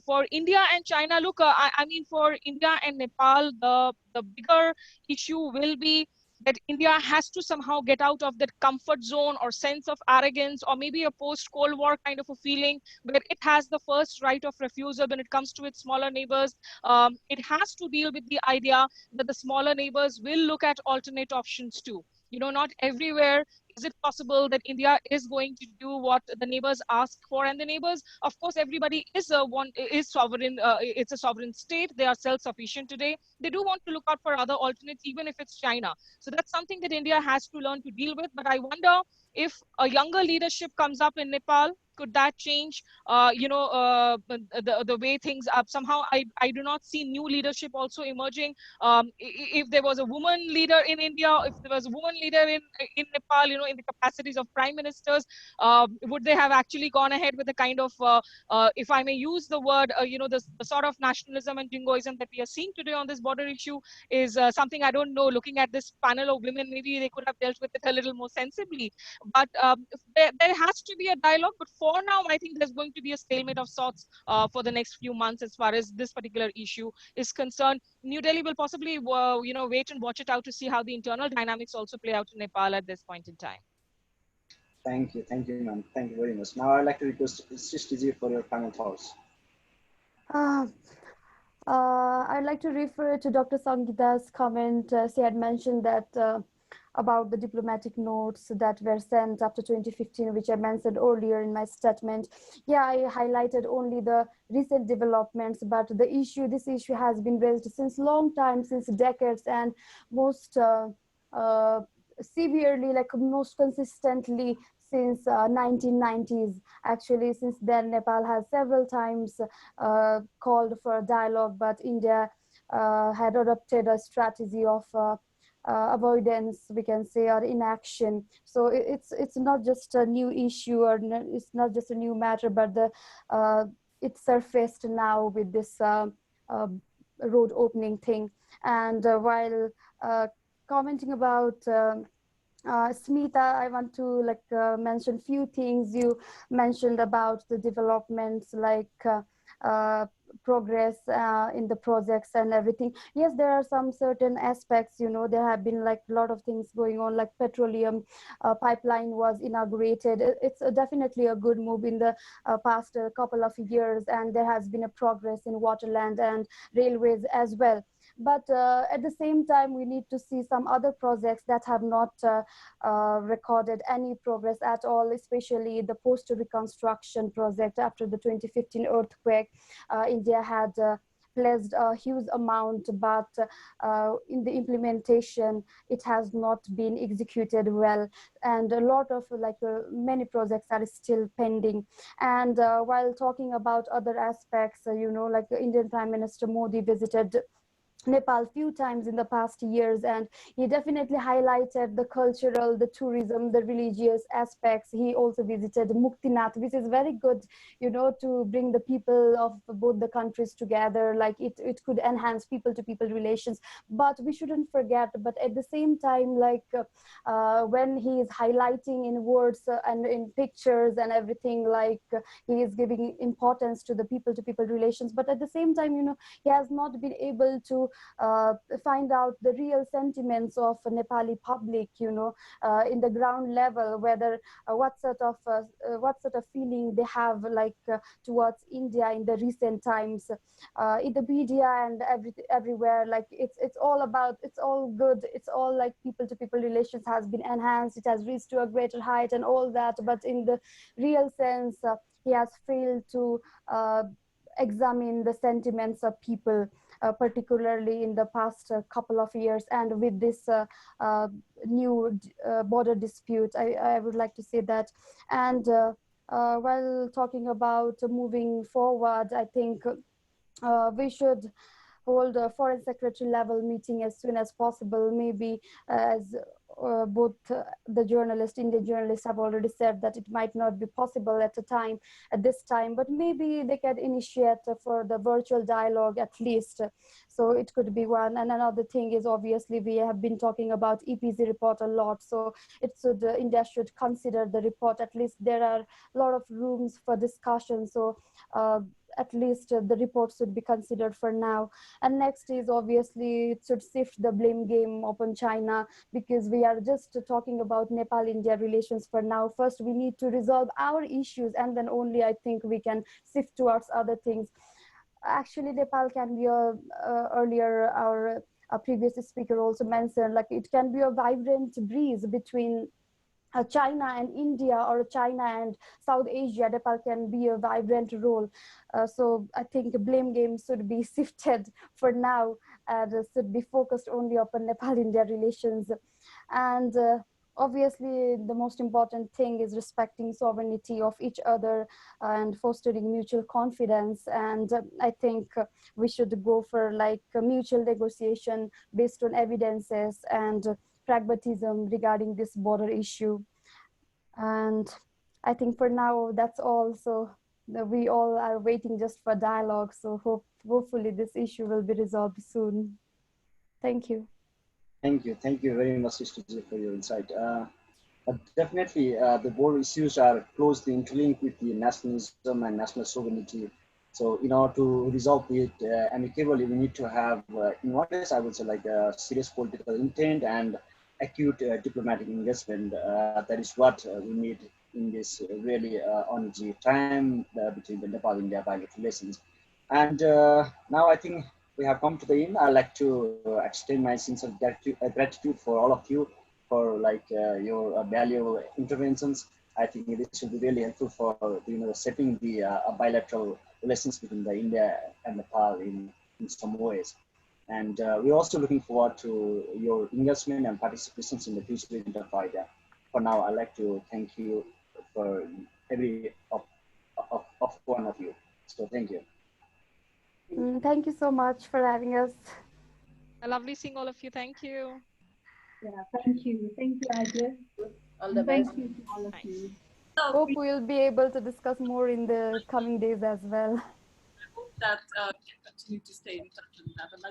for India and China, look, I mean, for India and Nepal, the bigger issue will be that India has to somehow get out of that comfort zone or sense of arrogance, or maybe a post-Cold War kind of a feeling where it has the first right of refusal when it comes to its smaller neighbors. It has to deal with the idea that the smaller neighbors will look at alternate options too. Not everywhere is it possible that India is going to do what the neighbors ask for, and the neighbors, of course, everybody is sovereign. It's a sovereign state. They are self-sufficient today. They do want to look out for other alternates, even if it's China. So that's something that India has to learn to deal with. But I wonder if a younger leadership comes up in Nepal, could that change, the way things are? Somehow, I do not see new leadership also emerging. If there was a woman leader in India, if there was a woman leader in Nepal, in the capacities of prime ministers, would they have actually gone ahead with the kind of, if I may use the word, the sort of nationalism and jingoism that we are seeing today on this border issue is something I don't know. Looking at this panel of women, maybe they could have dealt with it a little more sensibly. But there has to be a dialogue. But for now, I think there's going to be a stalemate of sorts for the next few months as far as this particular issue is concerned. New Delhi will possibly, wait and watch it out to see how the internal dynamics also play out in Nepal at this point in time. Thank you, ma'am. Thank you very much. Now I'd like to request Shristi for your final thoughts. I'd like to refer to Dr. Sangeeta's comment. She had mentioned that about the diplomatic notes that were sent after 2015, which I mentioned earlier in my statement. Yeah, I highlighted only the recent developments, but this issue has been raised since long time, since decades, and most severely, like most consistently since 1990s. Actually, since then, Nepal has several times called for a dialogue, but India had adopted a strategy of avoidance, we can say, or inaction. So it's not just a new issue, or it's not just a new matter, but it surfaced now with this road opening thing. And while commenting about Smita, I want to mention few things. You mentioned about the developments, like progress in the projects and everything. Yes, there are some certain aspects, you know, there have been like a lot of things going on, like petroleum pipeline was inaugurated. It's definitely a good move in the past couple of years, and there has been a progress in waterland and railways as well. But at the same time, we need to see some other projects that have not recorded any progress at all, especially the post-reconstruction project after the 2015 earthquake. India had pledged a huge amount, but in the implementation, it has not been executed well. And a lot of many projects are still pending. And while talking about other aspects, you know, like the Indian Prime Minister Modi visited Nepal few times in the past years, and he definitely highlighted the cultural, the tourism, the religious aspects. He also visited Muktinath, which is very good, you know, to bring the people of both the countries together. Like it could enhance people-to-people relations. But we shouldn't forget, but at the same time, like when he is highlighting in words and in pictures and everything, like he is giving importance to the people-to-people relations. But at the same time, you know, he has not been able to find out the real sentiments of Nepali public, you know, in the ground level, whether what sort of feeling they have like towards India in the recent times, in the media and everywhere. Like it's all about, it's all good, it's all like people-to-people relations has been enhanced, it has reached to a greater height and all that. But in the real sense, he has failed to examine the sentiments of people. Particularly in the past couple of years, and with this new border dispute, I would like to say that. And while talking about moving forward, I think we should hold a foreign secretary level meeting as soon as possible, maybe as both the journalists, Indian journalists have already said that it might not be possible at this time, but maybe they can initiate for the virtual dialogue at least. So it could be one. And another thing is, obviously we have been talking about EPZ report a lot, so India should consider the report. At least there are a lot of rooms for discussion, so at least the report should be considered for now. And next is, obviously it should shift the blame game upon China, because we are just talking about Nepal-India relations for now. First we need to resolve our issues, and then only I think we can shift towards other things. Actually, Nepal can be earlier our previous speaker also mentioned, like it can be a vibrant breeze between China and India, or China and South Asia. Nepal can be a vibrant role. So I think blame game should be shifted for now, and should be focused only upon Nepal-India relations. And obviously the most important thing is respecting sovereignty of each other and fostering mutual confidence. And I think we should go for like a mutual negotiation based on evidences and pragmatism regarding this border issue. And I think for now that's all. So we all are waiting just for dialogue, so hopefully this issue will be resolved soon. Thank you. Thank you very much, Shristi, for your insight. Definitely, the border issues are closely interlinked with the nationalism and national sovereignty. So in order to resolve it amicably, we need to have, in one case, I would say, like a serious political intent and acute diplomatic engagement. That is what we need in this really uneasy time between the Nepal-India bilateral relations. And now I think we have come to the end. I'd like to extend my sincere gratitude for all of you for like your valuable interventions. I think this will be really helpful for shaping the bilateral relations between the India and Nepal in some ways. And we're also looking forward to your engagement and participations in the future event of AIDIA. For now, I'd like to thank you for every of one of you. So thank you. Thank you so much for having us. Lovely seeing all of you. Thank you. Yeah, thank you. Thank you, AIDIA. All the best. Thank you to all of you. Hope we'll be able to discuss more in the coming days as well. I hope that we can continue to stay in touch and have a